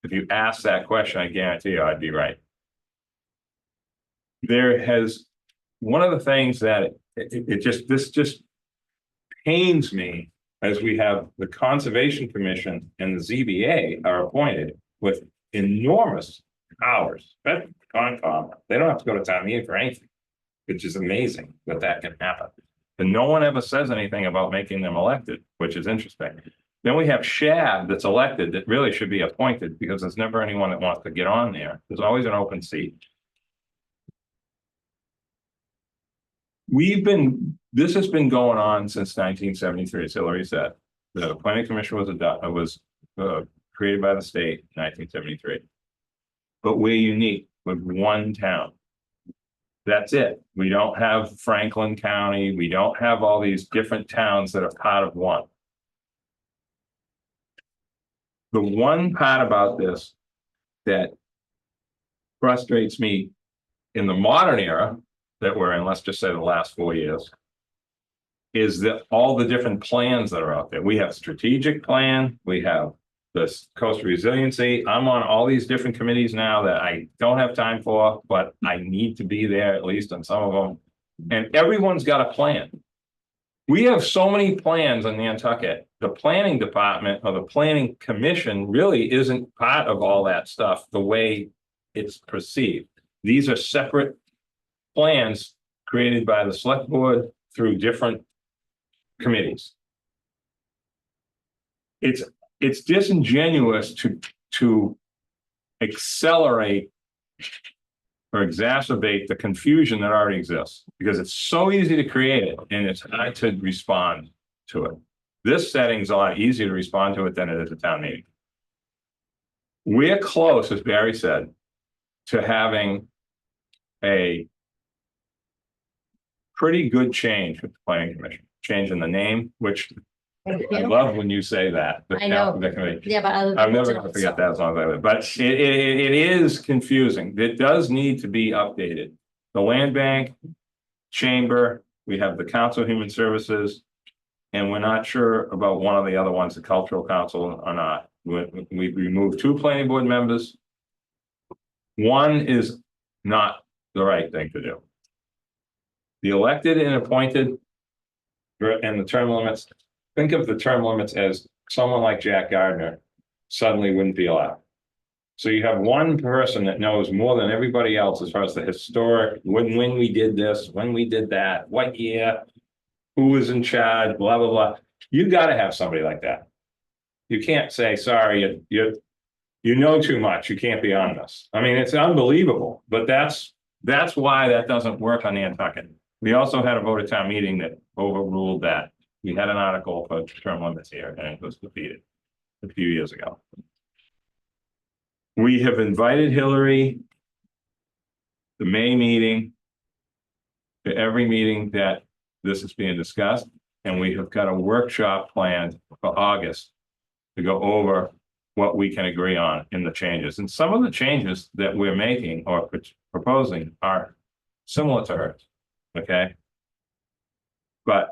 If you ask that question, I guarantee you I'd be right. There has, one of the things that this just pains me as we have the Conservation Commission and the ZBA are appointed with enormous powers, but Concom, they don't have to go to town meeting for anything, which is amazing that that can happen. And no one ever says anything about making them elected, which is interesting. Then we have Shab that's elected that really should be appointed because there's never anyone that wants to get on there. There's always an open seat. This has been going on since 1973, as Hillary said. The planning commission was created by the state in 1973. But we're unique with one town. That's it. We don't have Franklin County. We don't have all these different towns that are part of one. The one part about this that frustrates me in the modern era that we're in, let's just say the last 4 years, is that all the different plans that are out there. We have strategic plan, we have this coastal resiliency. I'm on all these different committees now that I don't have time for, but I need to be there at least on some of them. And everyone's got a plan. We have so many plans in Nantucket. The planning department or the planning commission really isn't part of all that stuff the way it's perceived. These are separate plans created by the select board through different committees. It's disingenuous to accelerate or exacerbate the confusion that already exists, because it's so easy to create it and it's hard to respond to it. This setting's a lot easier to respond to it than it is a town meeting. We're close, as Barry said, to having a pretty good change with the planning commission, change in the name, which I love when you say that. I know. Yeah, but I'm never gonna forget that as long as I live, but it is confusing. It does need to be updated. The land bank, chamber, we have the council of human services, and we're not sure about one of the other ones, the cultural council or not. We removed 2 planning board members. One is not the right thing to do. The elected and appointed and the term limits, think of the term limits as someone like Jack Gardner suddenly wouldn't be allowed. So you have one person that knows more than everybody else as far as the historic, when we did this, when we did that, what year, who was in charge, blah, blah, blah. You got to have somebody like that. You can't say, sorry, you know too much. You can't be on this. I mean, it's unbelievable, but that's why that doesn't work on Nantucket. We also had a vote at town meeting that overruled that. We had an article for term limits here and it was defeated a few years ago. We have invited Hillary, the May meeting, to every meeting that this is being discussed, and we have got a workshop planned for August to go over what we can agree on in the changes. And some of the changes that we're making or proposing are similar to hers, okay? But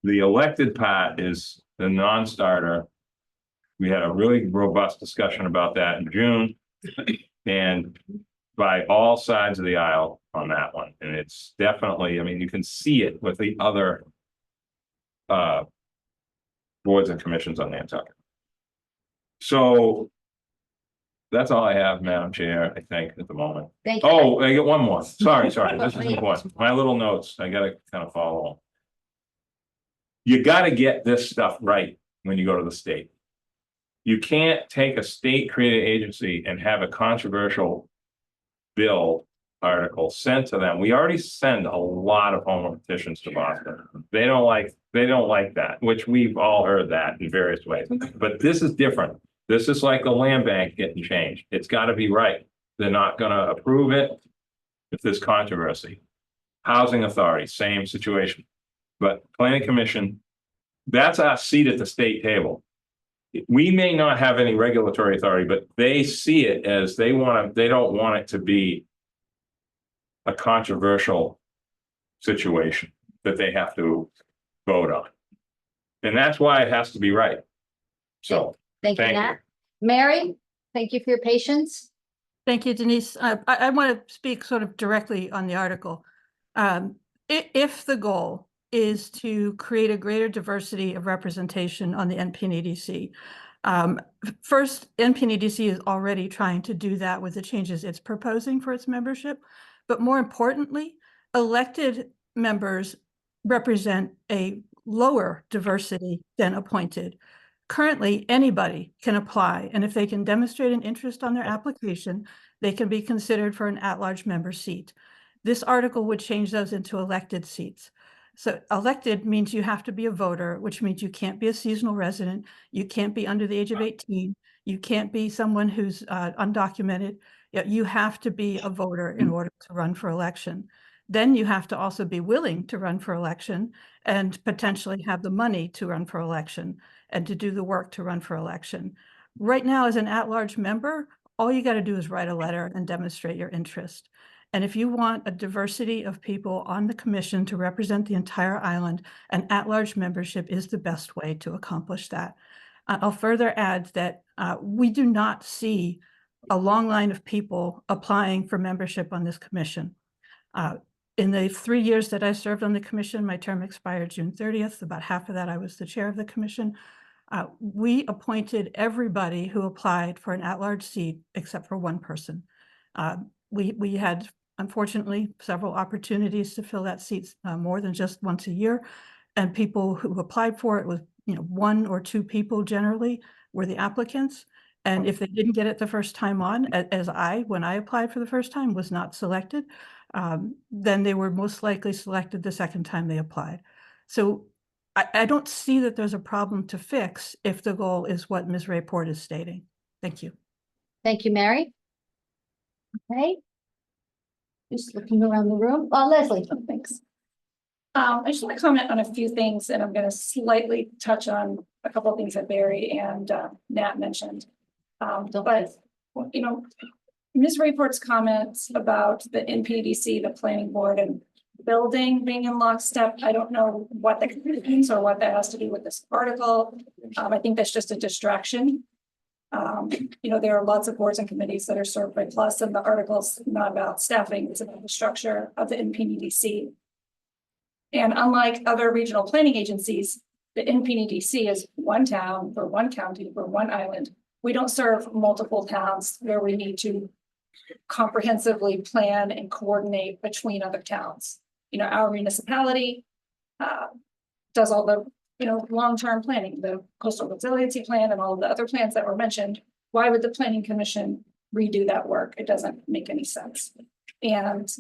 the elected part is the non-starter. We had a really robust discussion about that in June, and by all sides of the aisle on that one. And it's definitely, I mean, you can see it with the other boards and commissions on Nantucket. So that's all I have, Madam Chair, I think, at the moment. Thank you. Oh, I get one more. Sorry. This is important. My little notes, I gotta kind of follow them. You gotta get this stuff right when you go to the state. You can't take a state-created agency and have a controversial bill article sent to them. We already send a lot of home petitions to Boston. They don't like that, which we've all heard that in various ways. But this is different. This is like the land bank getting changed. It's got to be right. They're not going to approve it if there's controversy. Housing authority, same situation. But planning commission, that's our seat at the state table. We may not have any regulatory authority, but they see it as they don't want it to be a controversial situation that they have to vote on. And that's why it has to be right. So Thank you, Nat. Mary, thank you for your patience. Thank you, Denise. I want to speak sort of directly on the article. If the goal is to create a greater diversity of representation on the NPNEDC, first, NPNEDC is already trying to do that with the changes it's proposing for its membership. But more importantly, elected members represent a lower diversity than appointed. Currently, anybody can apply, and if they can demonstrate an interest on their application, they can be considered for an at-large member seat. This article would change those into elected seats. So elected means you have to be a voter, which means you can't be a seasonal resident, you can't be under the age of 18, You can't be someone who's undocumented. You have to be a voter in order to run for election. Then you have to also be willing to run for election and potentially have the money to run for election and to do the work to run for election. Right now, as an at-large member, all you got to do is write a letter and demonstrate your interest. And if you want a diversity of people on the commission to represent the entire island, an at-large membership is the best way to accomplish that. I'll further add that we do not see a long line of people applying for membership on this commission. In the 3 years that I served on the commission, my term expired June 30th. About half of that, I was the chair of the commission. We appointed everybody who applied for an at-large seat except for one person. We had, unfortunately, several opportunities to fill that seat more than just once a year. And people who applied for it was, one or two people generally were the applicants. And if they didn't get it the first time on, when I applied for the first time, was not selected, then they were most likely selected the second time they applied. So I don't see that there's a problem to fix if the goal is what Ms. Rayport is stating. Thank you. Thank you, Mary. Okay. Just looking around the room. Oh, Leslie, thanks. I just want to comment on a few things, and I'm going to slightly touch on a couple of things that Barry and Nat mentioned. But Ms. Rayport's comments about the NPDC, the planning board, and building being in lockstep, I don't know what that means or what that has to do with this article. I think that's just a distraction. There are lots of boards and committees that are served by Plus, and the article's not about staffing, it's about the structure of the NPDC. And unlike other regional planning agencies, the NPDC is one town for one county for one island. We don't serve multiple towns where we need to comprehensively plan and coordinate between other towns. Our municipality does all the long-term planning, the coastal resiliency plan and all of the other plans that were mentioned. Why would the planning commission redo that work? It doesn't make any sense. And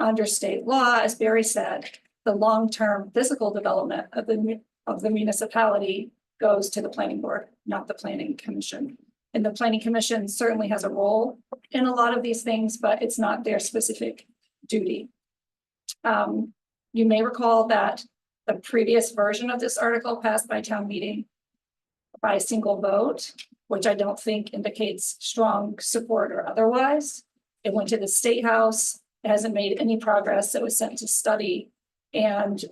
under state law, as Barry said, the long-term physical development of the municipality goes to the planning board, not the planning commission. And the planning commission certainly has a role in a lot of these things, but it's not their specific duty. You may recall that the previous version of this article passed by town meeting by a single vote, which I don't think indicates strong support or otherwise. It went to the State House. It hasn't made any progress. It was sent to study. And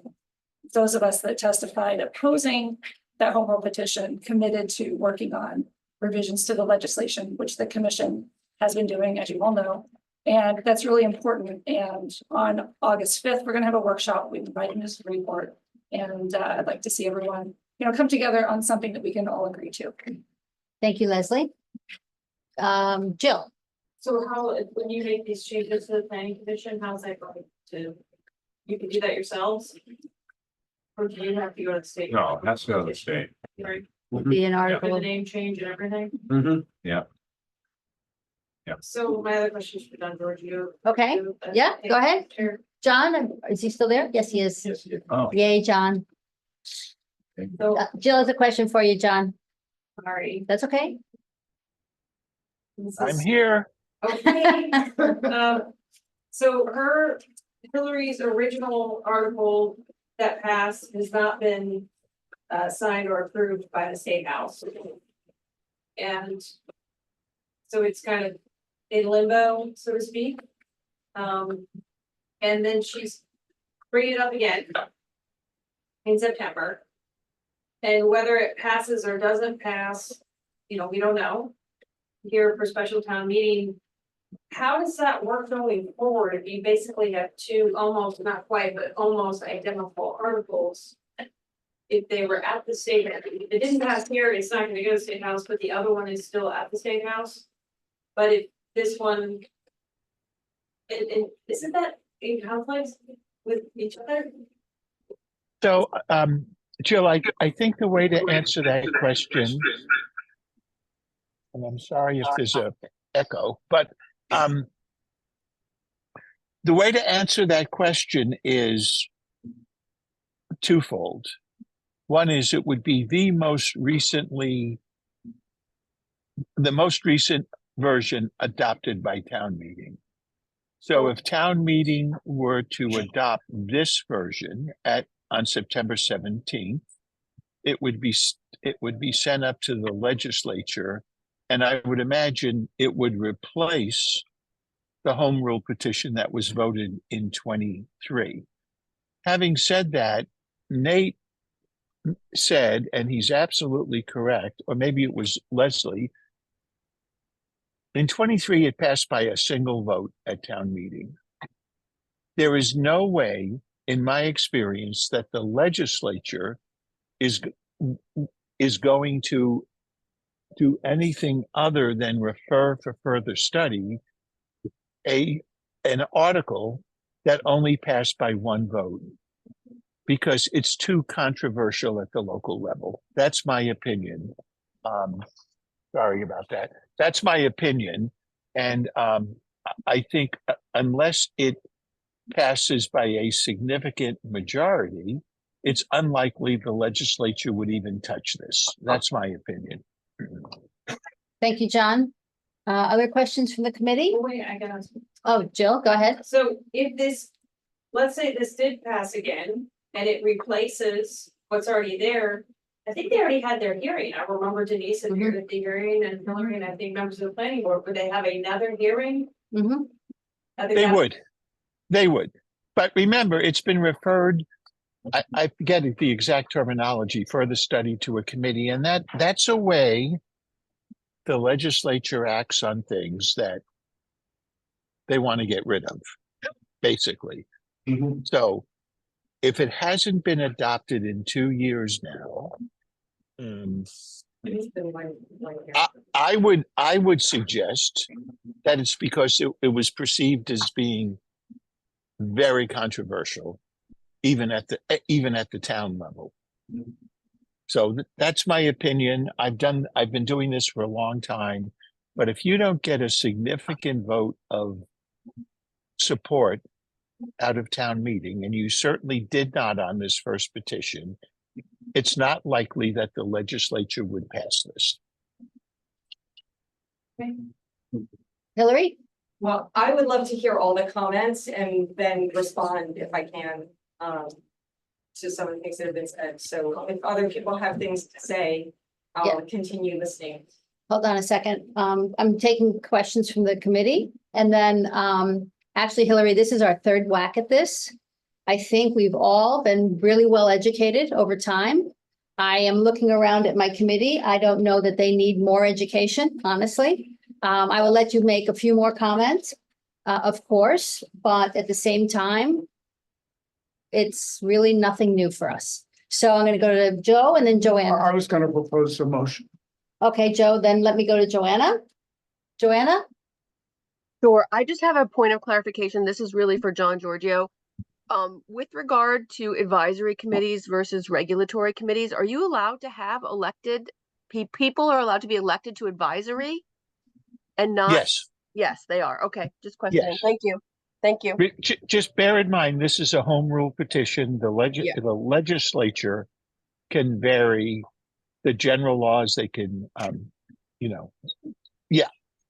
those of us that testified opposing that home rule petition committed to working on revisions to the legislation, which the commission has been doing, as you all know. And that's really important. And on August 5th, we're going to have a workshop. We've invited Ms. Report. And I'd like to see everyone, come together on something that we can all agree to. Thank you, Leslie. Jill. So when you make these changes to the planning commission, how's that going to, you can do that yourselves? Or do you have to go to the state? No, it has to go to the state. Right. Be an For article. the name change and everything? Yeah. So my other question is for John Giorgio. Okay, yeah, go ahead. Sure. John, is he still there? Yes, he is. Oh. Yay, John. So, Jill has a question for you, John. sorry. That's okay. This I'm is- here. Okay. So Hillary's original article that passed has not been signed or approved by the State House. And so it's kind of in limbo, so to speak. And then she's bringing it up again in September. And whether it passes or doesn't pass, we don't know. Here for special town meeting, how does that work going forward if you basically have two almost, not quite, but almost identical articles? If they were at the state, if it didn't pass here, it's not gonna go to the state house, but the other one is still at the state house. But if this one, and isn't that in conflict with each other? So, Jill, I think the way to answer that question, and I'm sorry if there's a echo, but the way to answer that question is twofold. One is it would be the most recently the most recent version adopted by town meeting. So if town meeting were to adopt this version on September 17th, it would be sent up to the legislature, and I would imagine it would replace the home rule petition that was voted in 23. Having said that, Nate said, and he's absolutely correct, or maybe it was Leslie, in 23, it passed by a single vote at town meeting. There is no way, in my experience, that the legislature is going to do anything other than refer for further study an article that only passed by one vote, because it's too controversial at the local level. That's my opinion. Sorry about that. That's my opinion. And I think unless it passes by a significant majority, it's unlikely the legislature would even touch this. That's my opinion. Thank you, John. Other questions from the committee? Wait, I gotta. Oh, Jill, go ahead. So if this, let's say this did pass again and it replaces what's already there. I think they already had their hearing. I remember Denise appeared at the hearing and Hillary and I think members of the planning board, would they have another hearing? I think They would. But remember, it's been referred, I forget the exact terminology, further study to a committee, and that's a way the legislature acts on things that they want to get rid of, basically. So if it hasn't been adopted in 2 years now, I would suggest that it's because it was perceived as being very controversial, even at the town level. So that's my opinion. I've been doing this for a long time, but if you don't get a significant vote of support out of town meeting, and you certainly did not on this first petition, it's not likely that the legislature would pass this. Hillary? Well, I would love to hear all the comments and then respond if I can, to some of the things that have been said. So if other people have things to say, I'll continue listening. Hold on a second. I'm taking questions from the committee, and then actually, Hillary, this is our third whack at this. I think we've all been really well educated over time. I am looking around at my committee. I don't know that they need more education, honestly. I will let you make a few more comments, of course, but at the same time, it's really nothing new for us. So I'm going to go to Joe and then Joanna. I was going to propose a motion. Okay, Joe, then let me go to Joanna. Joanna? Sure. I just have a point of clarification. This is really for John Giorgio. With regard to advisory committees versus regulatory committees, are you allowed to have elected people are allowed to be elected to advisory and not? Yes. Yes, they are. Okay, just questioning. Yes. Thank you. Thank you. Just bear in mind, this is a home rule petition. The legislature can vary the general laws. They can,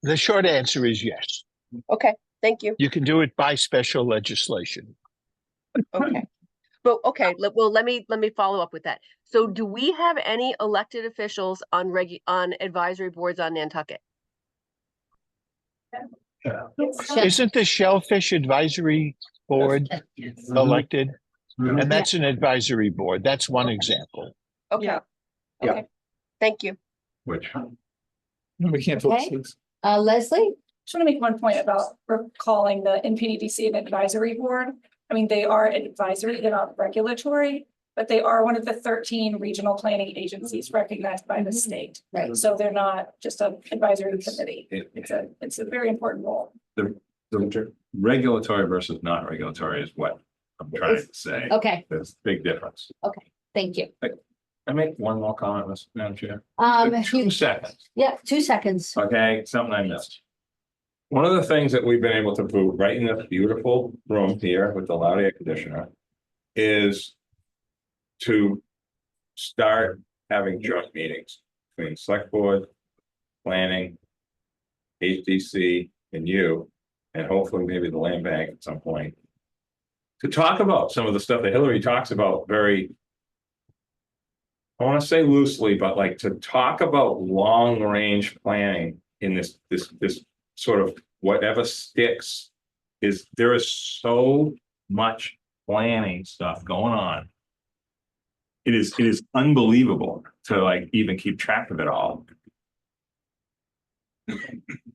the short answer is yes. Okay, thank you. You can do it by special legislation. Okay. But okay, let me follow up with that. So do we have any elected officials on advisory boards on Nantucket? Isn't the Shellfish Advisory Board elected? And that's an advisory board. That's one example. Okay. Okay. Thank you. Which? We can't Okay. Leslie? Just want to make one point about recalling the NPDC an advisory board. I mean, they are advisory, they're not regulatory, but they are one of the 13 regional planning agencies recognized by the state. Right. So they're not just an advisory committee. It's a very important role. The regulatory versus non-regulatory is what I'm trying to say. Okay. There's a big difference. Okay, thank you. I make one more comment, Madam Chair. If 2 seconds. Yeah, 2 seconds. Okay, something I missed. One of the things that we've been able to do right in this beautiful room here with the loud air conditioner is to start having joint meetings between select board, planning, HDC, and you, and hopefully maybe the land bank at some point, to talk about some of the stuff that Hillary talks about very, I want to say loosely, but like to talk about long range planning in this sort of whatever sticks, is there is so much planning stuff going on. It is unbelievable to like even keep track of it all.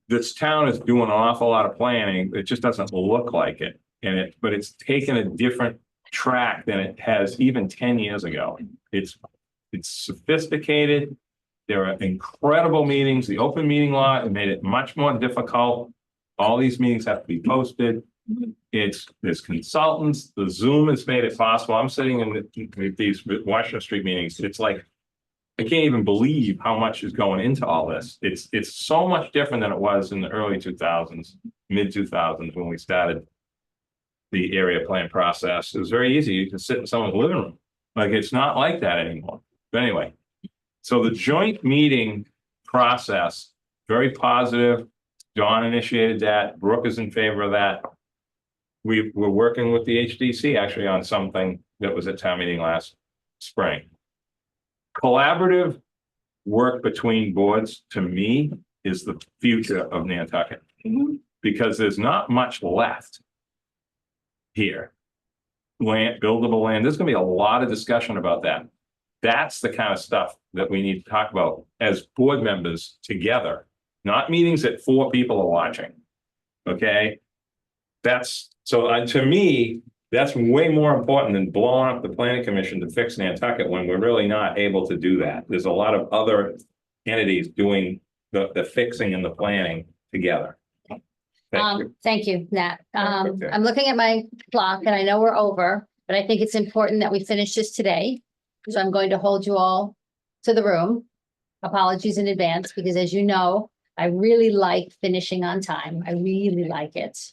This town is doing an awful lot of planning. It just doesn't look like it. But it's taken a different track than it has even 10 years ago. It's sophisticated. There are incredible meetings. The open meeting law has made it much more difficult. All these meetings have to be posted. There's consultants. The Zoom has made it possible. I'm sitting in these Washington Street meetings. It's like, I can't even believe how much is going into all this. It's so much different than it was in the early 2000s, mid 2000s when we started the area plan process. It was very easy. You can sit in someone's living room. Like, it's not like that anymore. But anyway, so the joint meeting process, very positive. Dawn initiated that. Brooke is in favor of that. We're working with the HDC actually on something that was at town meeting last spring. Collaborative work between boards, to me, is the future of Nantucket, because there's not much left here. Land, buildable land, there's gonna be a lot of discussion about that. That's the kind of stuff that we need to talk about as board members together, not meetings that 4 people are watching. Okay, that's so to me, that's way more important than blowing up the planning commission to fix Nantucket when we're really not able to do that. There's a lot of other entities doing the fixing and the planning together. Thank you, Nat. I'm looking at my clock and I know we're over, but I think it's important that we finish this today. So I'm going to hold you all to the room. Apologies in advance, because as you know, I really like finishing on time. I really like it.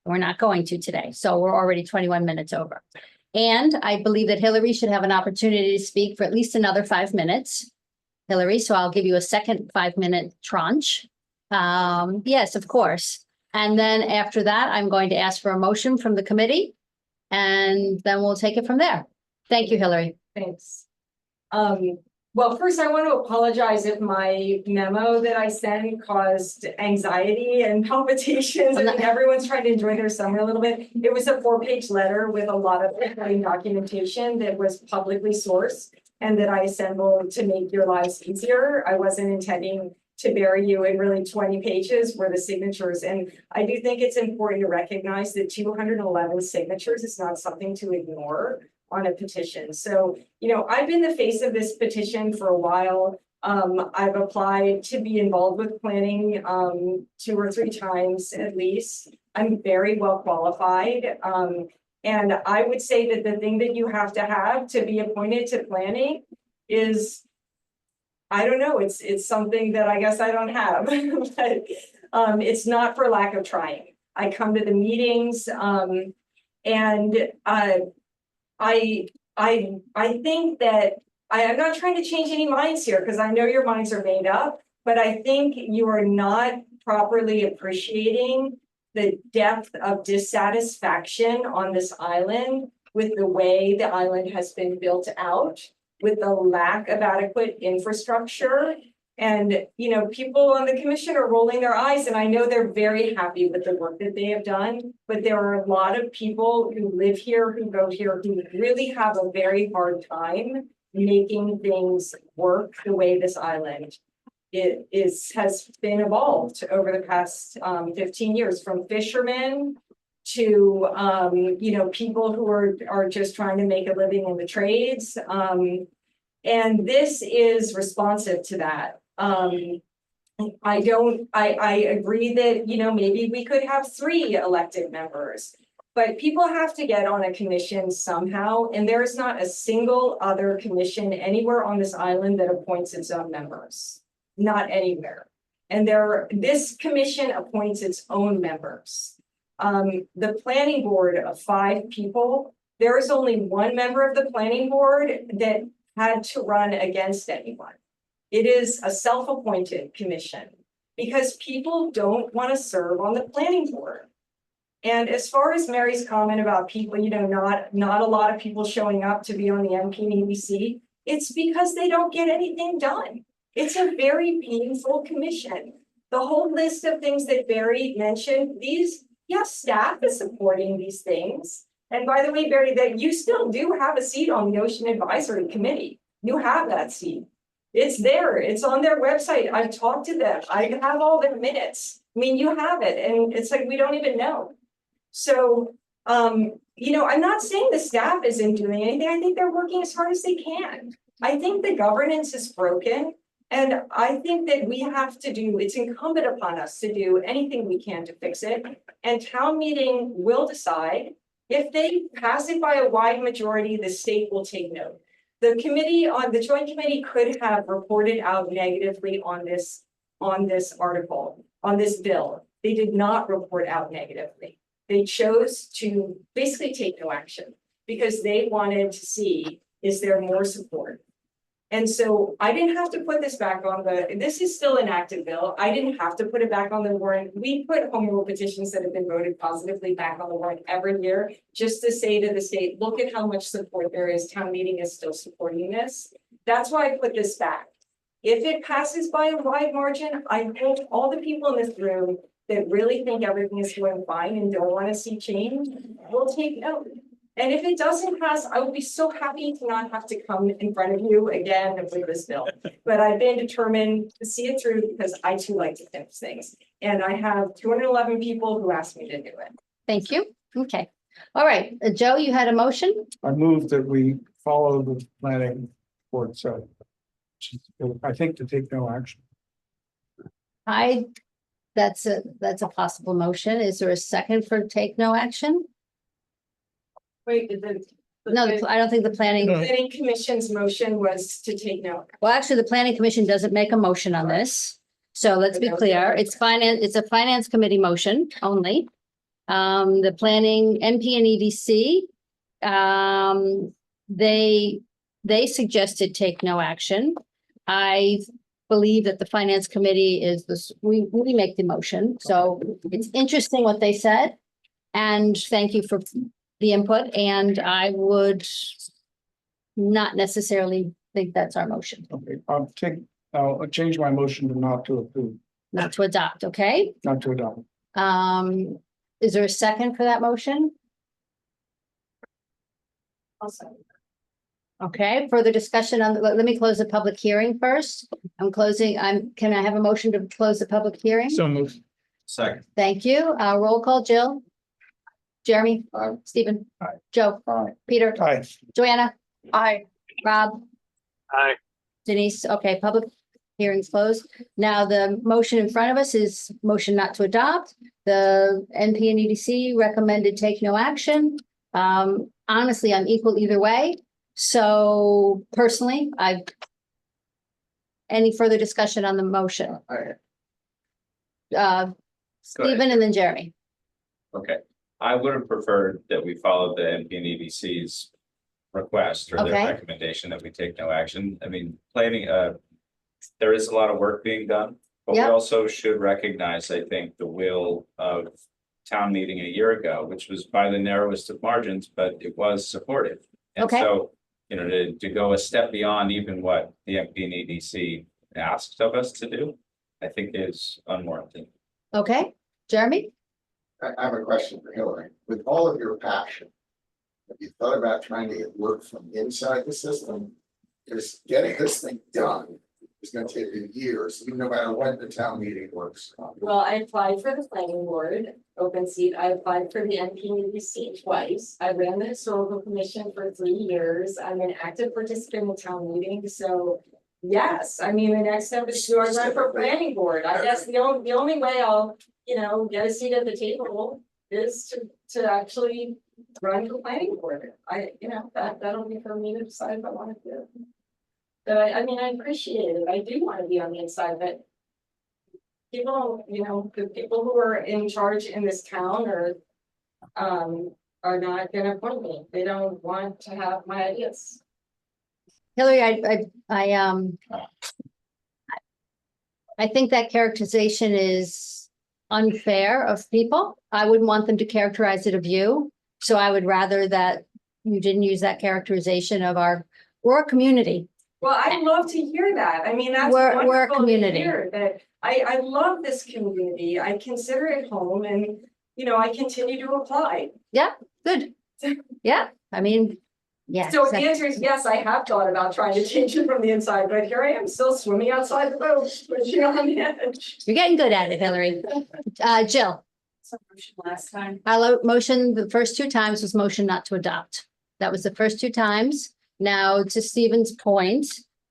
We're not going to today, so we're already 21 minutes over. And I believe that Hillary should have an opportunity to speak for at least another 5 minutes. Hillary, so I'll give you a second 5-minute tranche. Yes, of course. And then after that, I'm going to ask for a motion from the committee, and then we'll take it from there. Thank you, Hillary. Thanks. Well, first I want to apologize if my memo that I sent caused anxiety and palpitations. I mean, everyone's trying to enjoy their summer a little bit. It was a 4-page letter with a lot of documentation that was publicly sourced and that I assembled to make your lives easier. I wasn't intending to bury you in really 20 pages where the signatures. And I do think it's important to recognize that 211 signatures is not something to ignore on a petition. So, you know, I've been the face of this petition for a while. I've applied to be involved with planning 2 or 3 times at least. I'm very well qualified. And I would say that the thing that you have to be appointed to planning is, I don't know, it's something that I guess I don't have, but it's not for lack of trying. I come to the meetings and I think that I'm not trying to change any minds here because I know your minds are made up, but I think you are not properly appreciating the depth of dissatisfaction on this island with the way the island has been built out, with the lack of adequate infrastructure. And, you know, people on the commission are rolling their eyes, and I know they're very happy with the work that they have done, but there are a lot of people who live here, who go here, who really have a very hard time making things work the way this island has been evolved over the past 15 years, from fishermen to, you know, people who are just trying to make a living in the trades. And this is responsive to that. I agree that, you know, maybe we could have 3 elected members, but people have to get on a commission somehow. And there is not a single other commission anywhere on this island that appoints its own members, not anywhere. And this commission appoints its own members. The planning board of 5 people, there is only 1 member of the planning board that had to run against anyone. It is a self-appointed commission because people don't want to serve on the planning board. And as far as Mary's comment about people, not a lot of people showing up to be on the MP and EDC, it's because they don't get anything done. It's a very painful commission. The whole list of things that Barry mentioned, staff is supporting these things. And by the way, Barry, that you still do have a seat on the Ocean Advisory Committee. You have that seat. It's there. It's on their website. I've talked to them. I have all their minutes. I mean, you have it. And it's like, we don't even know. So, I'm not saying the staff isn't doing anything. I think they're working as hard as they can. I think the governance is broken. And I think that it's incumbent upon us to do anything we can to fix it. And town meeting will decide. If they pass it by a wide majority, the state will take note. The joint committee could have reported out negatively on this article, on this bill. They did not report out negatively. They chose to basically take no action because they wanted to see, is there more support? And so I didn't have to put this back on this is still an active bill. I didn't have to put it back on the warrant. We put home rule petitions that have been voted positively back on the warrant every year, just to say to the state, look at how much support there is. Town meeting is still supporting this. That's why I put this back. If it passes by a wide margin, I hope all the people in this room that really think everything is going fine and don't want to see change will take note. And if it doesn't pass, I will be so happy to not have to come in front of you again with this bill. But I've been determined to see it through because I too like to fix things. And I have 211 people who asked me to do it. Thank you. Okay. All right. Joe, you had a motion? I move that we follow the planning board, so I think to take no action. That's a possible motion. Is there a second for take no action? Wait, No, I don't think the planning commission's motion was to take no. Well, actually, the planning commission doesn't make a motion on this. So let's be clear, it's a finance committee motion only. The planning MP and EDC, they suggested take no action. I believe that the finance committee is we make the motion. So it's interesting what they said. And thank you for the input, and I would not necessarily think that's our motion. Okay, I'll change my motion to not to approve, Not to adopt, okay? not to adopt. Is there a second for that motion? Also. Okay, further discussion on, let me close the public hearing first. Can I have a motion to close the public hearing? So moved. Second. Thank you. Roll call, Jill. Jeremy. Stephen. Joe. Peter. Aye. Joanna. Aye. Rob. Aye. Denise. Okay, public hearing's closed. Now the motion in front of us is motion not to adopt. The NP and EDC recommended take no action. Honestly, I'm equal either way. So personally, any further discussion on the motion? Stephen and then Jeremy. Okay, I would have preferred that we followed the MP and EDC's request or their Okay. recommendation that we take no action. I mean, planning, there is a lot of work being done. But we Yep. also should recognize, I think, the will of town meeting a year ago, which was by the narrowest of margins, but it was supportive. And Okay. so, to go a step beyond even what the MP and EDC asked of us to do, I think is unwarranted. Okay, Jeremy? I have a question for Hillary. With all of your passion, have you thought about trying to get work from inside the system? Because getting this thing done is gonna take you years, no matter what the town meeting works on. Well, I applied for the planning board, open seat. I applied for the NPDC twice. I ran the historical commission for 3 years. I'm an active participant in town meetings, so yes, I mean, the next step is to run for planning board. I guess the only way I'll, get a seat at the table is to actually run for planning board. That'll be for me to decide if I want to do it. But I mean, I appreciate it. I do want to be on the inside of it. People, the people who are in charge in this town are not gonna appoint me. They don't want to have my ideas. Hillary, I think that characterization is unfair of people. I wouldn't want them to characterize it of you. So I would rather that you didn't use that characterization of we're a community. Well, I'd love to hear that. I mean, that's We're a wonderful to community. hear that. I love this community. I consider it home and, you know, I continue to apply. Yeah, good. Yeah, I mean, yeah. So the answer is yes, I have thought about trying to change it from the inside, but here I am still swimming outside the boat, pushing on the edge. You're getting good at it, Hillary. Jill, Last time. motion, the first two times was motion not to adopt. That was the first two times. Now, to Stephen's point,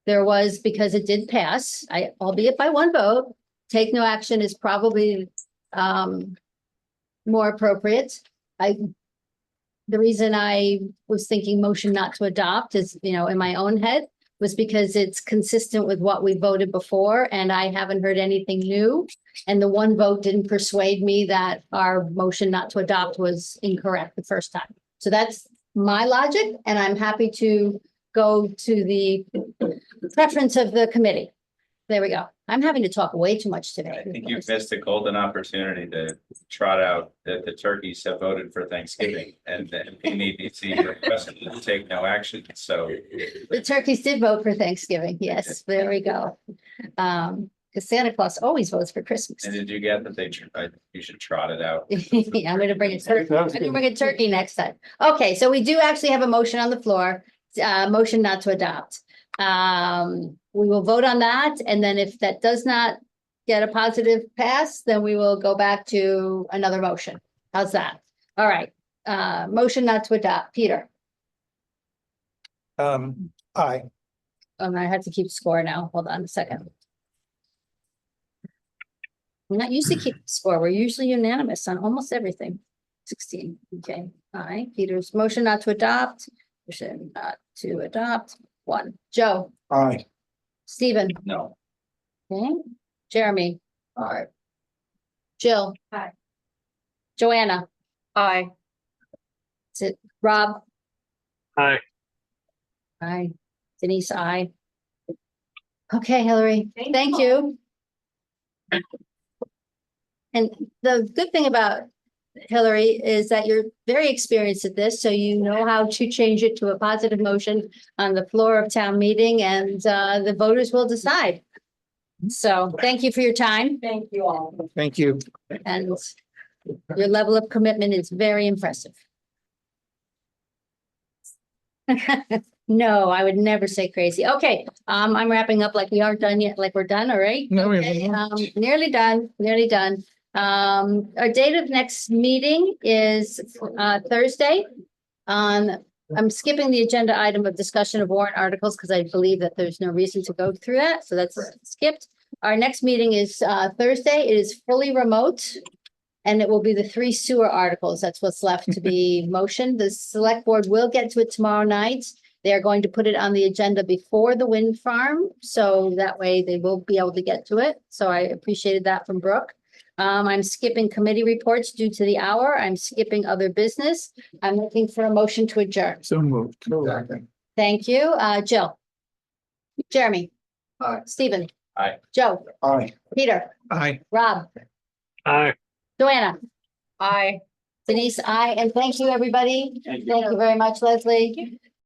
there was, because it did pass, albeit by one vote, take no action is probably more appropriate. The reason I was thinking motion not to adopt is, you know, in my own head, was because it's consistent with what we voted before, and I haven't heard anything new. And the one vote didn't persuade me that our motion not to adopt was incorrect the first time. So that's my logic, and I'm happy to go to the preference of the committee. There we go. I'm having to talk way too much today. I think you've missed a golden opportunity to trot out that the turkeys have voted for Thanksgiving and the NPDC requested to take no action. So The turkeys did vote for Thanksgiving. Yes, there we go. Because Santa Claus always votes for Christmas. and did you get that you should trot it out? Yeah, I'm gonna bring a turkey. I'm gonna bring a turkey next time. Okay, so we do actually have a motion on the floor, motion not to adopt. We will vote on that, and then if that does not get a positive pass, then we will go back to another motion. How's that? All right, motion not to adopt. Peter, Aye. I have to keep score now. Hold on a second. We're not used to keep score. We're usually unanimous on almost everything. 16, okay. Aye, Peter's motion not to adopt, motion not to adopt, 1. Joe, Aye. Stephen, No. okay, Jeremy. Aye. Jill. Aye. Joanna. Aye. Is it Rob? Aye. Aye. Denise, aye. Okay, Hillary, thank you. And the good thing about Hillary is that you're very experienced at this, so you know how to change it to a positive motion on the floor of town meeting, and the voters will decide. So thank you for your time. Thank you all. Thank you. And your level of commitment is very impressive. No, I would never say crazy. Okay, I'm wrapping up like we aren't done yet, like we're done, all right? No, we Okay, haven't. nearly done, nearly done. Our date of next meeting is Thursday. I'm skipping the agenda item of discussion of warrant articles because I believe that there's no reason to go through that, so that's skipped. Our next meeting is Thursday. It is fully remote. And it will be the 3 sewer articles. That's what's left to be motioned. The select board will get to it tomorrow night. They are going to put it on the agenda before the wind farm, so that way they will be able to get to it. So I appreciated that from Brooke. I'm skipping committee reports due to the hour. I'm skipping other business. I'm looking for a motion to adjourn. So moved. Thank you. Jill. Jeremy. Aye. Stephen. Aye. Joe. Aye. Peter. Aye. Rob. Aye. Joanna. Aye. Denise, aye, and thank you, everybody. Thank you very much, Leslie.